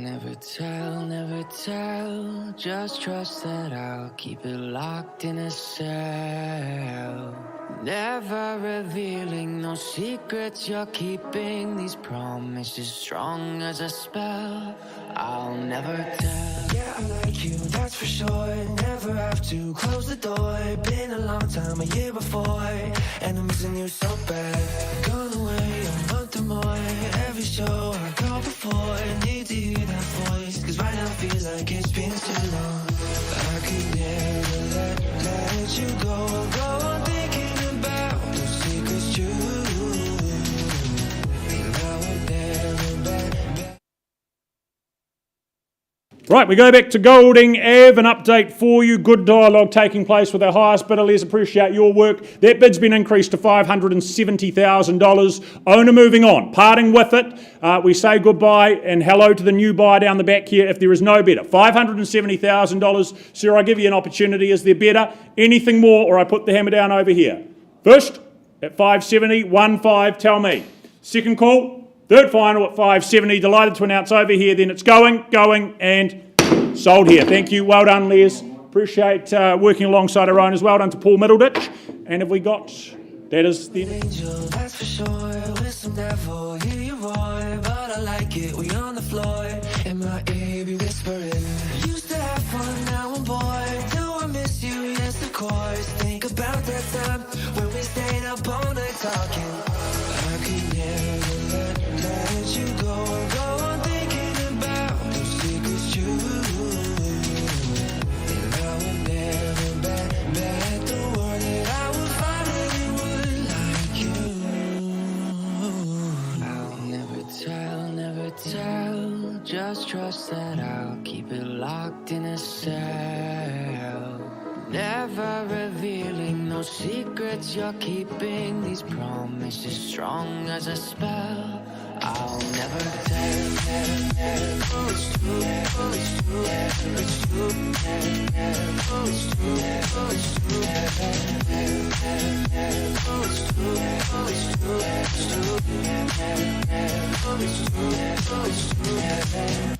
never tell. Just trust that I'll keep it locked in a cell. Never revealing no secrets you're keeping. These promises strong as a spell. I'll never tell. Yeah, I like you, that's for sure. Never have to close the door. Been a long time, a year before, and I'm missing you so bad. Gone away a month or more. Every show I go before, need to hear that voice, cause right now feels like it's been too long. I could never let you go. Go on thinking about those secrets true. And I would never bet. Right, we go back to Goulding Ave, an update for you. Good dialogue taking place with our highest bidder. Les, appreciate your work. That bid's been increased to $570,000. Owner moving on, parting with it. We say goodbye and hello to the new buyer down the back here if there is no bidder. $570,000. Sir, I give you an opportunity. Is there better? Anything more, or I put the hammer down over here? First, at 570, 1.5, tell me. Second call. Third final at 570. Delighted to announce over here. Then it's going, and sold here. Thank you. Well done, Les. Appreciate working alongside our owners. Well done to Paul Middleditch. And have we got... That is the... Angel, that's for sure. With some devil, hear you roar. But I like it, we on the floor. In my ear, be whispering. Used to have fun, now I'm bored. Do I miss you? Yes, of course. Think about that time when we stayed up all night talking. I could never let you go. Go on thinking about those secrets true. And I would never bet the world that I would find anyone like you. I'll never tell. Just trust that I'll keep it locked in a cell. Never revealing no secrets you're keeping. These promises strong as a spell. I'll never tell. Oh, it's true. Oh, it's true. It's true. Oh, it's true. Oh, it's true. Oh, it's true. Oh, it's true. It's true. Oh, it's true. Oh, it's true.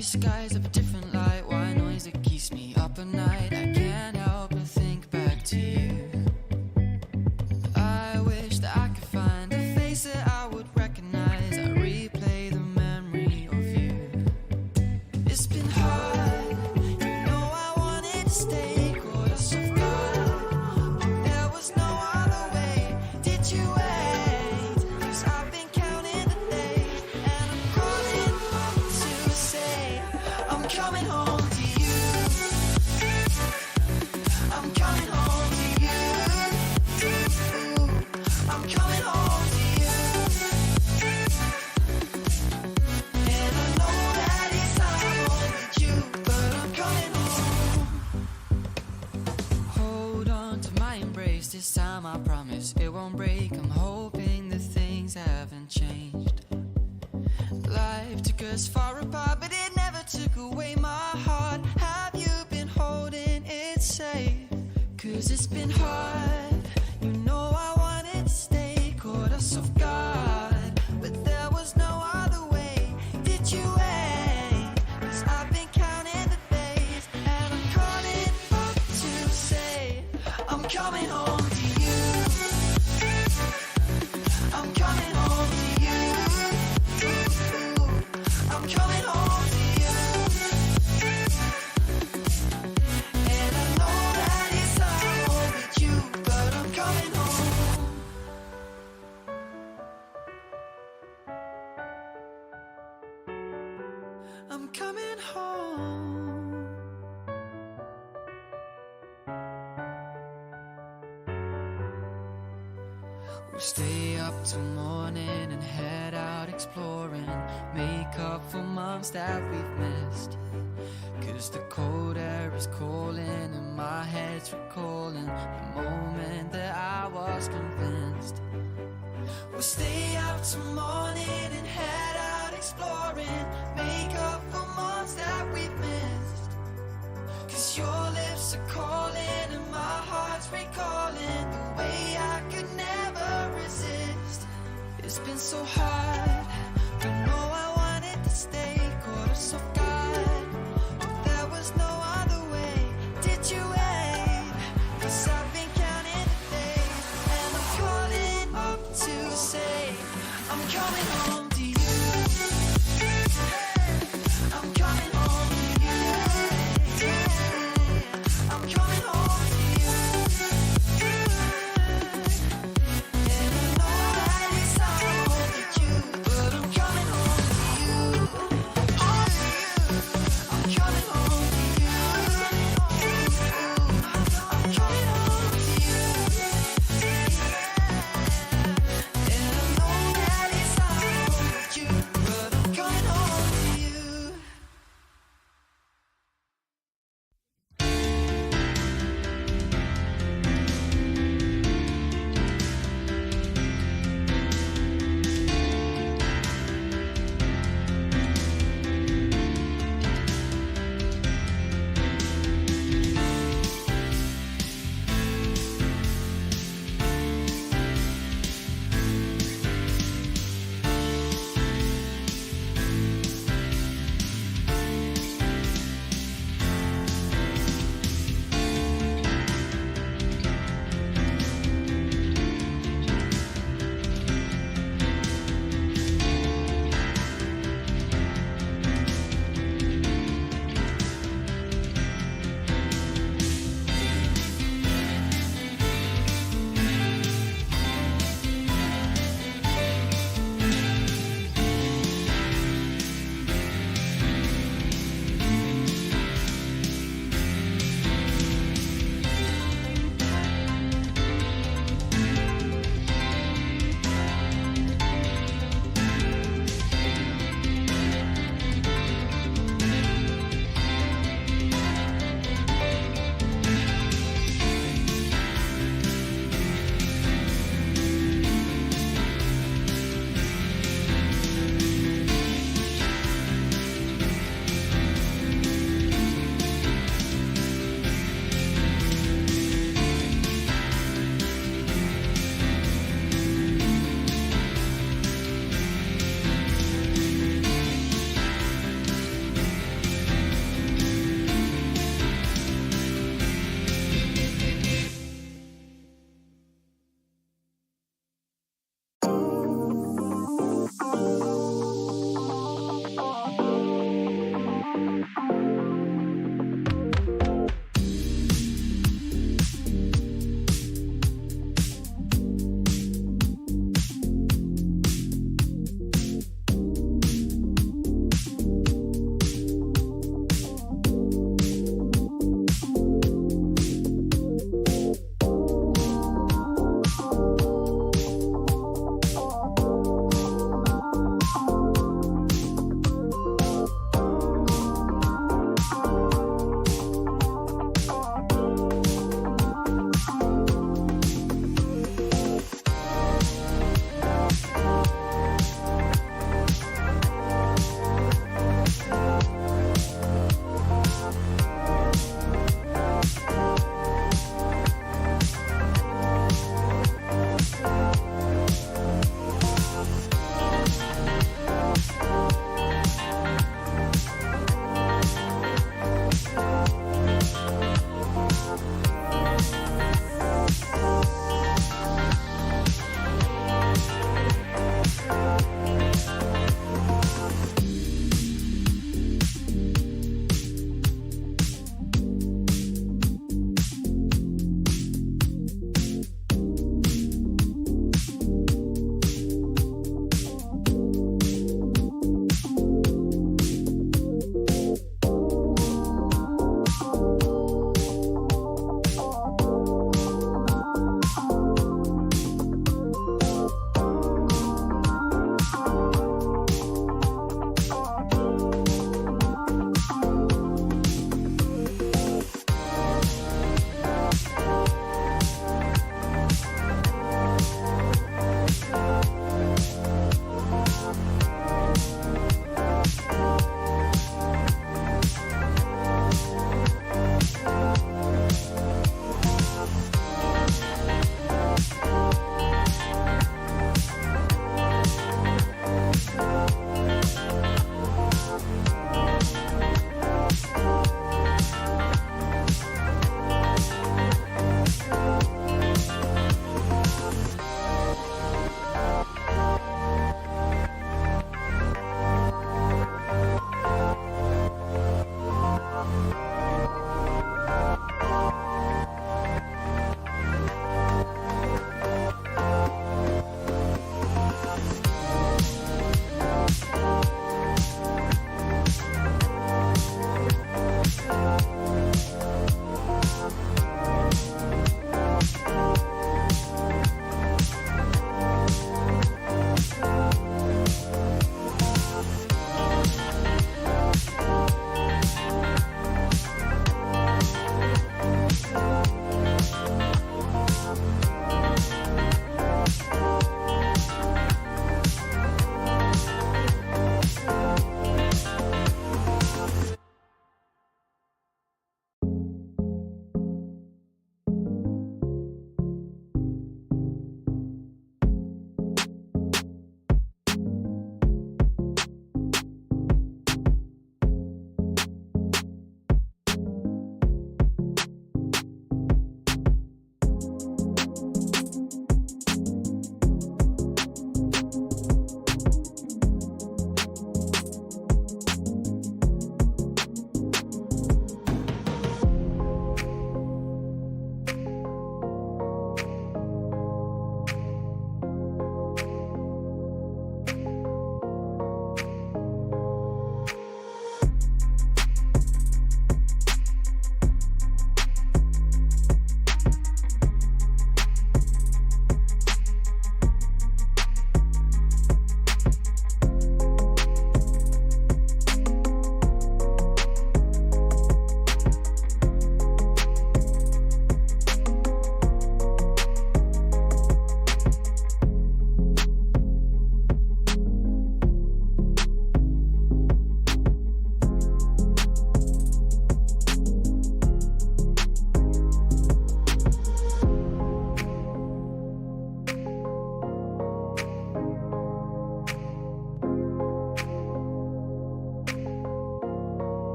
these skies have a different light. Why noise that keeps me up at night? I can't help but think back to you. I wish that I could find a face that I would recognize. I replay the memory of you. It's been hard, you know I wanted to stay, caught us off guard, but there was no other way. Did you wait? 'Cause I've been counting the days, and I'm calling up to say I'm coming home to you. I'm coming home to you. I'm coming home to you. And I know that it's time with you, but I'm coming home. Hold on to my embrace this time, I promise it won't break. I'm hoping that things haven't changed. Life took us far apart, but it never took away my heart. Have you been holding it safe? 'Cause it's been hard, you know I wanted to stay, caught us off guard, but there was no other way. Did you wait? 'Cause I've been counting the days, and I'm calling up to say I'm coming home to you. I'm coming home to you. I'm coming home to you. And I know that it's time with you, but I'm coming home. I'm coming home. We'll stay up till morning and head out exploring, make up for months that we've missed. 'Cause the cold air is calling and my head's recalling the moment that I was convinced. We'll stay up till morning and head out exploring, make up for months that we've missed. 'Cause your lips are calling and my heart's recalling the way I could never resist. It's been so hard, but no, I wanted to stay, caught us off guard, but there was no other way. Did you wait? 'Cause I've been counting the days, and I'm calling up to say I'm coming home to you. I'm coming home to you. I'm coming home to you. And I know that it's time with you,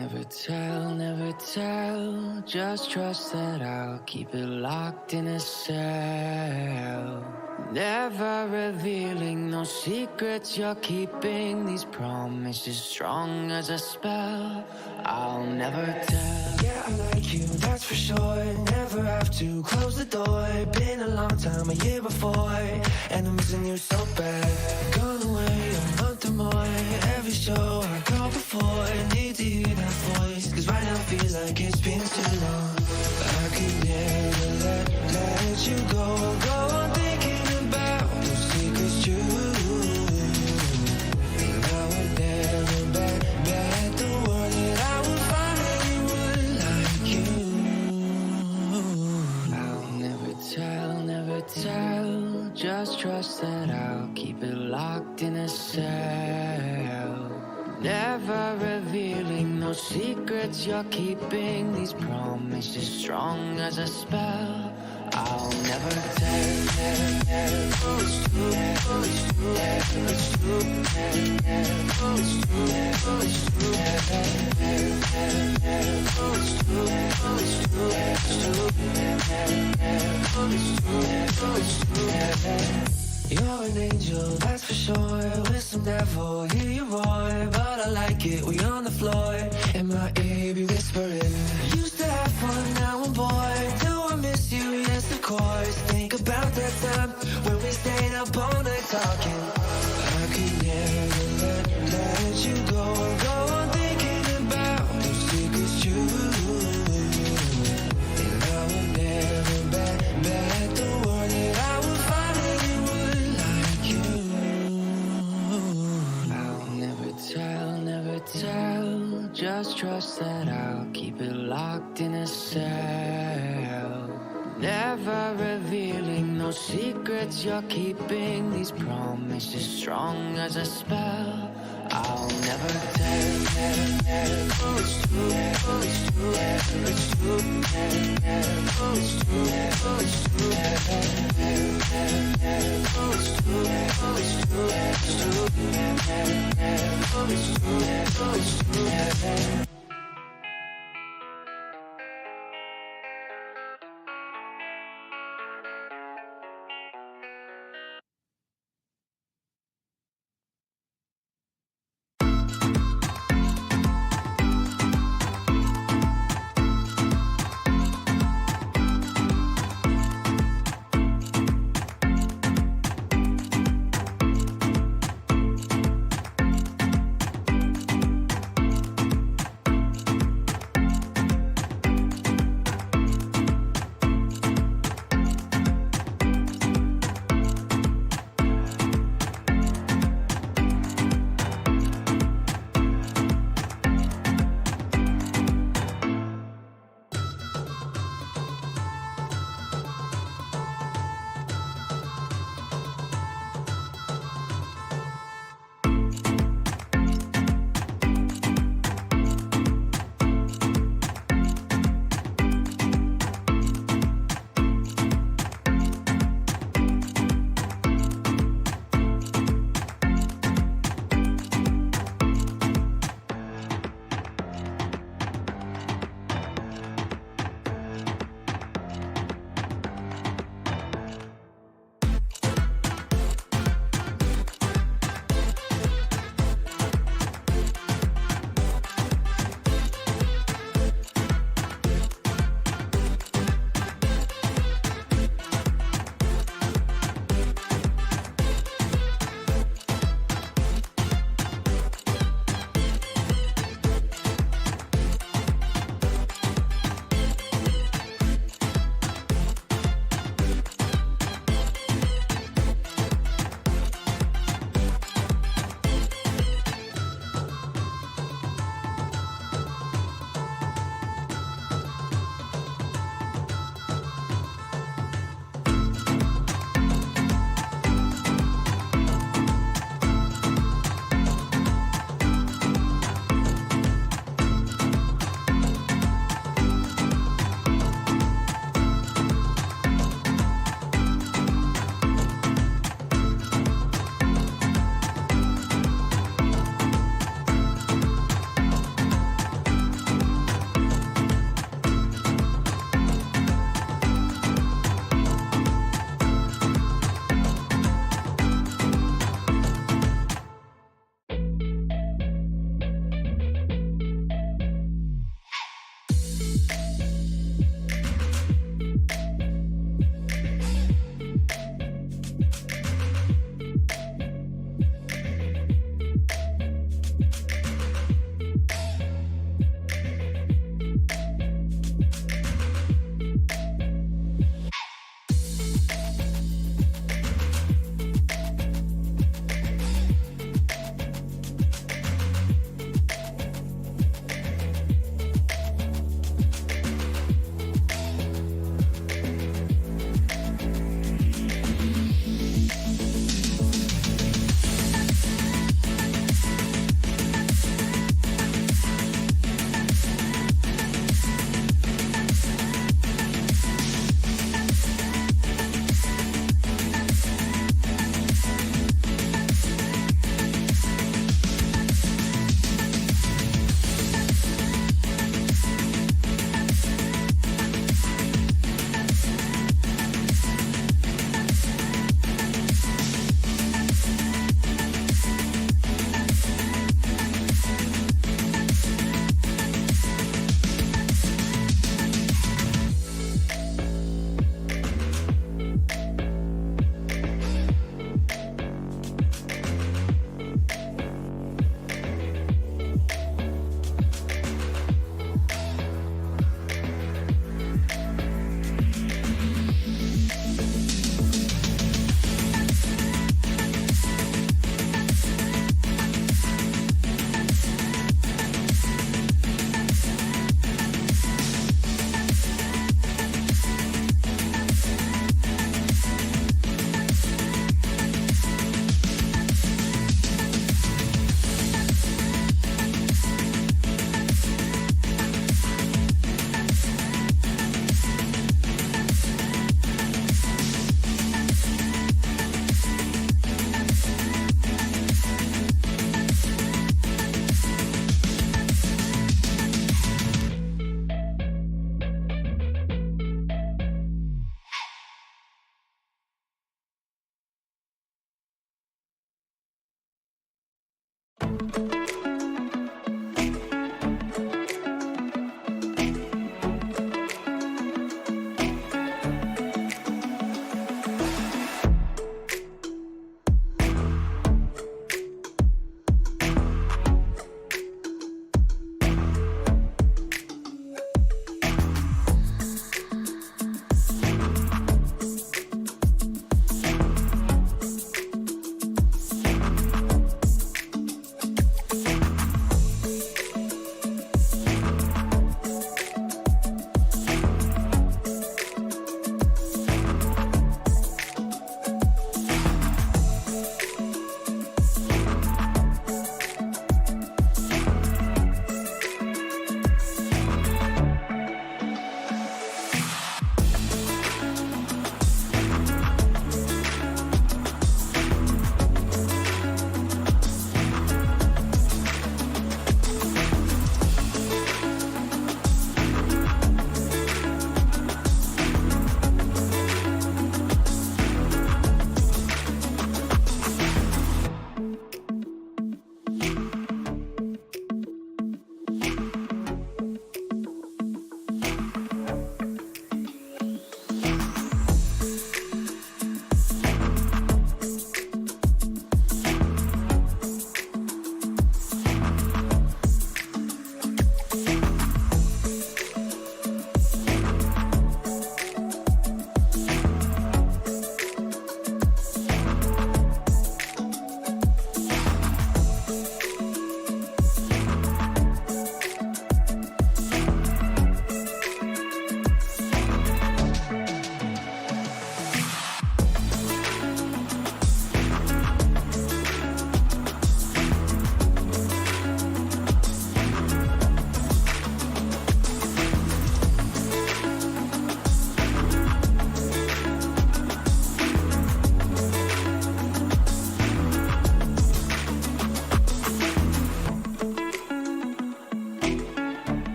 never tell, never tell. Just trust that I'll keep it locked in a cell. Never revealing no secrets you're keeping. These promises strong as a spell. I'll never tell. Yeah, I like you, that's for sure. Never have to close the door. Been a long time, a year before, and I'm missing you so bad. Gone away a month or more. Every show I go before, need to hear that voice, cause right now feels like it's been too long. I could never let you go. Go on thinking about those secrets true. And I would never bet the world that I would find anyone like you. I'll never tell, never tell. Just trust that I'll keep it locked in a cell. Never revealing no secrets you're keeping. These promises strong as a spell. I'll never tell. Oh, it's true. Oh, it's true. It's true. Oh, it's true. Oh, it's true. Oh, it's true. Oh, it's true. It's true. Oh, it's true. Oh, it's true. You're an angel, that's for sure. With some devil, hear you roar. But I like it, we on the floor. In my ear, be whispering. Used to have fun, now I'm bored. Do I miss you? Yes, of course. Think about that time when we stayed up all night talking. I could never let you go. Go on thinking about those secrets true. And I would never bet the world that I would find anyone like you. I'll never tell, never tell. Just trust that I'll keep it locked in a cell. Never revealing no secrets you're keeping. These promises strong as a spell. I'll never tell. Oh, it's true. Oh, it's true. It's true. Oh, it's true. Oh, it's true. Oh, it's true. Oh, it's true. It's true. Oh, it's true. Oh, it's true.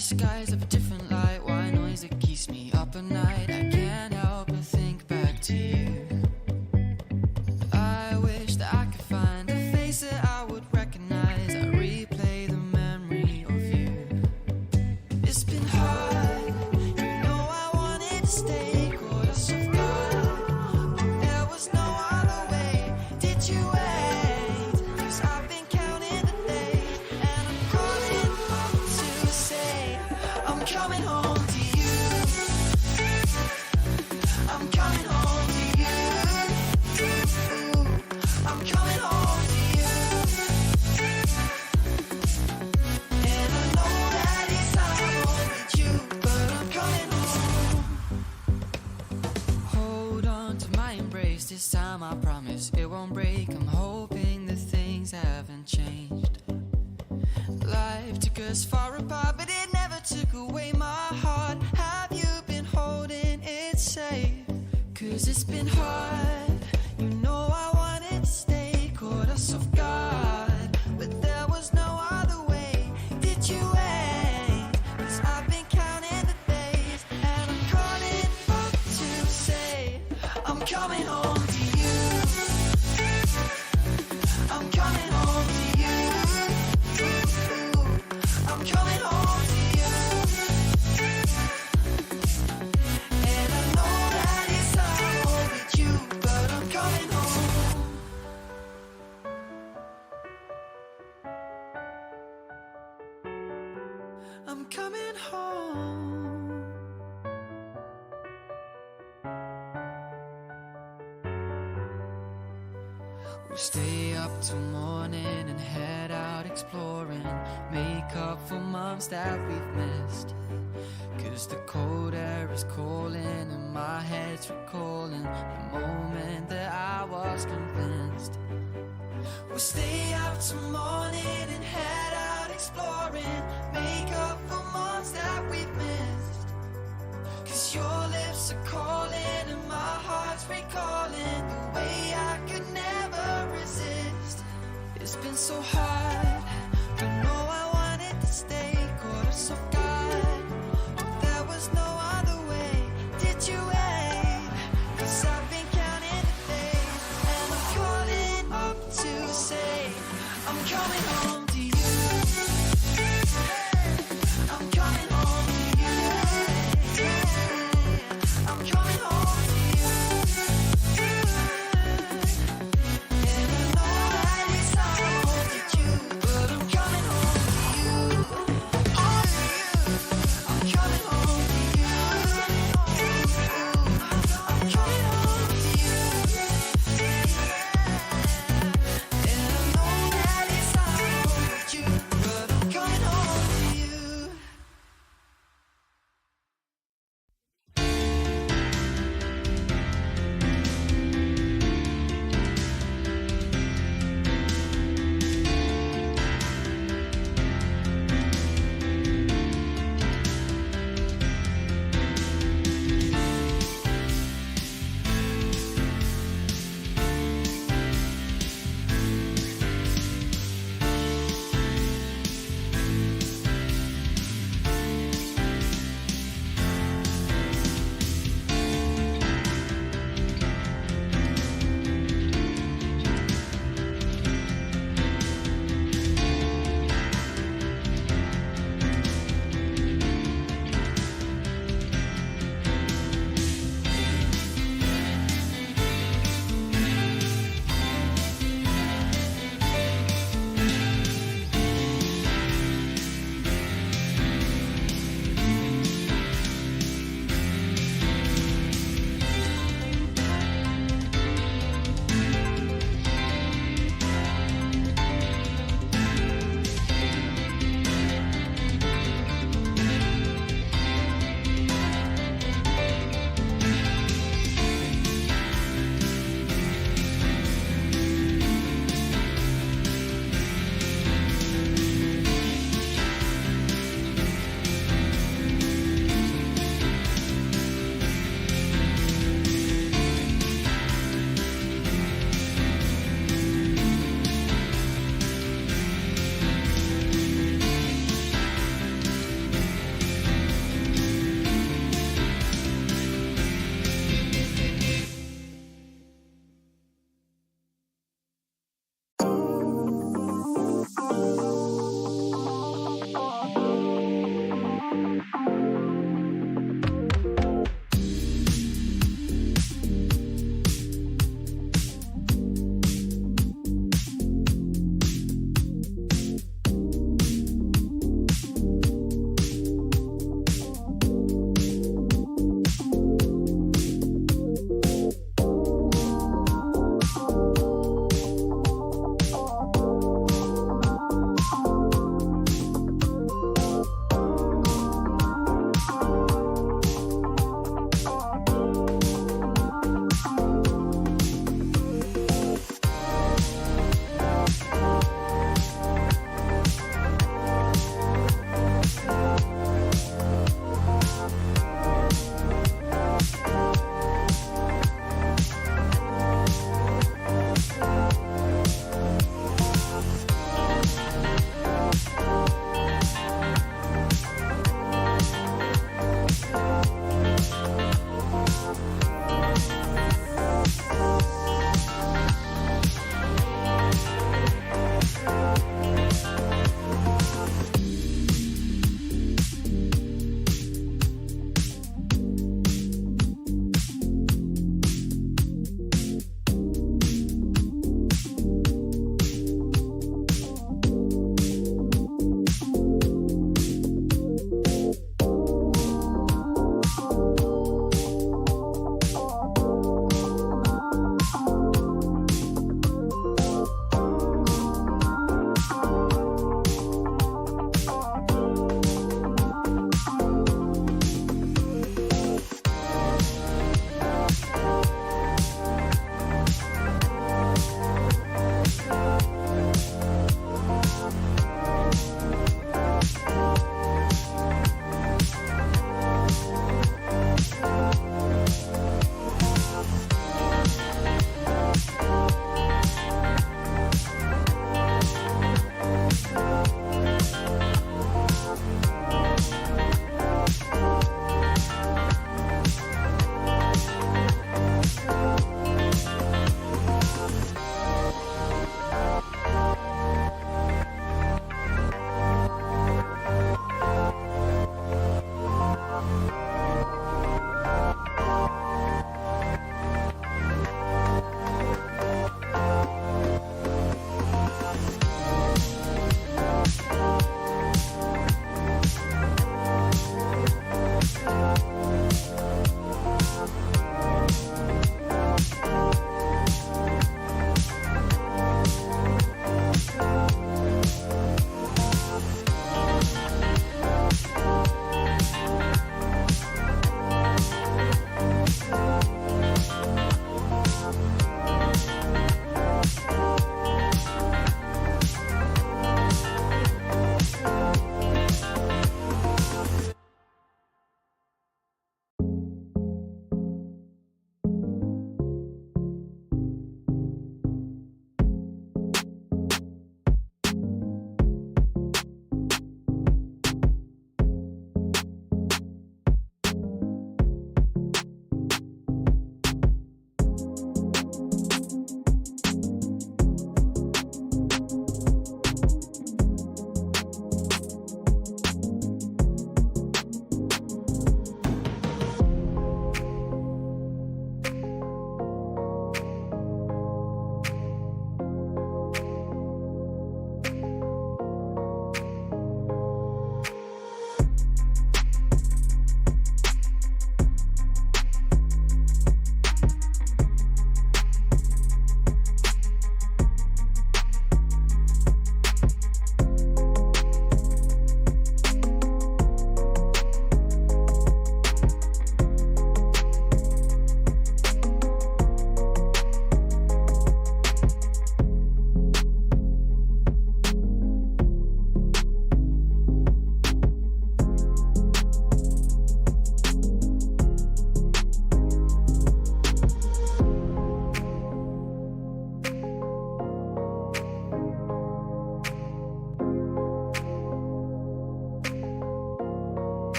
skies of a different light, white noise that keeps me up at night. I can't help but think back to you. I wish that I could find a face that I would recognize. I replay the memory of you. It's been hard, you know I wanted to stay, caught us off guard, but there was no other way. Did you wait? 'Cause I've been counting the days, and I'm calling up to say I'm coming home to you. I'm coming home to you. I'm coming home to you. And I know that it's hard with you, but I'm coming home. Hold on to my embrace, this time I promise it won't break. I'm hoping that things haven't changed. Life took us far apart, but it never took away my heart. Have you been holding it safe? 'Cause it's been hard, you know I wanted to stay, caught us off guard, but there was no other way. Did you wait? 'Cause I've been counting the days, and I'm calling up to say I'm coming home to you. I'm coming home to you. I'm coming home to you. And I know that it's hard with you, but I'm coming home. I'm coming home. We'll stay up till morning and head out exploring, make up for months that we've missed. 'Cause the cold air is calling and my head's recalling the moment that I was convinced. We'll stay up till morning and head out exploring, make up for months that we've missed. 'Cause your lips are calling and my heart's recalling the way I could never resist. It's been so hard, but no, I wanted to stay, caught us off guard, but there was no other way. Did you wait? 'Cause I've been counting the days, and I'm calling up to say I'm coming home to you. I'm coming home to you. I'm coming home to you. And I know that it's hard with you, but I'm coming home to you. Oh, I'm coming home to you. I'm coming home to you. And I know that it's hard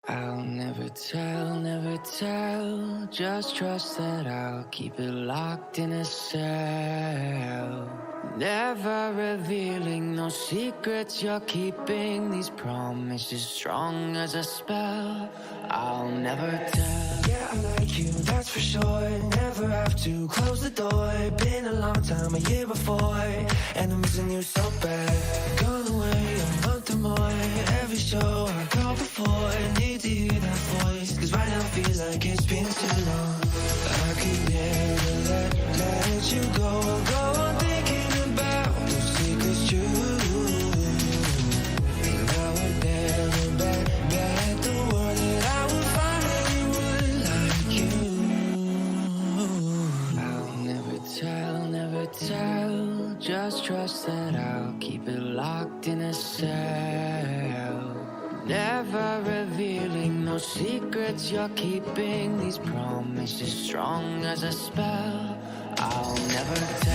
I'll never tell, just trust that I'll keep it locked in a cell. Never revealing no secrets you're keeping, these promises strong as a spell. I'll never tell. Yeah, I like you, that's for sure. Never have to close the door. Been a long time, a year before, and I'm missing you so bad. Gone away a month or more. Every show I go before, need to hear that voice, cause right now feels like it's been too long. I could never let you go on thinking about those secrets true. And I would never bet the world that I would find anyone like you. I'll never tell, just trust that I'll keep it locked in a cell. Never revealing no secrets you're keeping, these promises strong as a spell. I'll never tell.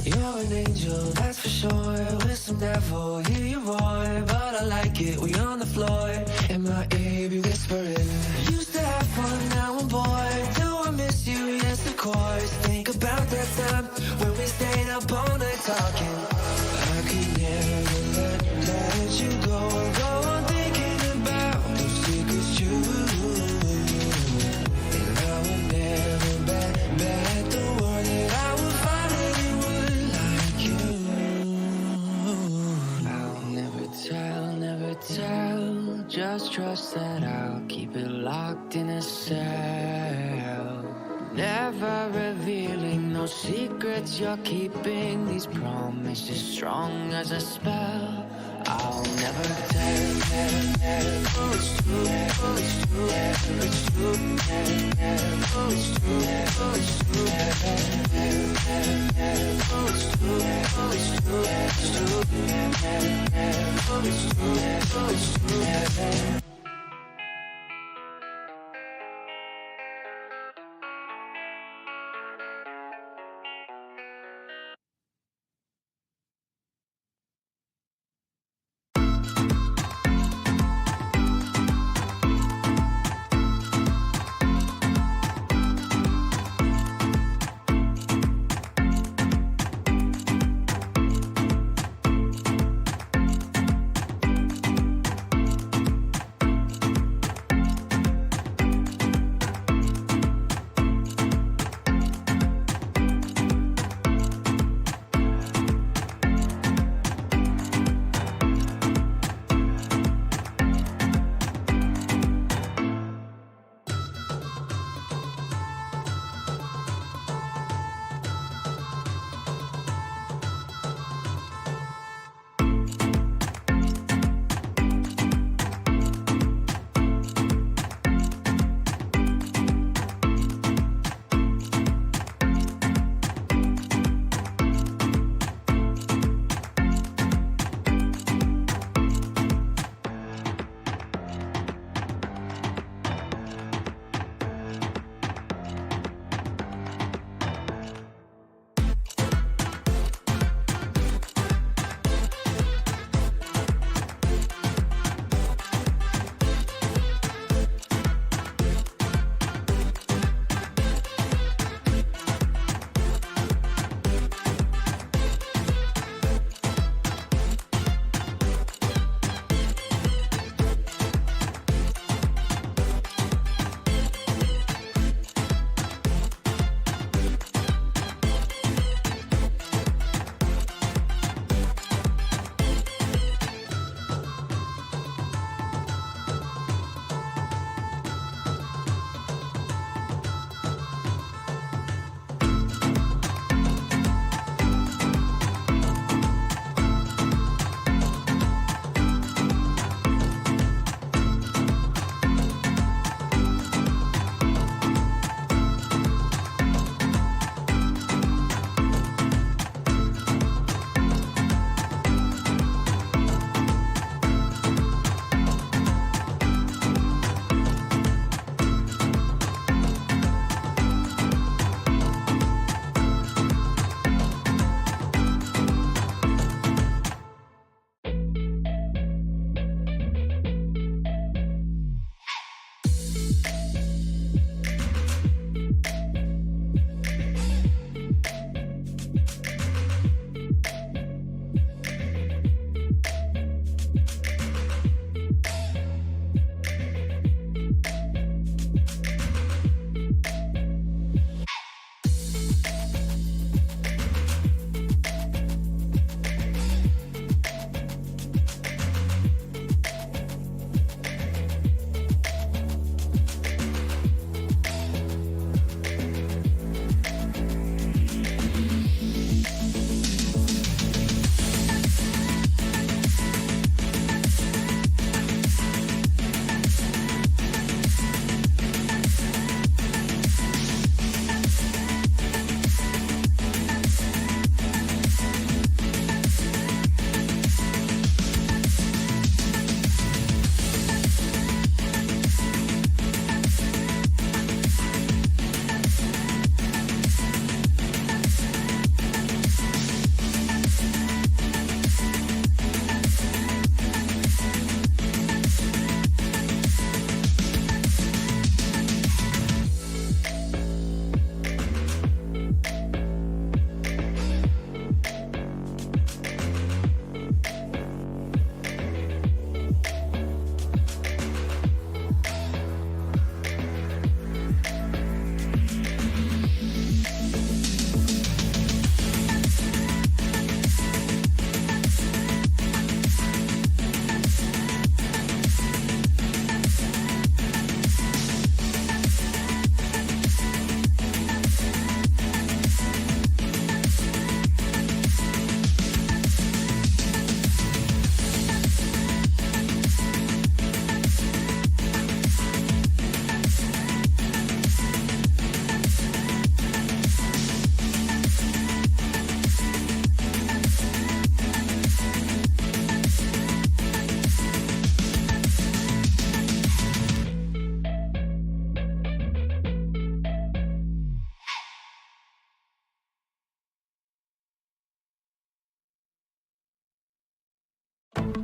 You're an angel, that's for sure. With some devil, hear you roar, but I like it. We on the floor, in my ear, be whispering. Used to have fun, now I'm bored. Do I miss you? Yes, of course. Think about that time when we stayed up all night talking. I could never let you go on thinking about those secrets true. And I would never bet the world that I would find anyone like you. I'll never tell, just trust that I'll keep it locked in a cell. Never revealing no secrets you're keeping, these promises strong as a spell. I'll never tell.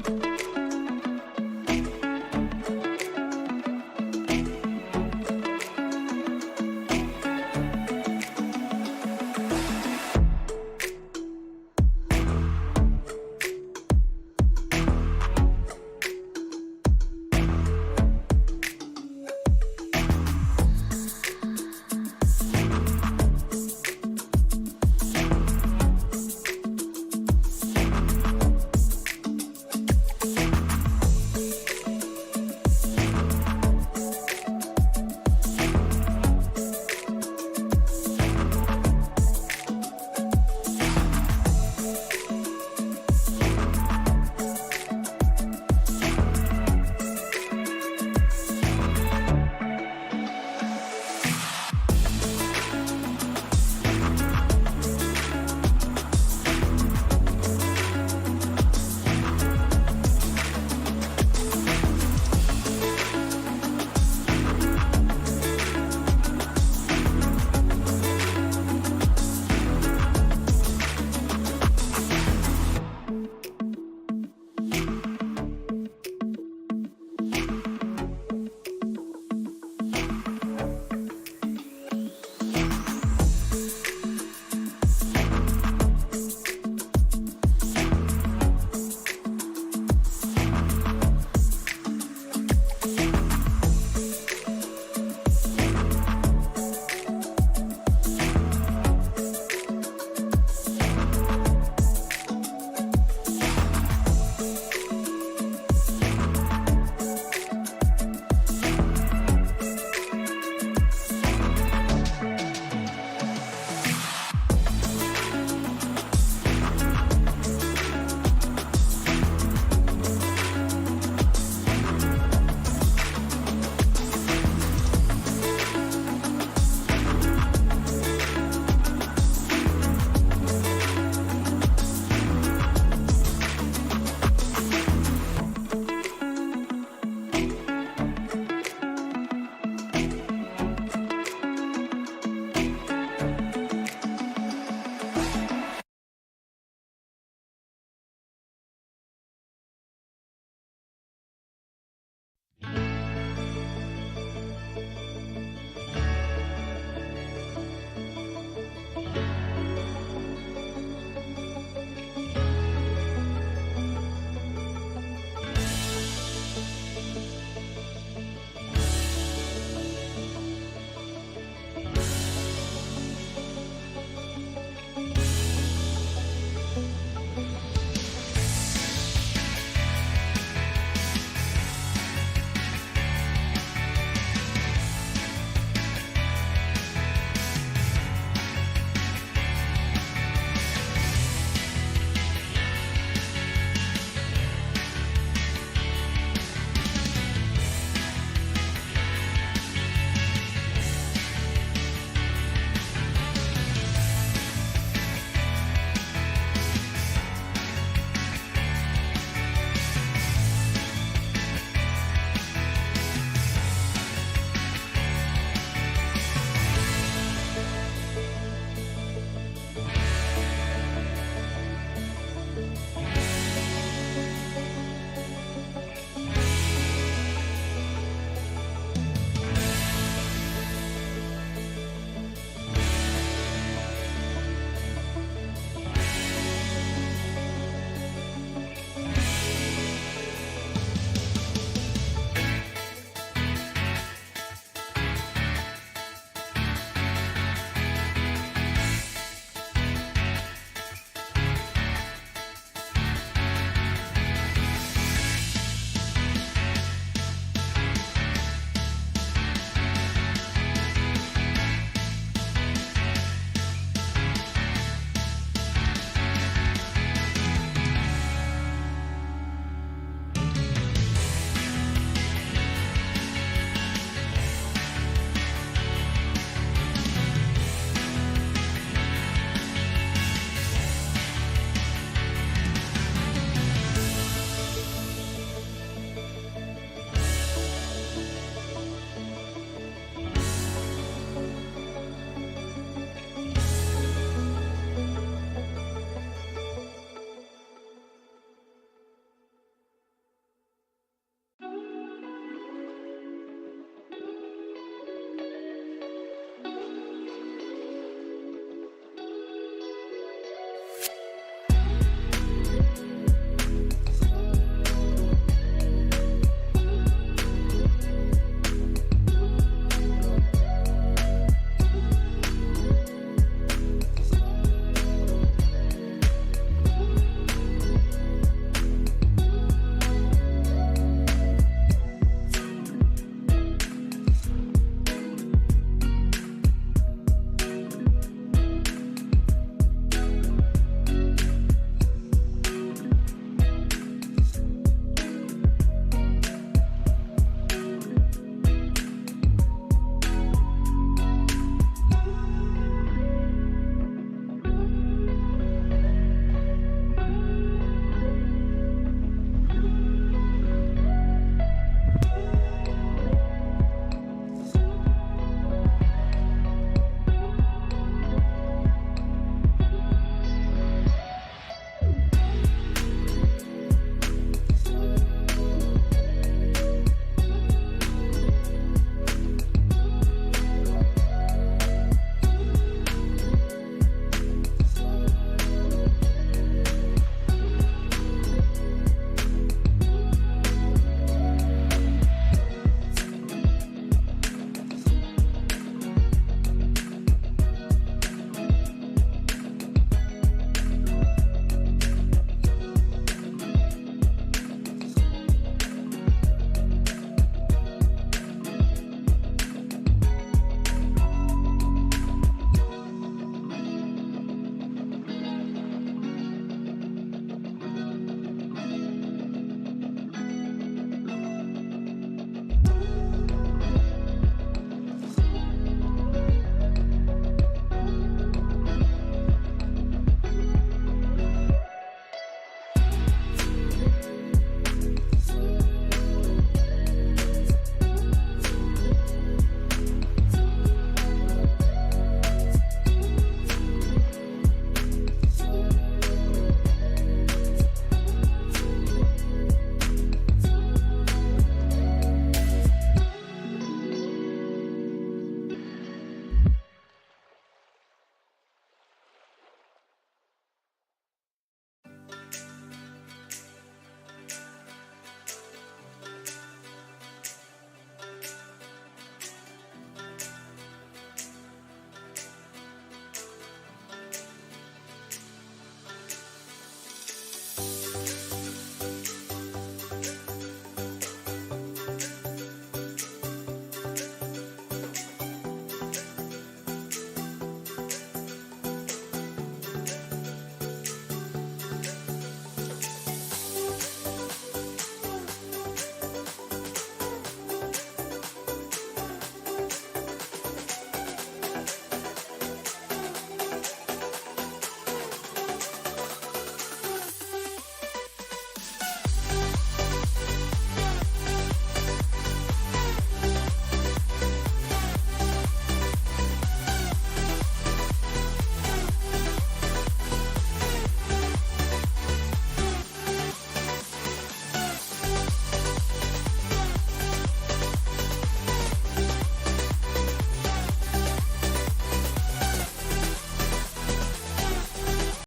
Thank you.